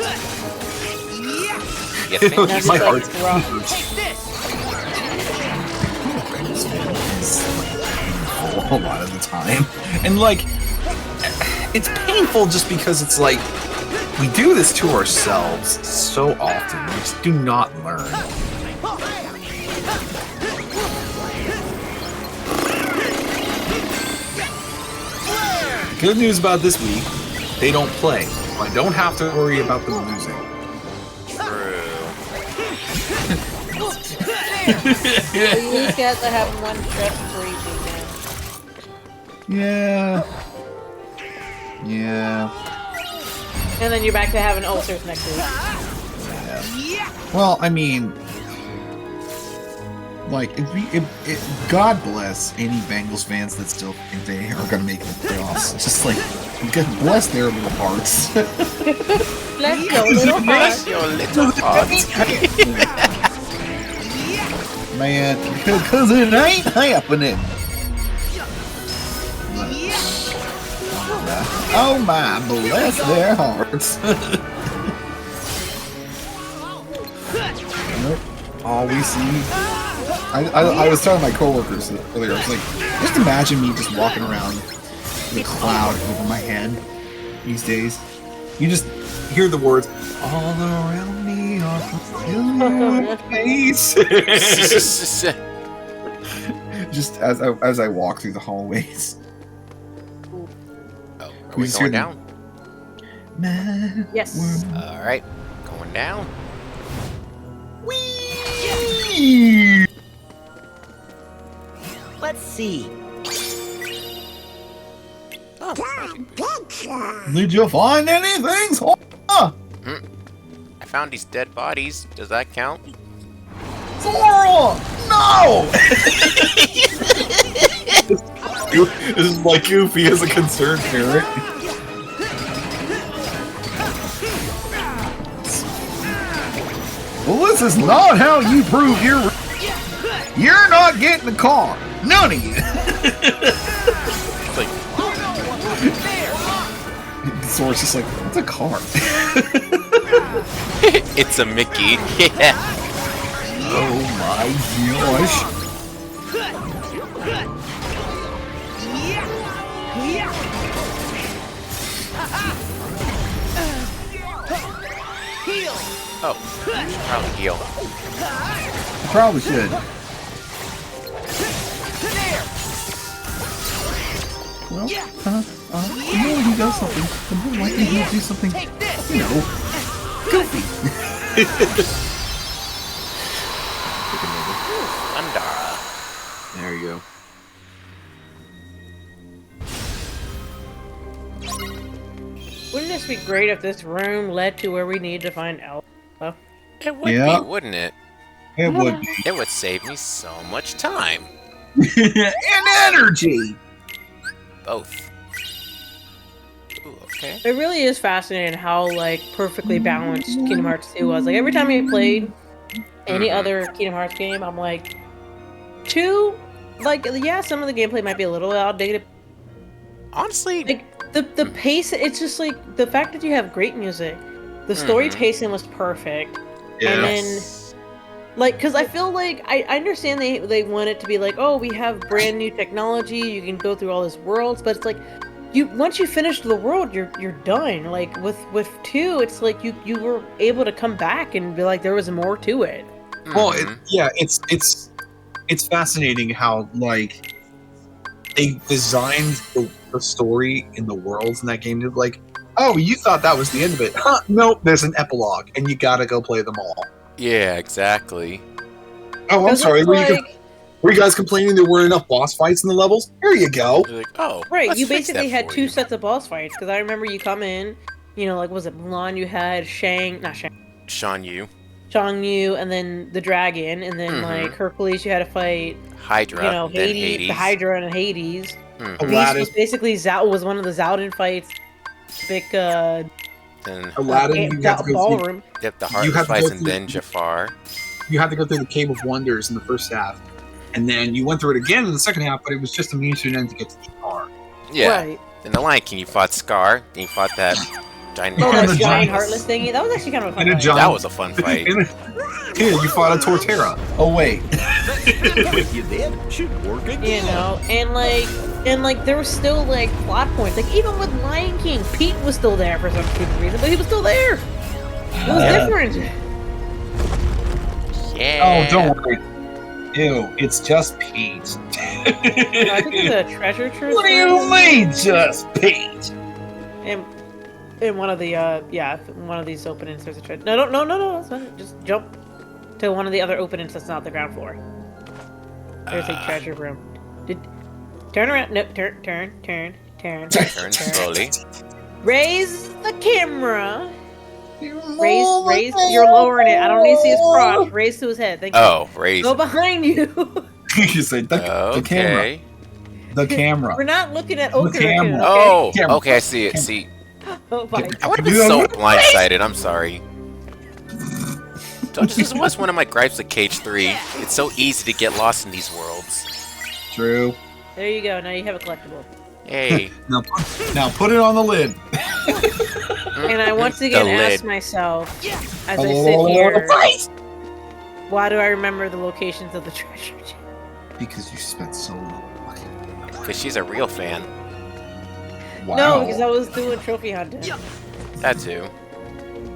That's My like heart. rough. A lot of the time, and like, it's painful just because it's like we do this to ourselves so often. We just do not learn. Good news about this week, they don't play. I don't have to worry about them losing. These guys that have one stress-free weekend. Yeah. Yeah. And then you're back to having ulcers next week. Well, I mean, like, God bless any Bengals fans that still think they are going to make the playoffs. Just like, bless their little hearts. Bless your little heart. Bless your little heart. Man, because it ain't happening. Oh my, bless their hearts. All we see. I was telling my coworkers earlier, I was like, just imagine me just walking around with a cloud over my head these days. You just hear the words, all around me are familiar faces. Just as I walk through the hallways. Are we going down? Yes. Alright, going down. Whee! Let's see. Did you find anything? I found these dead bodies. Does that count? Sora! No! This is like Goofy as a concerned parent. Well, this is not how you prove you're not getting the car. None of you. Sora's just like, what's a car? It's a Mickey. Yeah. Oh my gosh. Oh, probably heal. Probably should. Well, you know when he does something, the more likely he'll do something, you know, goofy. Andara. There you go. Wouldn't this be great if this room led to where we need to find Elsa? It would be, wouldn't it? It would be. It would save me so much time. And energy! Both. Ooh, okay. It really is fascinating how, like, perfectly balanced Kingdom Hearts 2 was. Like, every time I played any other Kingdom Hearts game, I'm like, 2? Like, yeah, some of the gameplay might be a little outdated. Honestly, like, the pace, it's just like, the fact that you have great music, the story pacing was perfect. Yes. And then, like, because I feel like, I understand they want it to be like, oh, we have brand new technology, you can go through all these worlds, but it's like, once you finish the world, you're done. Like, with 2, it's like, you were able to come back and be like, there was more to it. Well, it's fascinating how, like, they designed the story in the worlds in that game to, like, oh, you thought that was the end of it. Huh, nope, there's an epilogue, and you gotta go play them all. Yeah, exactly. Oh, I'm sorry. Were you guys complaining there weren't enough boss fights in the levels? Here you go. Like, oh, right. You basically had 2 sets of boss fights because I remember you come in, you know, like was it Mulan? You had Shan Yu, and then the dragon, and then like Hercules. You had to fight Hydra, you know, Hades. The Hydra and Hades. Aladdin was basically was one of the Zaldin fights. Big then Aladdin, ballroom. Yep, the Heartless fights, and then Jafar. You had to go through the Cave of Wonders in the first half, and then you went through it again in the second half, but it was just a means to an end to get to Jafar. Yeah. Right. In the Lion King, you fought Scar, and you fought that giant. That giant heartless thingy. That was actually kind of a fun fight. That was a fun fight. Here, you fought a Torterra. Oh wait. You did? Should work again. You know, and like there was still like plot points. Like even with Lion King, Pete was still there for some stupid reason, but he was still there. It was different. Yeah. Oh, don't worry. Ew, it's just Pete. I think it's a treasure trove. What do you mean, just Pete? In one of the one of these openings there's a treasure. No, that's fine. Just jump to one of the other openings that's not the ground floor. There's a treasure room. Turn around. No, turn slowly. Raise the camera. Raise. You're lowering it. I don't need to see his crotch. Raise to his head. Thank you. Oh, raise. Go behind you. You say the camera. The camera. We're not looking at Oka. camera. Oh, Camera. okay, I see it. See, Oh my I would have been so blindsided. I'm sorry. This is one of my gripes with Cage 3. It's so easy to get lost in these worlds. True. There you go. Now you have a collectible. Hey. Now put it on the lid. And I once again ask myself, as I sit here, why do I remember the locations of the treasure? Because you spent so long. Because she's a real fan. Wow. No, because I was doing trophy hunting. That too.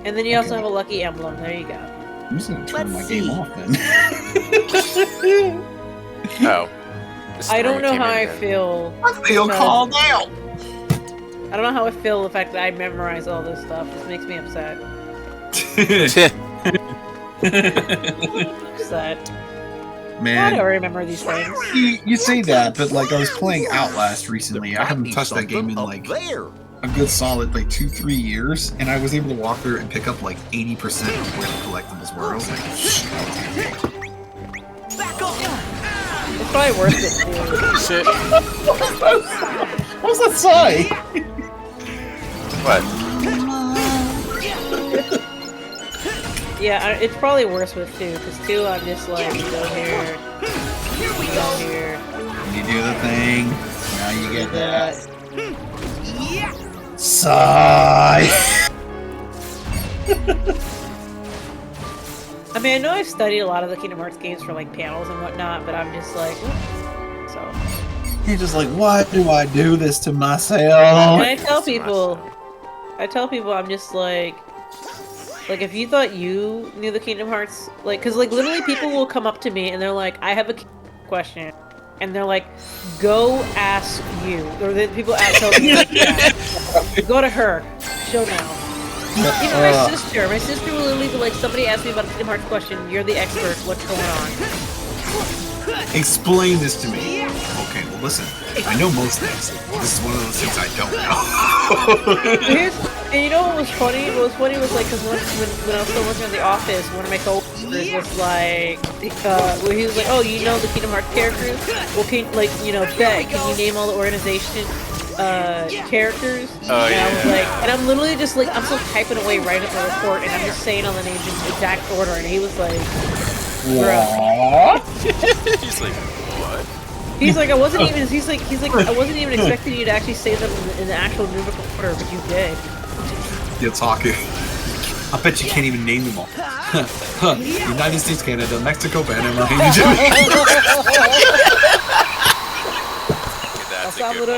And then you also have a lucky emblem. There you go. I'm just gonna turn my game off then. Oh. I don't know how I feel. Calm down. I don't know how I feel the fact that I memorize all this stuff. This makes me upset. Upset. Man, I don't remember these things. You say that, but like I was playing Outlast recently. I haven't touched that game in like a good solid like 2-3 years, and I was able to walk through and pick up like 80% of where the collectibles were. I was like, Back up. It's probably worth it too. Shit. What was that say? What? Yeah, it's probably worse with 2, because 2 I'm just like, go here, go here. You do the thing, now you get that. Yeah. Sigh. I mean, I know I've studied a lot of the Kingdom Hearts games for like panels and whatnot, but I'm just like, oops. So. You're just like, why do I do this to myself? And I tell people, I'm just like if you thought you knew the Kingdom Hearts, like, cause like literally people will come up to me and they're like, I have a question, and they're like, go ask you, or the people tell me, go to her, she'll know. Even my sister will literally be like, somebody asked me about a Kingdom Hearts question, you're the expert, what's going on? Explain this to me. Okay, well listen, I know most things. This is one of those things I don't know. And you know what was funny? What was funny was like, because when I was still working at the office, one of my coworkers was like, where he was like, oh, you know the Kingdom Hearts characters? Well, Bet, can you name all the organization characters? Oh, and yeah. I was like, and I'm literally just like, I'm still typing away right at the report, and I'm just saying all the names in exact order, and he was like, what? He's like, what? He's like, I wasn't even expecting you to actually say them in the actual numerical order, but you did. You're talking. I bet you can't even name them all. United States, Canada, Mexico, Panama, and Jamaica. That's a good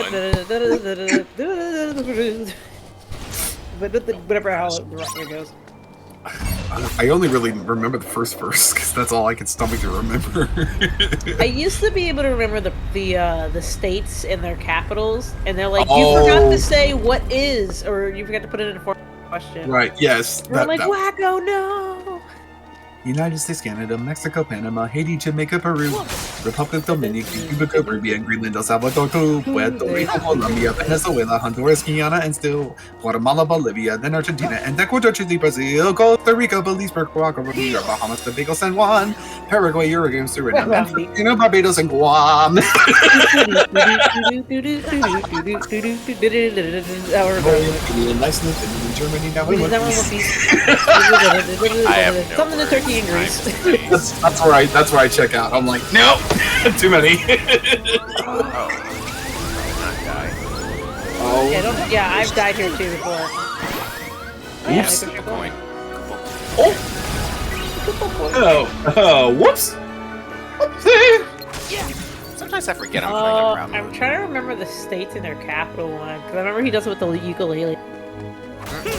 one. Whatever how it goes. I only really remember the first verse because that's all I can stomach to remember. I used to be able to remember the states and their capitals, and they're like, you forgot to say what is, or you forgot to put it in a form question. Right? Yes. We're like, Wacko, no. United States, Canada, Mexico, Panama, Haiti, Jamaica, Peru, Republic Dominican, Cuba, Caribbean, Greenland, El Salvador, Puerto Rico, Colombia, Venezuela, Honduras, Guyana, and still Guatemala, Bolivia, then Argentina, and Ecuador, Chile, Brazil, Costa Rica, Belize, Paraguay, Bahamas, Tobago, San Juan, Paraguay, Uruguay, Suriname, Argentina, Barbados, and Guam. Germany, now something to Turkey and Greece. That's where I check out. I'm like, nope, too many. Oh. Yeah, I've died here too before. Oops. Good point. Oh, whoops. Sometimes I forget I'm playing around. I'm trying to remember the states in their capital one because I remember he does it with the ukulele.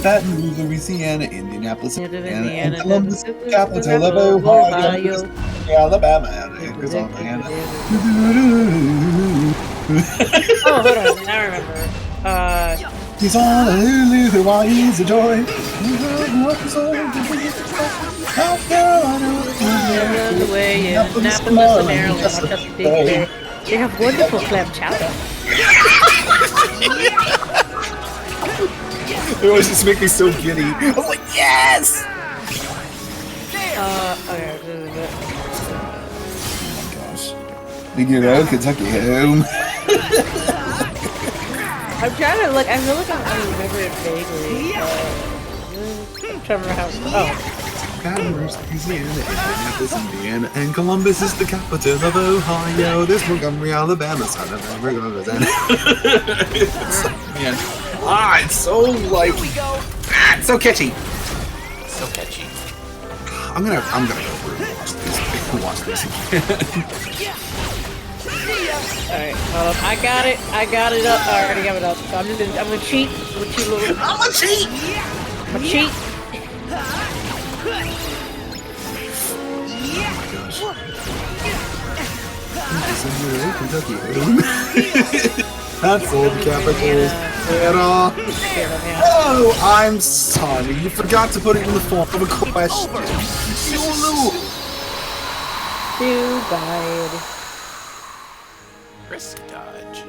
Baton Rouge, Louisiana, Indianapolis, Indiana, and Columbus, capital of Ohio, Alabama, Arizona. Oh, hold on, I remember. He's on a Lulu, Hawaii's a joy. South Carolina, the way in Annapolis, Maryland, Chesapeake Bay. They have wonderful clam chowder. They always just make me so giddy. I'm like, yes! Okay. Oh my gosh. We get out Kentucky home. I'm trying to look, I feel like I remember it vaguely. I'm trying to remember how. Oh. Baton Rouge, Louisiana, Indianapolis, Indiana, and Columbus is the capital of Ohio. There's Montgomery, Alabama, son of Alabama. Man. It's so like it's so catchy. So catchy. I'm gonna go through and watch this again. Alright, I got it up. I already have it up. So I'm gonna cheat. I'm gonna cheat. That's all the capitals. Oh, I'm sorry. You forgot to put it in the form of a question. Too bad. Risk dodge.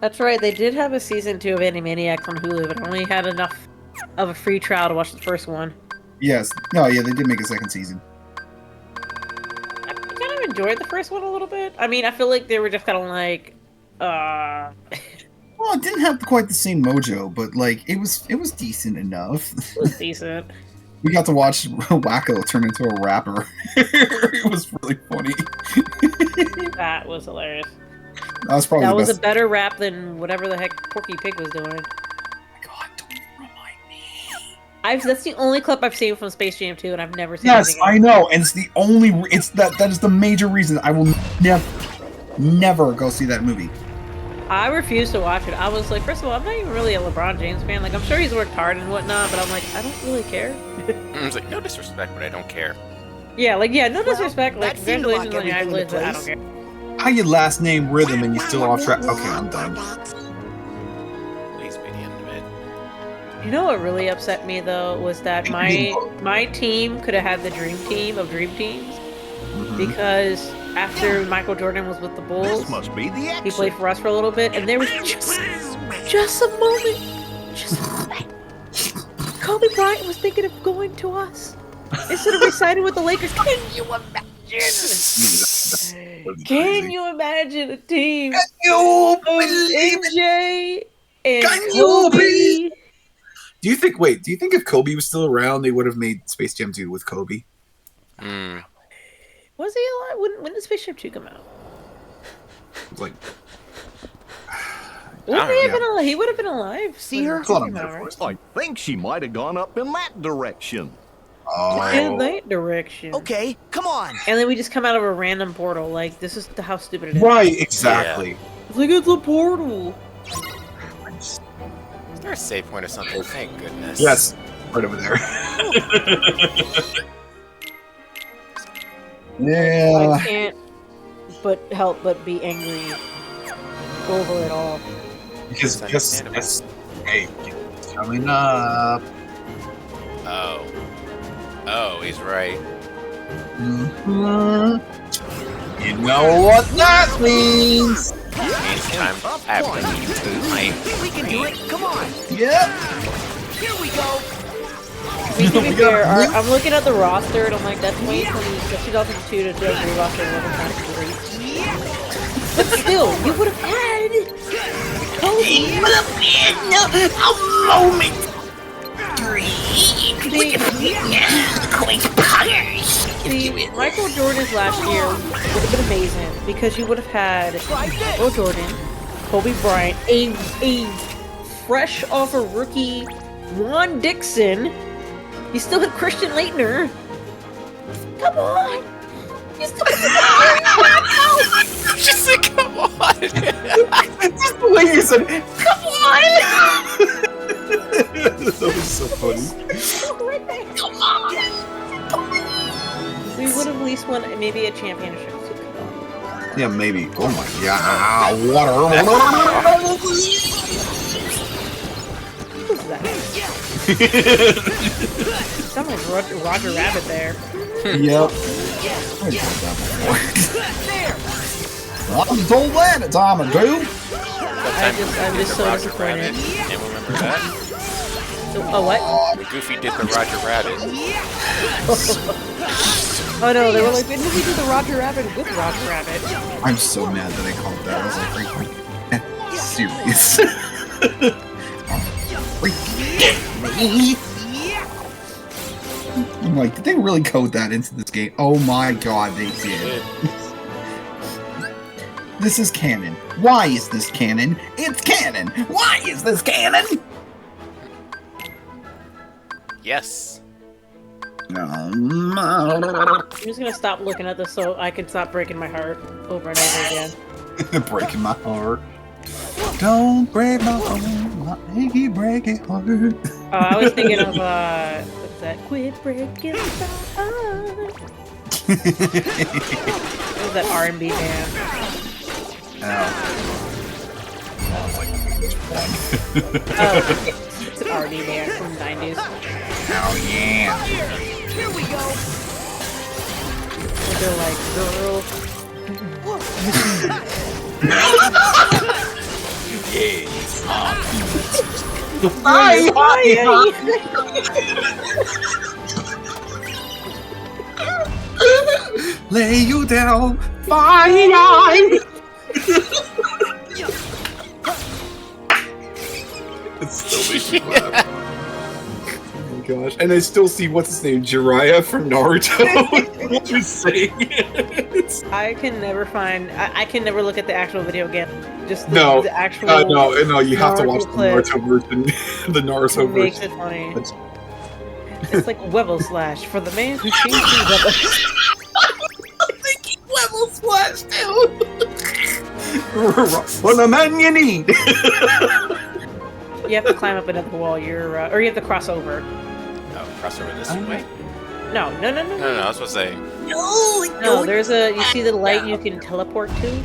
That's right, they did have a season 2 of Animaniacs on Hulu, but only had enough of a free trial to watch the first one. Yes. No, yeah, they did make a second season. I kind of enjoyed the first one a little bit. I mean, I feel like they were just kind of like, Well, it didn't have quite the same mojo, but like it was decent enough. It was decent. We got to watch Wacko turn into a rapper. It was really funny. That was hilarious. That was probably that the was best. a better rap than whatever the heck Porky Pig was doing. That's the only clip I've seen from Space Jam 2, and I've never seen. Yes, I know, and it's the only. That is the major reason I will never go see that movie. I refuse to watch it. I was like, first of all, I'm not even really a LeBron James fan. Like, I'm sure he's worked hard and whatnot, but I'm like, I don't really care. I was like, no disrespect, but I don't care. Yeah, like, yeah, no disrespect. Like, congratulations on your accolades, but I don't care. How your last name Rhythm and you still off track? Okay, I'm done. Please be the end of it. You know what really upset me though was that my team could have had the dream team of dream teams, because after Michael Jordan was with the Bulls, must be the he played for us for a little bit, and there was just a moment, Kobe Bryant was thinking of going to us instead of resigning with the Lakers. Can you imagine? Can you imagine a team of MJ and Kobe? Do you think if Kobe was still around, they would have made Space Jam 2 with Kobe? Was he alive? When did Space Jam 2 come out? Like, wouldn't he have been alive? He would have been alive. See her? I think she might have gone up in that direction. In that direction. Okay, come on. And then we just come out of a random portal. Like, this is how stupid it is. Right, exactly. It's like, it's a portal. Is there a save point or something? Thank goodness. Yes, right over there. Yeah. I can't help but be angry over it all. Because yes, hey, it's coming up. Oh, he's right. You know what that means? Time. We can do it. Come on. Yep. Here we go. To be fair, I'm looking at the roster and I'm like, that's 2002 to 2003 roster wasn't kind of great. But still, you would have had Cody. It would have been a moment. See, Michael Jordan's last year would have been amazing because you would have had Michael Jordan, Kobe Bryant, a fresh off a rookie Juan Dixon. You still have Christian Laettner. Come on. You still have She said, "Come on." Just the way you said, "Come on." That was so funny. Come on. We would have at least won maybe a championship. Yeah, maybe. Oh my god. Water. Who's that? Someone Roger Rabbit there. Yep. I'm told that at time of doom. I'm just so disappointed. Can't remember that. Oh, what? Goofy did the Roger Rabbit. Oh no, they were like, when did we do the Roger Rabbit with Roger Rabbit? I'm so mad that I called that. I was like, are you serious? I'm like, did they really code that into this game? Oh my god, they did. This is canon. Why is this canon? It's canon! Why is this canon? Yes. I'm just gonna stop looking at this so I can stop breaking my heart over and over again. Breaking my heart. Don't break my heart. Make you break it hard. Oh, I was thinking of what's that? Quit breaking my heart. What was that R&B band? Oh, it's an R&B band from the 90s. Oh yeah. Here we go. They're like, girl. Yes. Hi. Lay you down. Fine. It still makes me laugh. Oh my gosh. And I still see, what's his name? Jiraiya from Naruto. Just saying it. I can never find. I can never look at the actual video again. Just the actual. No. You have to watch the clip. Naruto version. The Naruto version. Makes it funny. It's like Webble Slash for the man who changed his Webble. I'm thinking level slash too. For the man you need. You have to climb up another wall. Or you have to cross over. Oh, cross over this way? No. No, I was supposed to say. No, there's you see the light you can teleport to?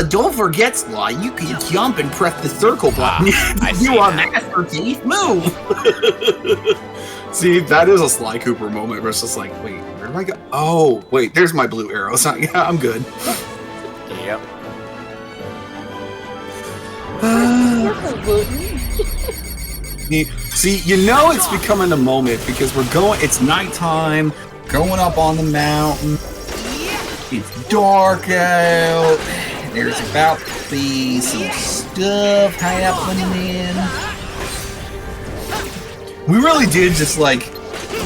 Don't forget, Sly, you can jump and press the circle button. You are Master Chief. Move! See, that is a Sly Cooper moment where it's just like, wait, where do I go? Oh, wait, there's my blue arrow. So, yeah, I'm good. Yep. See, you know it's becoming a moment because it's nighttime, going up on the mountain, it's dark out, there's about to be some stuff happening. We really did just like,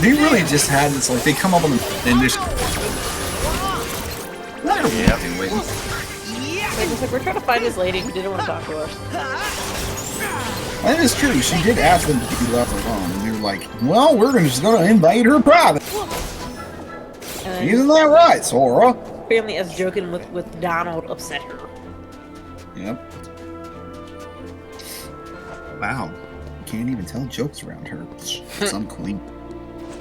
they really just had this, like, they come up on the, and just, what are we doing? It's like, we're trying to find this lady who didn't want to talk to us. That is true. She did ask them to be left alone, and they were like, "Well, we're just going to invade her private." Isn't that right, Sora? Family as joking with Donald upset her. Yep. Wow. Can't even tell jokes around her. It's unclean.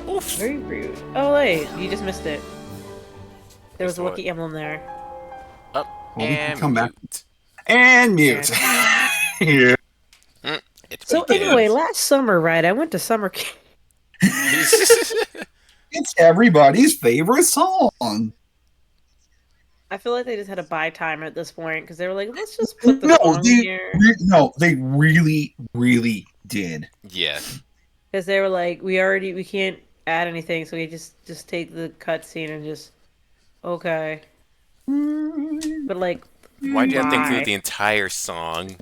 Oof. Very rude. Oh wait, you just missed it. There was a Wookiee emblem there. Up well, we can come back and mute. Yeah. So anyway, last summer, right? I went to summer camp. It's everybody's favorite song. I feel like they just had a buy timer at this point because they were like, let's just put the song here. No, they really, really did. Yeah. Because they were like, we can't add anything, so we just take the cutscene and just, okay. But like, why'd you have to include the entire song?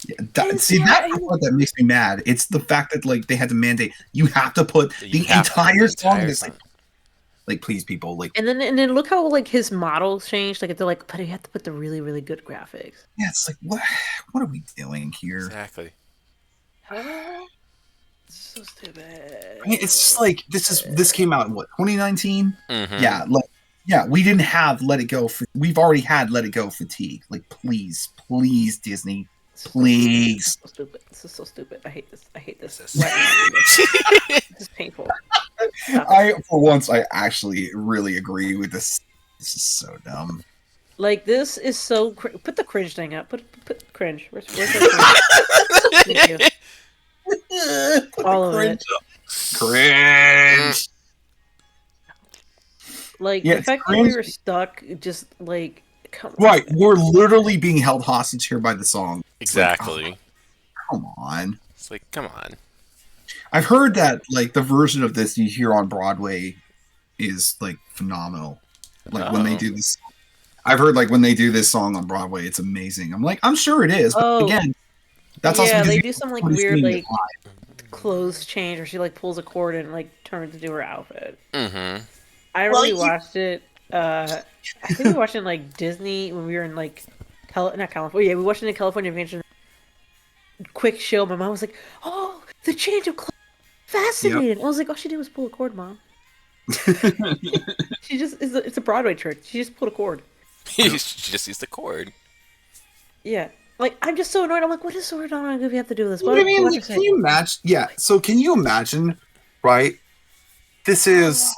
Yeah, that's the part that makes me mad. It's the fact that like they had to mandate you have to put the entire song. It's like, please, people, like. And then look how like his models changed. Like they're like, but you have to put the really, really good graphics. Yeah, it's like what are we doing here? Exactly. It's so stupid. I mean, it's just like this came out in what 2019. Mm-hmm. Yeah, we didn't have Let It Go. We've already had Let It Go fatigue. Like, please, Disney. Please. This is so stupid. This is so stupid. I hate this. This is painful. For once, I actually really agree with this. This is so dumb. Like, this is so... Put the cringe thing up. Put cringe. Where's the cringe? Thank you. All of it. Cringe. Like, the fact that we were stuck, just, like... Come on. Right, we're literally being held hostage here by the song. Exactly. Like, come on. It's like, come on. I've heard that like the version of this you hear on Broadway is like phenomenal. Like when they do this, I've heard like when they do this song on Broadway, it's amazing. I'm like, I'm sure it is, but again, that's also because they do some like weird like clothes change, or she like pulls a cord and like turns into her outfit. Mm-hmm. I really watched it. I think we watched it in like Disney when we were in like not California. Yeah, we watched it in California Adventure. Quick show. My mom was like, "Oh, the change of clothes, fascinating." Yep. I was like, "All she did was pull a cord, Mom." She just it's a Broadway trick. She just pulled a cord. She just used the cord. Yeah, like I'm just so annoyed. I'm like, "What is so annoying if you have to do this?" What I mean, like, can you imagine? Yeah. So can you imagine? Right. This is.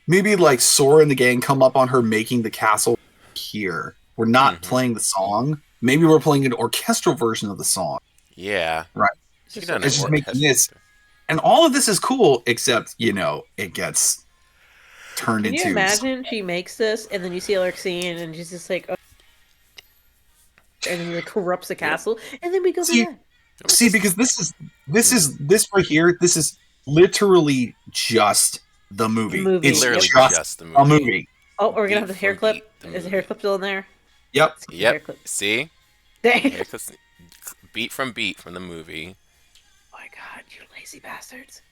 Maybe like Sora and the gang come up on her making the castle here. We're not playing the song. Maybe we're playing an orchestral version of the song. Yeah. Right. It's just making this. And all of this is cool, except, it gets turned into... Can you imagine she makes this, and then you see Alexine, and she's just like... Oh, and then like corrupts the castle, and then we go there. See, because this right here, this is literally just... The movie. It's literally just the movie. A movie. Oh, we're gonna have the hair clip. Is the hair clip still in there? Yep. See? Dang. Beat from the movie. Oh my god, you lazy bastards.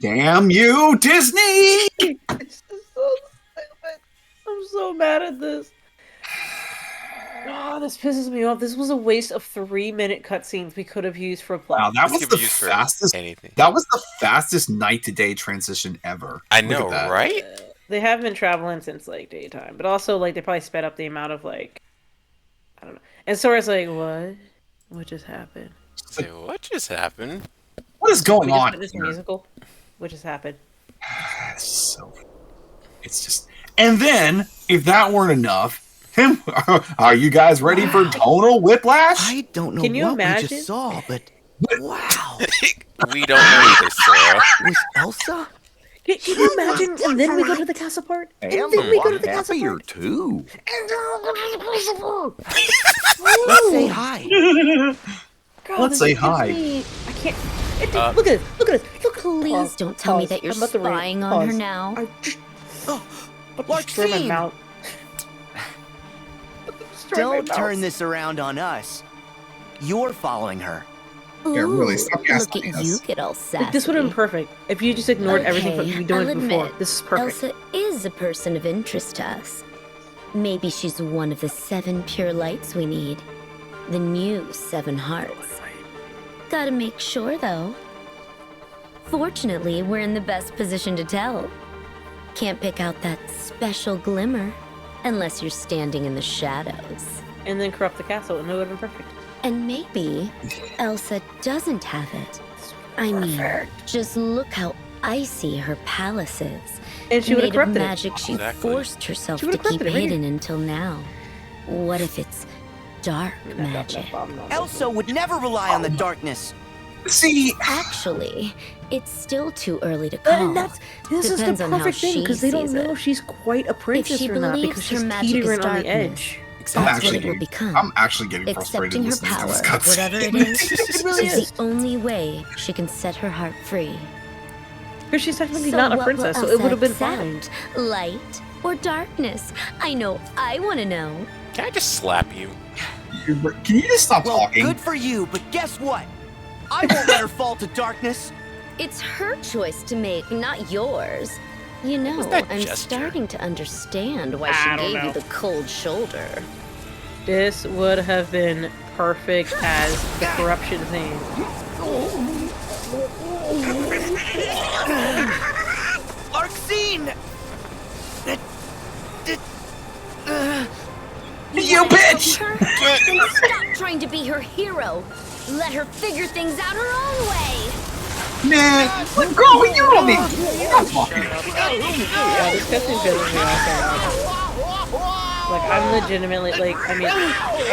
Damn you, Disney! This is so stupid. I'm so mad at this. Oh, this pisses me off. This was a waste of 3-minute cutscenes we could have used for a plot. Wow, that was the fastest. That was the fastest night-to-day transition ever. I know, right? They have been traveling since like daytime, but also like they probably sped up the amount of like, I don't know. And Sora's like, what just happened? Say, what just happened? What is going on? This musical, what just happened? It's just, and then if that weren't enough. Are you guys ready for tonal whiplash? I don't know we just saw, but wow. We don't know either, Sora. Was Elsa? Can you imagine? And then we go to the castle part. And then we go to the castle part. Too. Let's say hi. God, let's say hi. I can't. Look at this. Look at this. Look. Please don't tell me that you're spying on her now. Destroy my mouth. Don't turn this around on us. You're following her. Yeah, really. Stop Look at you get all sassy. Like, this would have been perfect if you just ignored everything from you doing before. This is perfect. Elsa is a person of interest to us. Maybe she's one of the 7 pure lights we need. The new 7 hearts. Gotta make sure, though. Fortunately, we're in the best position to tell. Can't pick out that special glimmer unless you're standing in the shadows. And then corrupt the castle, and it would have been perfect. And maybe Elsa doesn't have it. I mean, just look how icy her palace is. And she would have corrupted magic she forced herself to keep hidden until now. What if it's dark magic. Elsa would never rely on the darkness. See, actually, it's still too early to call. This is Depends the on how perfect thing she because they don't sees know it. if she's quite a princess she or not believes because her she's magic is teetering on the darkness, edge. That's what it will become. I'm actually getting frustrated Accepting her listening to power, this cutscene. whatever it is, It really is is. the only way she can set her heart free. Because she's technically So not a what will princess, so it Elsa would have been accept? fine. Light or darkness? I know I want to know. Can I just slap you? Can you just stop talking? Good for you, but guess what? I won't let her fall to darkness. It's her choice to make, not yours. You know, that I'm gesture? starting to understand why I she don't gave know. you the cold shoulder. This would have been perfect as the corruption thing. Larksine! You bitch! Then stop trying to be her hero. Let her figure things out her own way. Man, girl, you don't need. You're not talking. Yeah, this cutscene pisses me off. Like, I'm legitimately, like, I mean, I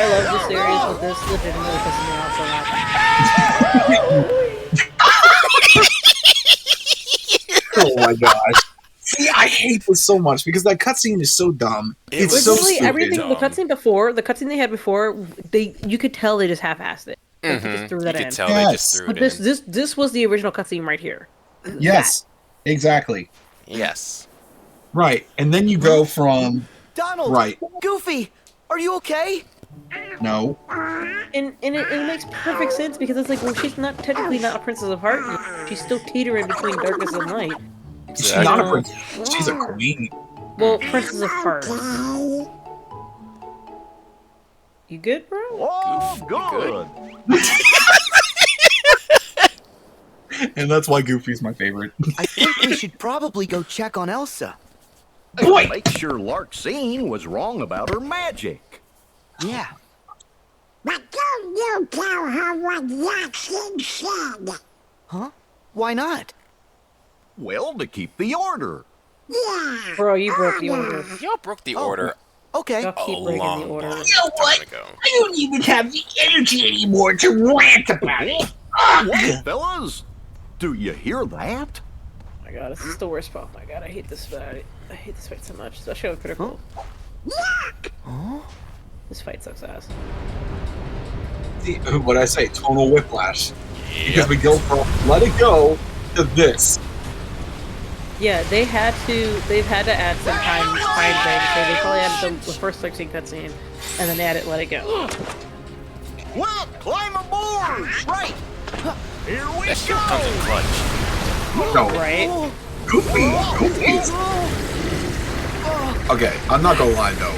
love this series, but this legitimately pisses me off so much. Oh my gosh. See, I hate this so much because that cutscene is so dumb. It's so Literally stupid. everything, the cutscene they had before, you could tell they just half-assed it. Like, they just threw that You in. could tell they just threw But it in. this was the original cutscene right here. Yes, exactly. Yes. Right, and then you go from Donald! right. Goofy! Are you okay? No. And it makes perfect sense because it's like, well, she's not technically not a princess of heart. She's still teetering between darkness and light. She's not a princess. She's a queen. Well, princess of heart. You good, bro? Oh, good. And that's why Goofy's my favorite. I think we should probably go check on Elsa. Boy! Make sure Larksine was wrong about her magic. Yeah. But don't you tell her what Larksine said. Huh? Why not? Well, to keep the order. Yeah. Bro, you broke the order. Y'all broke the order. Okay. Y'all keep breaking the order. You know what? I don't even have the energy anymore to rant about it. What, fellas? Do you hear that? Oh my god, this is the worst part. Oh my god, I hate this fight. I hate this fight so much, especially on critical. Huh? This fight sucks ass. See, what I say, tonal whiplash. Because we go from let it go to this. Yeah, they've had to add some time frame, so they probably added the first 16 cutscene, and then added Let It Go. Well, climb aboard! Right! Here we That shit go! comes in clutch. No. Right? Goofy. Okay, I'm not gonna lie though.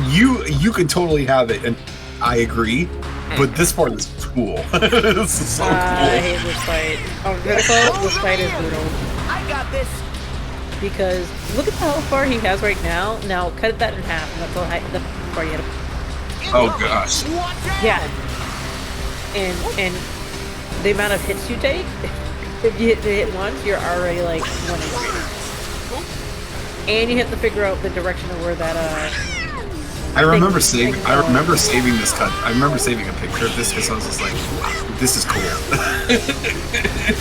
You can totally have it, and I agree. But this part is cool. This is so cool. I hate this fight. On critical, this fight is brutal. I got this. Because look at how far he has right now. Now cut that in half, and that's all the far you had. Oh gosh. Yeah. And the amount of hits you take, if you hit once, you're already like 1 HP. And you have to figure out the direction of where that I remember saving this cut. I remember saving a picture of this because I was just like, wow, this is cool.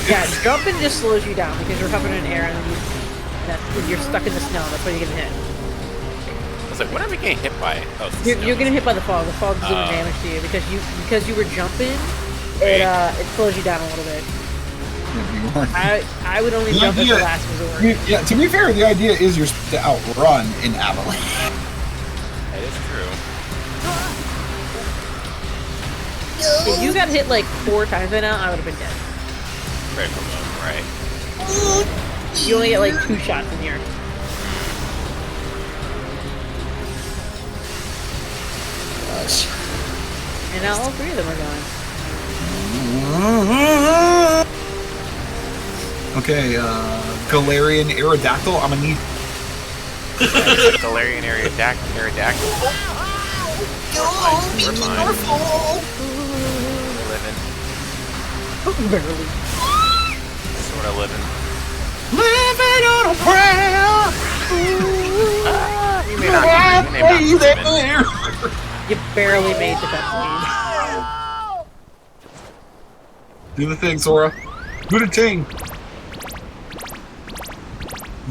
Yeah, jumping just slows you down because you're hovering in air and you're stuck in the snow. That's why you're getting hit. I was like, what are we getting hit by? Oh, You're getting hit by the fog. The fog's doing damage to you because you were jumping. It slows you down a little bit. I would only jump as the last resort. Yeah, to be fair, the idea is you're supposed to outrun an avalanche. That is true. If you got hit like 4 times by now, I would have been dead. Right from them, right. You only get like 2 shots in here. Gosh. And now all 3 of them are gone. Okay, Galarian Aerodactyl, I'm gonna need... Galarian Aerodactyl. We're fine. Living. Barely. Sort of living. Living on a prayer. You may not be living. You barely made the cutscene. Do the thing, Sora. Do the thing.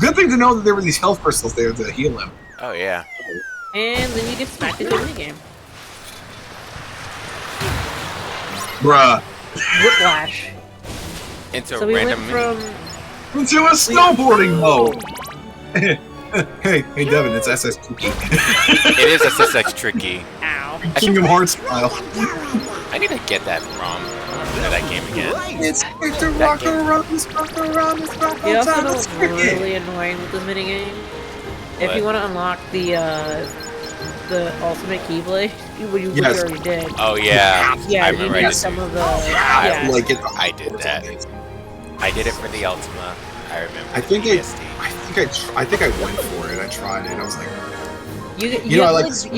Good thing to know that there were these health crystals there to heal him. Oh, yeah. And then you get smacked into the minigame. Bruh. Whiplash. Into So a we random went from... Into a snowboarding mode! hey, Devin, it's SS Tricky. It is SSX Tricky. Ow. Kingdom Hearts style. I need to get that ROM. I want to play that game again. It's the rock around, it's rock around, it's rock You also around, know it's what's tricky. really annoying with this minigame? If you want to unlock the ultimate Keyblade, which you already did. Oh, yeah. Yeah, I you remember need some of the... I Yeah. I did that. I did it for the Ultima. I remember. I think I went for it. I tried it. I was like, You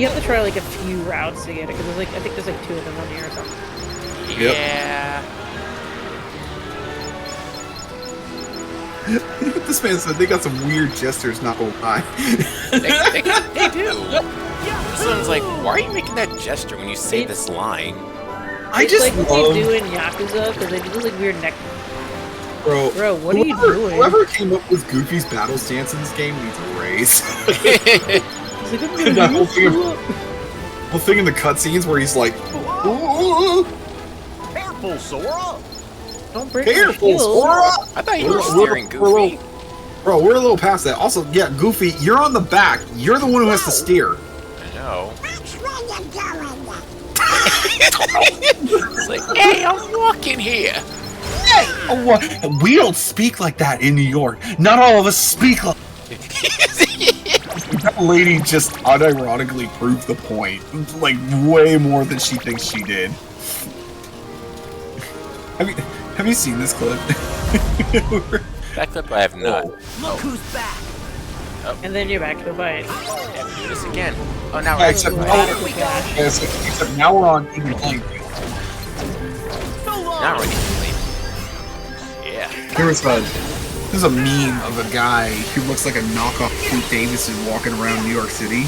have to try like a few routes to get it because there's like I think there's like 2 of them on here or something. Yep. Yeah. This man said they got some weird gestures, not gonna lie. They do. This one's like, why are you making that gesture when you say this line? I just like what love... they do in Yakuza because they do this like weird neck. Bro, what are you doing? Whoever came up with Goofy's battle stance in this game needs a raise. That whole thing in the cutscenes where he's like, ooh, Careful, Sora! Don't break careful, Sora! I thought you were steering Goofy. Bro, we're a little past that. Also, yeah, Goofy, you're on the back. You're the one who has to steer. I know. That's where you're going. It's like, hey, I'm walking here. Hey, we don't speak like that in New York. Not all of us speak like that lady just unironically proved the point. Like, way more than she thinks she did. Have you seen this clip? That clip I have not. Look who's back! Oh. And then you're back to the fight. And do this again. Oh, now Yeah, we're except, except now we're on even playing field. Now we're even playing. Yeah. There's a meme of a guy who looks like a knockoff Pete Davidson walking around New York City,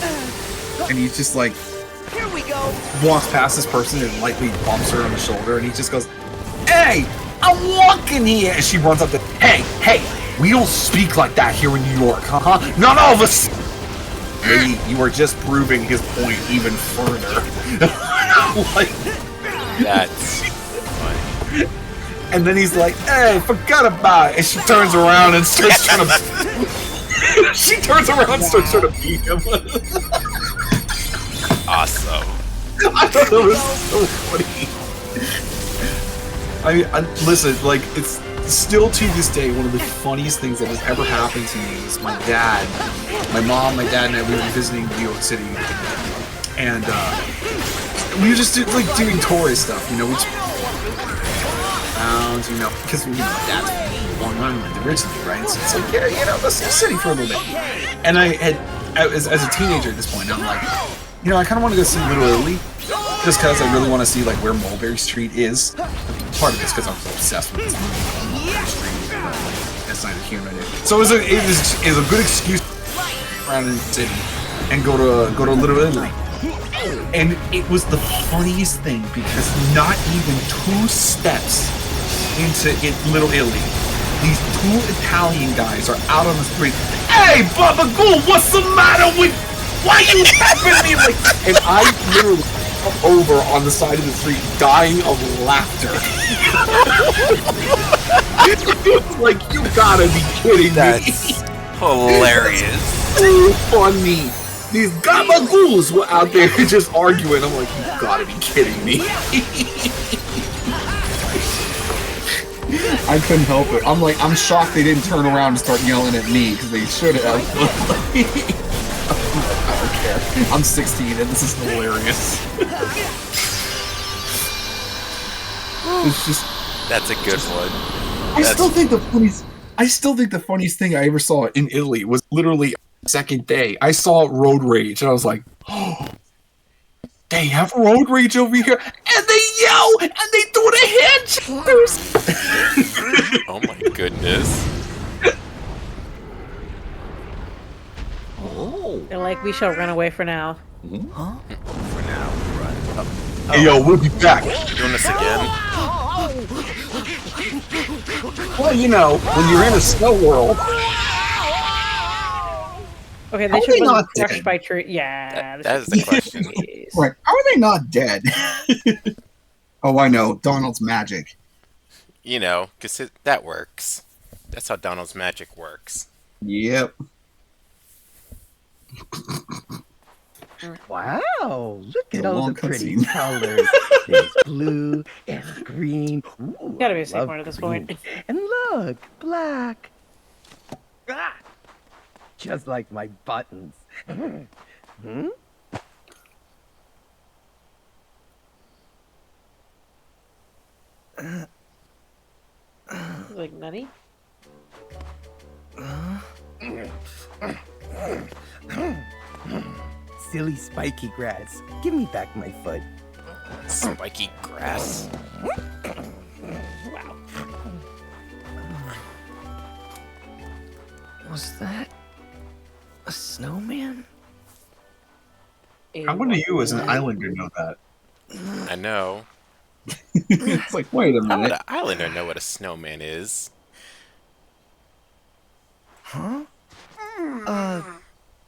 and he's just like, Here we go! walks past this person and lightly bumps her on the shoulder, and he just goes, "Hey, I'm walking here," and she runs up to, "Hey, we don't speak like that here in New York, huh? Not all of us." Maybe you are just proving his point even further. Like, that's funny. And then he's like, "Hey, forgot about it," and she turns around and starts trying to. She turns around and starts trying to beat him. Awesome. I thought that was so funny. I mean, listen, like, it's still to this day one of the funniest things that has ever happened to me is my dad, my mom, my dad, and I, we were visiting New York City, and we were just doing tourist stuff, you know, we just around, you know, because my dad's from Long Island originally, right? So it's like, yeah, you know, let's city for a little bit. And I had, as a teenager at this point, I'm like, you know, I kind of want to go see Little Italy. Just because I really want to see like where Mulberry Street is. Part of it's because I was obsessed with this movie. Mulberry Street. That's not a human. So it was a good excuse to around in the city and go to Little Italy. And it was the funniest thing because not even 2 steps into Little Italy, these 2 Italian guys are out on the street. "Hey, Baba Ghoul, what's the matter with? Why you tapping me?" Like, and I literally over on the side of the street dying of laughter. Like, you gotta be kidding me. That's hilarious. So funny. These gabagools were out there just arguing. I'm like, you gotta be kidding me. I couldn't help it. I'm like, I'm shocked they didn't turn around and start yelling at me because they should have. I don't care. I'm 16 and this is hilarious. It's just. That's a good one. I still think the funniest thing I ever saw in Italy was literally second day. I saw Road Rage and I was like, oh, they have Road Rage over here, and they yell and they do the hand gestures. Oh my goodness. They're like, we shall run away for now. Huh? For now. Hey, yo, we'll be back. You doing this again? Well, you know, when you're in a snow world. Okay, they should have been crushed by tree. Yeah, that is the question. Right? How are they not dead? Oh, I know, Donald's magic. You know, because that works. That's how Donald's magic works. Yep. Wow, look at all the pretty colors. There's blue and green. Ooh, gotta be a safe one at this point. And look, black. Ah, just like my buttons. Hmm? Like nutty? Silly spiky grass. Give me back my foot. Spiky grass. Wow. Was that a snowman? How would you, as an islander, know that? I know. It's like, wait a How would minute. an islander know what a snowman is? Huh?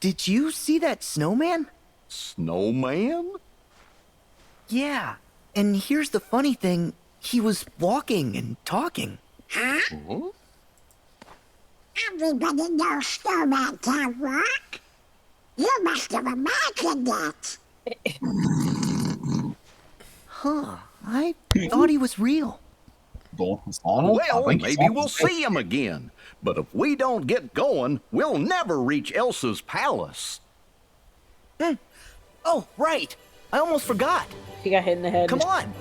Did you see that snowman? Snowman? Yeah. And here's the funny thing. He was walking and talking. Huh? Everybody knows snowman can't walk. You must have imagined that. Huh. I thought he was real. Well, maybe we'll see him again. But if we don't get going, we'll never reach Elsa's palace. Oh, right. I almost forgot. He got hit in the head. Come on.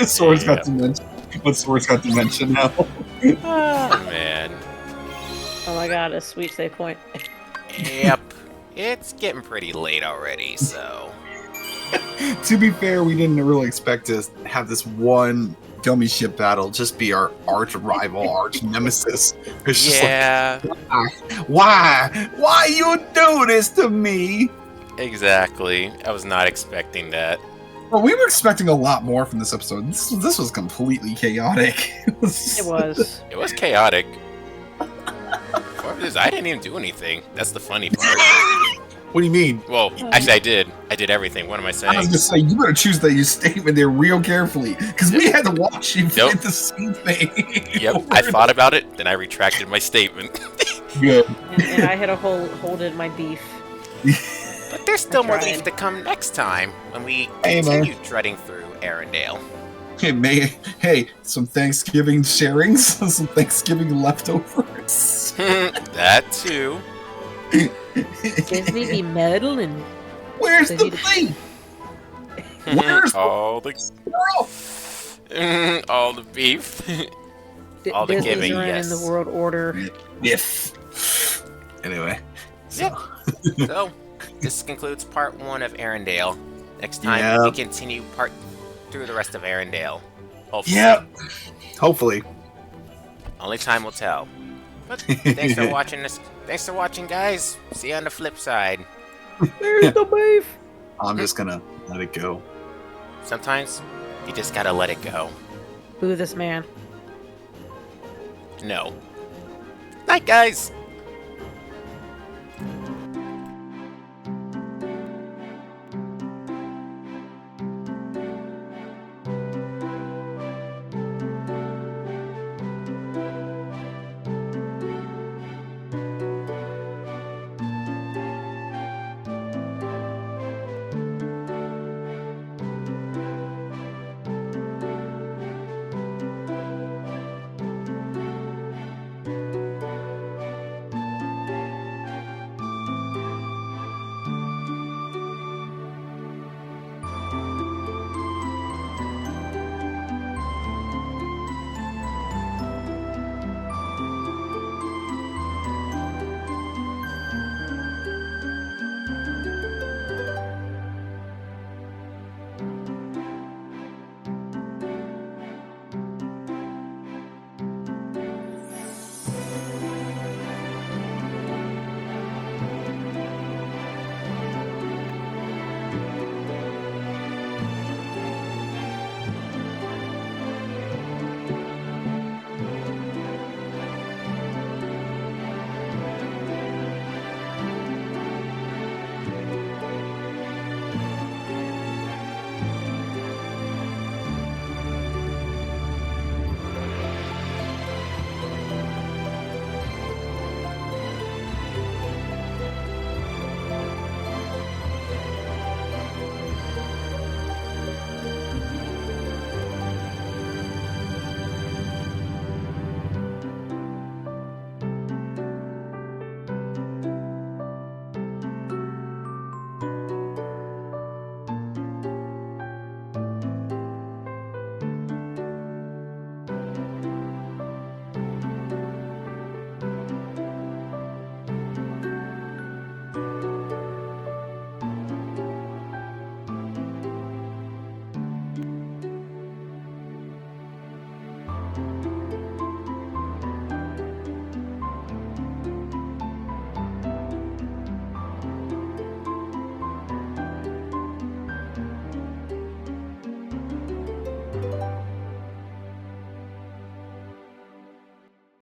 Sword's got dimension. But Sword's got dimension now. Ah. Man. Oh my god, a sweet save point. Yep. It's getting pretty late already, so... To be fair, we didn't really expect to have this one gummy ship battle just be our arch rival, arch nemesis. It's just like, why you do this to me? Exactly. I was not expecting that. Well, we were expecting a lot more from this episode. This was completely chaotic. It was. It was chaotic. I didn't even do anything. That's the funny part. What do you mean? Well, actually, I did. I did everything. What am I saying? I was just saying, you better choose that statement there real carefully, because we had to watch you fit the same thing. Yep, I thought about it, then I retracted my statement. Good. And I had a hold in my beef. But there's still more beef to come next time when we continue treading through Arendelle. Hey, some Thanksgiving sharings, some Thanksgiving leftovers. That too. Disney be meddling. Where's the thing? Where's all the all the beef, all the giving? Yes. In the world order. Yes. Anyway. Yep. So this concludes part 1 of Arendelle. Next time we continue through the rest of Arendelle. Hopefully. Yep. Hopefully. Only time will tell. But thanks for watching this. Thanks for watching, guys. See you on the flip side. There's the beef. I'm just gonna let it go. Sometimes you just gotta let it go. Boo this man. No. Night, guys.